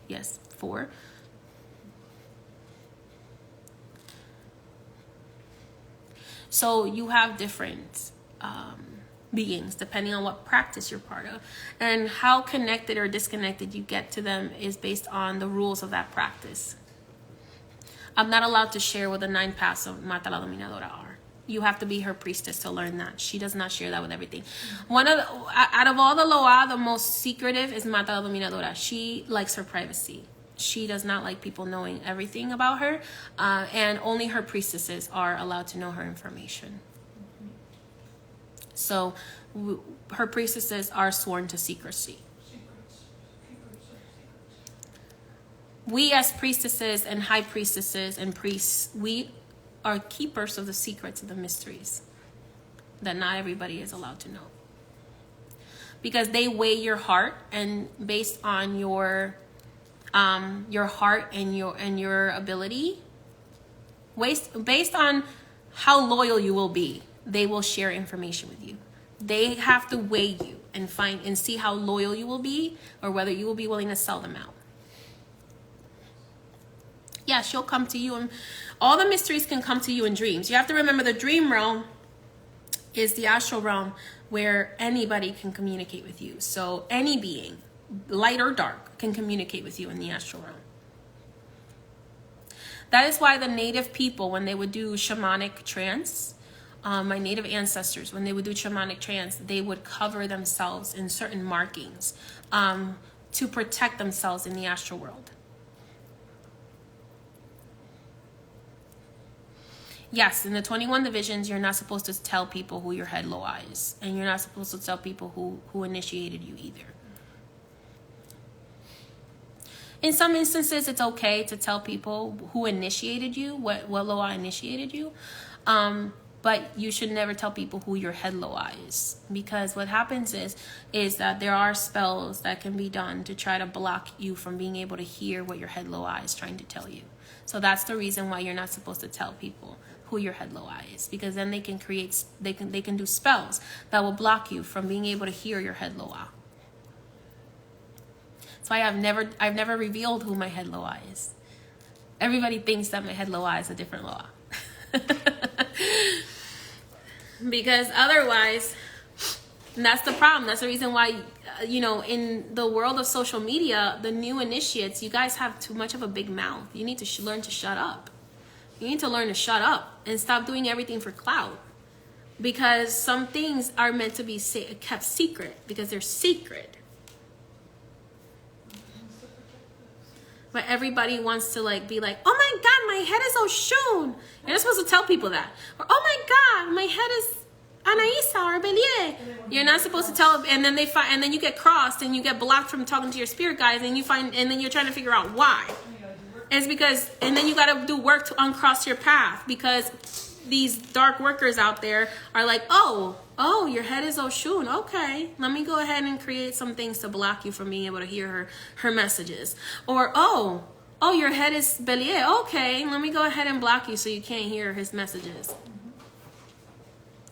Yes, 4. So you have different beings depending on what practice you're part of, and how connected or disconnected you get to them is based on the rules of that practice. I'm not allowed to share what the 9 paths of Mata la Dominadora are. You have to be her priestess to learn that. She does not share that with everything. Out of all the Loa, the most secretive is Mata la Dominadora. She likes her privacy. She does not like people knowing everything about her, and only her priestesses are allowed to know her information. So her priestesses are sworn to secrecy. We as priestesses and high priestesses and priests, we are keepers of the secrets of the mysteries that not everybody is allowed to know. Because they weigh your heart, and based on your heart and your ability, based on how loyal you will be, they will share information with you. They have to weigh you and see how loyal you will be, or whether you will be willing to sell them out. Yeah, she'll come to you, and all the mysteries can come to you in dreams. You have to remember, the dream realm is the astral realm where anybody can communicate with you. So any being, light or dark, can communicate with you in the astral realm. That is why the native people, when they would do shamanic trance, my native ancestors, when they would do shamanic trance, they would cover themselves in certain markings to protect themselves in the astral world. Yes, in the 21 divisions, you're not supposed to tell people who your head Loa is. And you're not supposed to tell people who initiated you either. In some instances, it's okay to tell people who initiated you, what Loa initiated you. But you should never tell people who your head Loa is. Because what happens is that there are spells that can be done to try to block you from being able to hear what your head Loa is trying to tell you. So that's the reason why you're not supposed to tell people who your head Loa is, because then they can do spells that will block you from being able to hear your head Loa. That's why I've never revealed who my head Loa is. Everybody thinks that my head Loa is a different Loa. Because otherwise, that's the problem. That's the reason why, in the world of social media, the new initiates, you guys have too much of a big mouth. You need to learn to shut up. You need to learn to shut up and stop doing everything for clout. Because some things are meant to be kept secret because they're secret. But everybody wants to be like, oh my God, my head is Oshun. You're not supposed to tell people that. Or, oh my God, my head is Anaisa or Belie. You're not supposed to tell, and then and then you get crossed and you get blocked from talking to your spirit guides, and then you're trying to figure out why. And it's because, and then you got to do work to uncross your path, because these dark workers out there are like, oh, your head is Oshun. Okay, let me go ahead and create some things to block you from being able to hear her messages. Or, oh, your head is Belie. Okay, let me go ahead and block you so you can't hear his messages.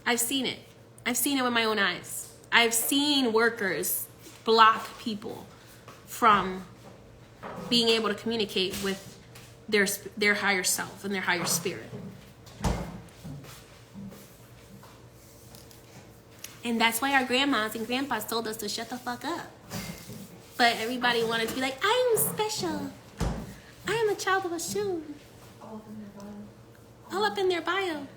I've seen it. I've seen it with my own eyes. I've seen workers block people from being able to communicate with their higher self and their higher spirit. And that's why our grandmas and grandpas told us to shut the fuck up. But everybody wanted to be like, I am special. I am a child of Oshun. All up in their bio.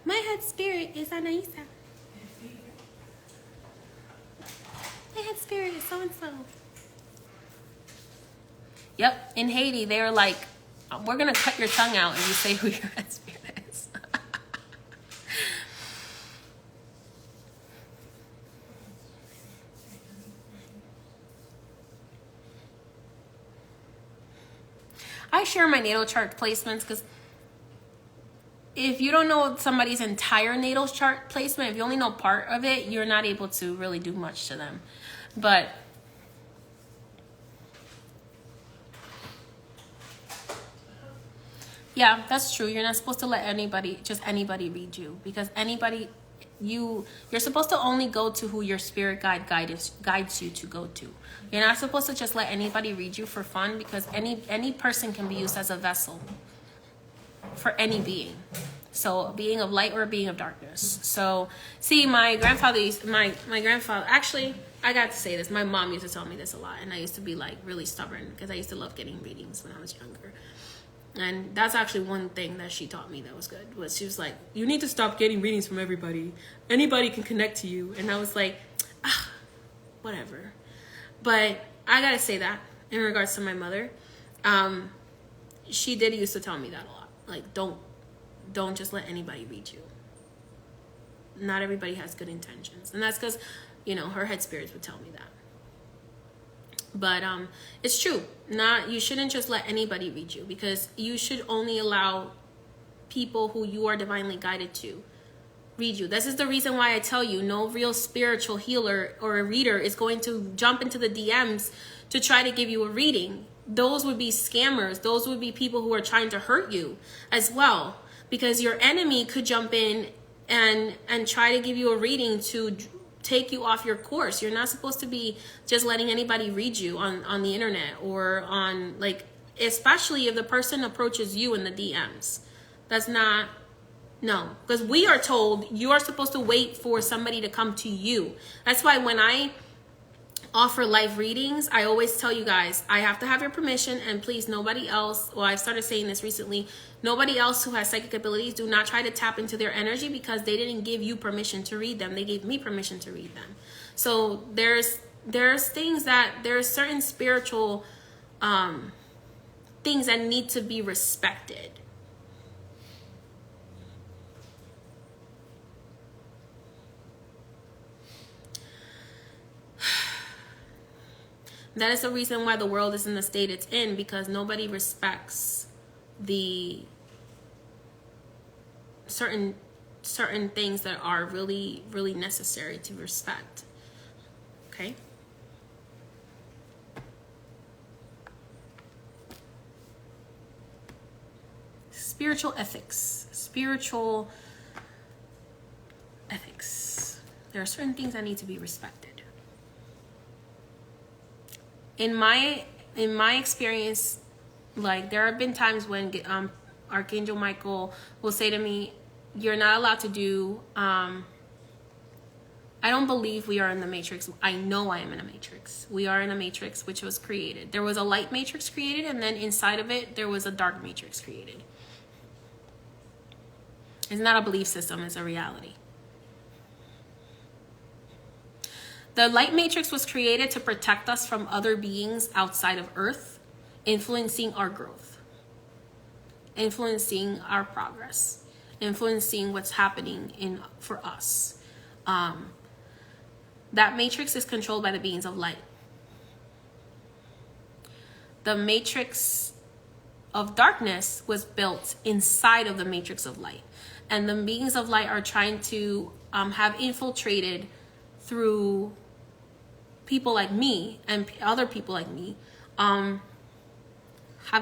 My head spirit is Anaisa. My head spirit is so-and-so. Yep, in Haiti, they were like, we're going to cut your tongue out if you say who your head spirit is. I share my natal chart placements because if you don't know somebody's entire natal chart placement, if you only know part of it, you're not able to really do much to them. But yeah, that's true. You're not supposed to let anybody read you, because you're supposed to only go to who your spirit guides you to go to. You're not supposed to just let anybody read you for fun, because any person can be used as a vessel for any being. So a being of light or a being of darkness. So see, my grandfather, actually, I got to say this. My mom used to tell me this a lot, and I used to be really stubborn because I used to love getting readings when I was younger. And that's actually one thing that she taught me that was good, was she was like, you need to stop getting readings from everybody. Anybody can connect to you. And I was like, whatever. But I gotta say that in regards to my mother, she did used to tell me that a lot. Like, don't just let anybody read you. Not everybody has good intentions. And that's because, her head spirits would tell me that. But it's true. You shouldn't just let anybody read you, because you should only allow people who you are divinely guided to read you. This is the reason why I tell you, no real spiritual healer or a reader is going to jump into the DMs to try to give you a reading. Those would be scammers. Those would be people who are trying to hurt you as well, because your enemy could jump in and try to give you a reading to take you off your course. You're not supposed to be just letting anybody read you on the internet, or on, especially if the person approaches you in the DMs. That's not, no, because we are told you are supposed to wait for somebody to come to you. That's why when I offer live readings, I always tell you guys, I have to have your permission, and please, nobody else, well, I've started saying this recently, nobody else who has psychic abilities, do not try to tap into their energy, because they didn't give you permission to read them. They gave me permission to read them. So there's certain spiritual things that need to be respected. That is the reason why the world is in the state it's in, because nobody respects the certain things that are really, really necessary to respect. Okay? Spiritual ethics. There are certain things that need to be respected. In my experience, there have been times when Archangel Michael will say to me, you're not allowed to do, I don't believe we are in the matrix. I know I am in a matrix. We are in a matrix which was created. There was a light matrix created, and then inside of it, there was a dark matrix created. It's not a belief system, it's a reality. The light matrix was created to protect us from other beings outside of Earth, influencing our growth, influencing our progress, influencing what's happening for us. That matrix is controlled by the beings of light. The matrix of darkness was built inside of the matrix of light. And the beings of light are trying to have infiltrated through people like me and other people like me, have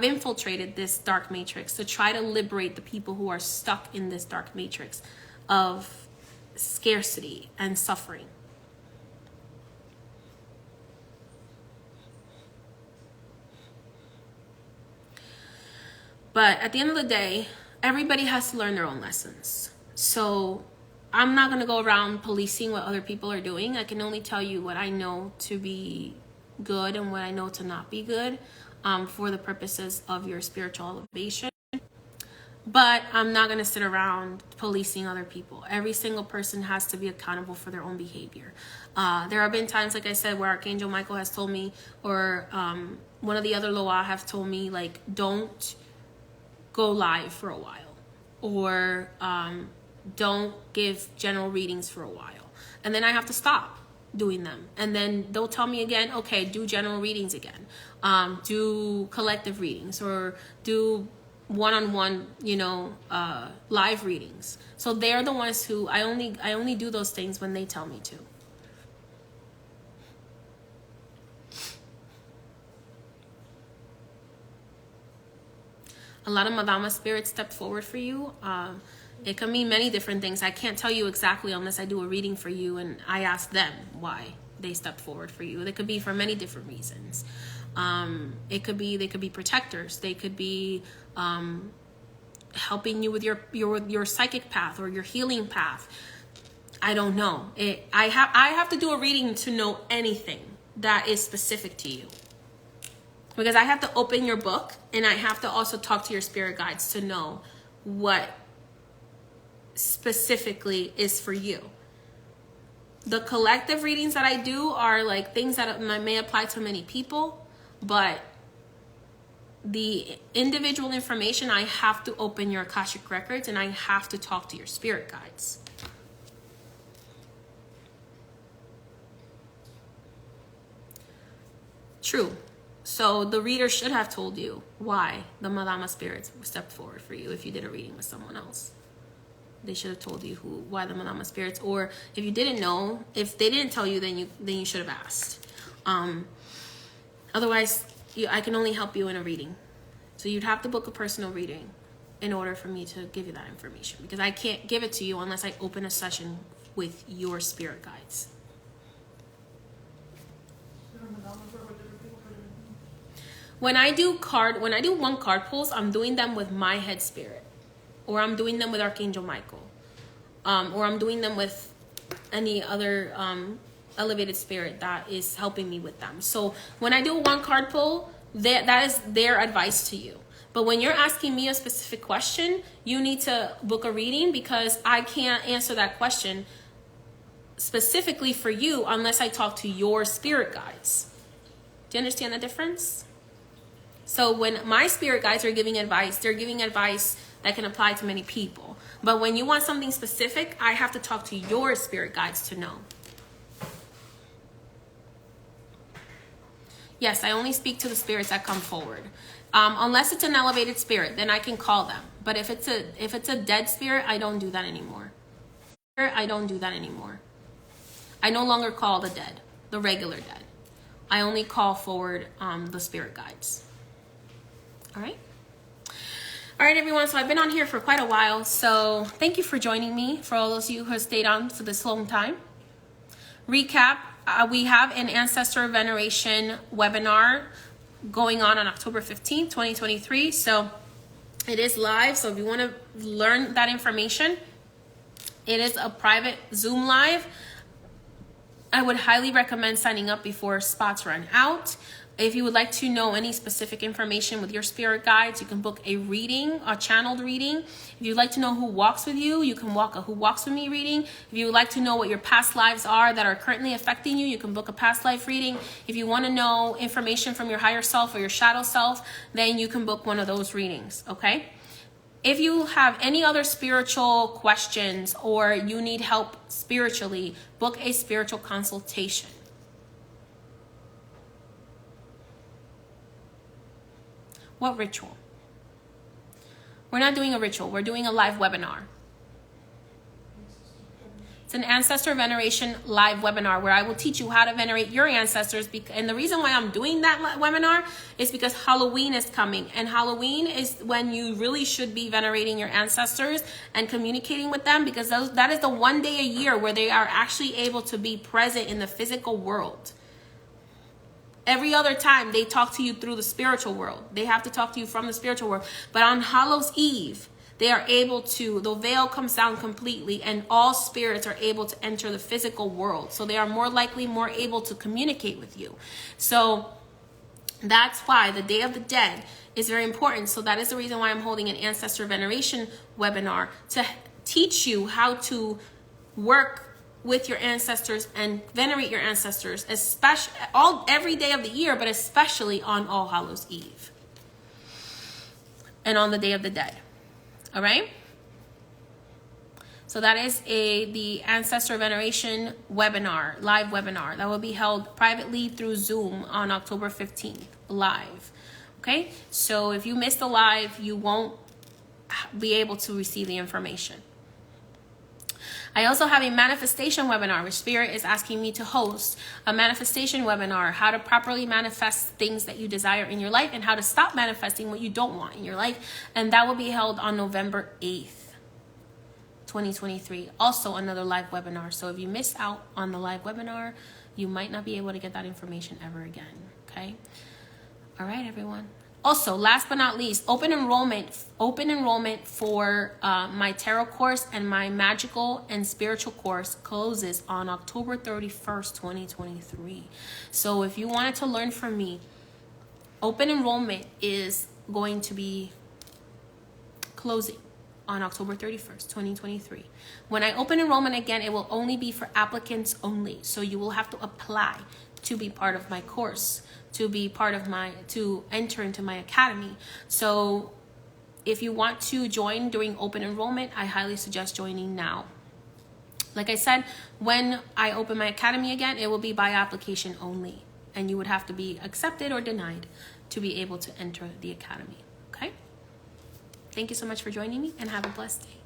infiltrated this dark matrix to try to liberate the people who are stuck in this dark matrix of scarcity and suffering. But at the end of the day, everybody has to learn their own lessons. So I'm not going to go around policing what other people are doing. I can only tell you what I know to be good and what I know to not be good, for the purposes of your spiritual elevation. But I'm not going to sit around policing other people. Every single person has to be accountable for their own behavior. There have been times, like I said, where Archangel Michael has told me, or one of the other Loa have told me, like, don't go live for a while, or don't give general readings for a while. And then I have to stop doing them. And then they'll tell me again, okay, do general readings again. Do collective readings, or do one-on-one, live readings. So they're the ones who I only do those things when they tell me to. A lot of Madama spirits stepped forward for you. It can mean many different things. I can't tell you exactly unless I do a reading for you and I ask them why they stepped forward for you. It could be for many different reasons. They could be protectors. They could be helping you with your psychic path or your healing path. I don't know. I have to do a reading to know anything that is specific to you. Because I have to open your book, and I have to also talk to your spirit guides to know what specifically is for you. The collective readings that I do are like things that may apply to many people, but the individual information, I have to open your Akashic records, and I have to talk to your spirit guides. True. So the reader should have told you why the Madama spirits stepped forward for you if you did a reading with someone else. They should have told you why the Madama spirits, or if you didn't know, if they didn't tell you, then you should have asked. Otherwise, I can only help you in a reading. So you'd have to book a personal reading in order for me to give you that information, because I can't give it to you unless I open a session with your spirit guides. When I do one card pulls, I'm doing them with my head spirit, or I'm doing them with Archangel Michael, or I'm doing them with any other elevated spirit that is helping me with them. So when I do one card pull, that is their advice to you. But when you're asking me a specific question, you need to book a reading, because I can't answer that question specifically for you unless I talk to your spirit guides. Do you understand the difference? So when my spirit guides are giving advice, they're giving advice that can apply to many people. But when you want something specific, I have to talk to your spirit guides to know. Yes, I only speak to the spirits that come forward. Unless it's an elevated spirit, then I can call them. But if it's a dead spirit, I don't do that anymore. I no longer call the dead, the regular dead. I only call forward the spirit guides. All right, everyone. So I've been on here for quite a while. So thank you for joining me. For all those of you who have stayed on for this long time. Recap: we have an ancestor veneration webinar going on October 15th, 2023. So it is live. So if you want to learn that information, It is a private Zoom live. I would highly recommend signing up before spots run out. If you would like to know any specific information with your spirit guides, you can book a reading, a channeled reading. If you'd like to know who walks with you, you can walk a Who Walks With Me reading. If you would like to know what your past lives are that are currently affecting you, you can book a past life reading. If you want to know information from your higher self or your shadow self, then you can book one of those readings, okay? If you have any other spiritual questions or you need help spiritually, book a spiritual consultation. What ritual? We're not doing a ritual. We're doing a live webinar. It's an ancestor veneration live webinar where I will teach you how to venerate your ancestors. And the reason why I'm doing that webinar is because Halloween is coming. And Halloween is when you really should be venerating your ancestors and communicating with them, because that is the one day a year where they are actually able to be present in the physical world. Every other time they talk to you through the spiritual world. They have to talk to you from the spiritual world. But on Hallows Eve, they are able to, the veil comes down completely and all spirits are able to enter the physical world. So they are more likely, more able to communicate with you. So that's why the Day of the Dead is very important. So that is the reason why I'm holding an ancestor veneration webinar, to teach you how to work with your ancestors and venerate your ancestors, especially every day of the year, but especially on All Hallows Eve and on the Day of the Dead. All right. So that is the ancestor veneration webinar, live webinar that will be held privately through Zoom on October 15th, live. Okay. So if you missed the live, you won't be able to receive the information. I also have a manifestation webinar, which Spirit is asking me to host. A manifestation webinar, how to properly manifest things that you desire in your life and how to stop manifesting what you don't want in your life. And that will be held on November 8th, 2023. Also another live webinar. So if you missed out on the live webinar, you might not be able to get that information ever again. Okay. All right, everyone. Also, last but not least, open enrollment for my tarot course and my magical and spiritual course closes on October 31st, 2023. So if you wanted to learn from me, open enrollment is going to be closing on October 31st, 2023. When I open enrollment again, it will only be for applicants only. So you will have to apply to be part of my course, to enter into my academy. So if you want to join during open enrollment, I highly suggest joining now. Like I said, when I open my academy again, it will be by application only. And you would have to be accepted or denied to be able to enter the academy. Okay? Thank you so much for joining me and have a blessed day.